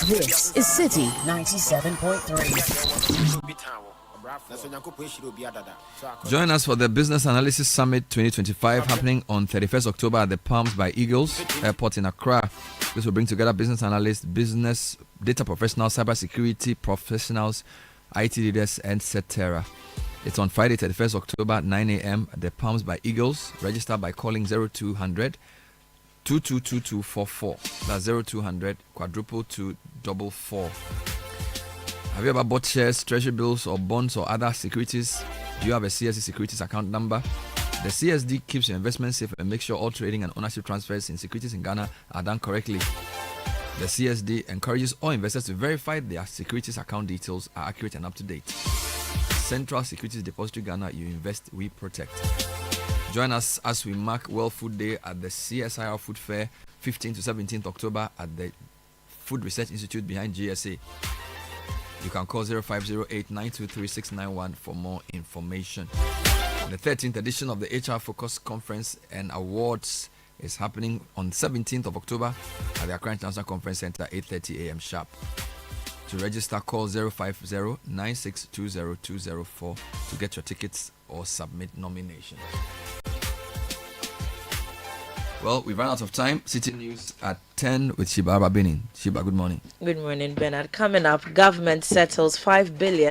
This is Citi 97.3. Join us for the Business Analysis Summit 2025 happening on 31st October at the Palms by Eagles Airport in Accra. This will bring together business analysts, business data professionals, cybersecurity professionals, IT leaders, etc. It's on Friday, 31st October, 9 a.m. at the Palms by Eagles. Register by calling 0200 222244. That's 0200 22244. Have you ever bought shares, treasury bills, or bonds or other securities? Do you have a CSD Securities account number? The CSD keeps your investment safe and makes sure all trading and ownership transfers in securities in Ghana are done correctly. The CSD encourages all investors to verify their securities account details are accurate and up to date. Central Securities Depository Ghana, you invest, we protect. Join us as we mark World Food Day at the CSIR Food Fair, 15th to 17th October at the Food Research Institute behind GSA. You can call 0508 923 691 for more information. The 13th edition of the HR Focus Conference and Awards is happening on 17th of October at the Accra International Conference Center, 8:30 a.m. sharp. To register, call 050 9620204 to get your tickets or submit nominations. Well, we've run out of time. City News at 10 with Shiba Rabinin. Shiba, good morning. Good morning, Bernard. Coming up, government settles $5 billion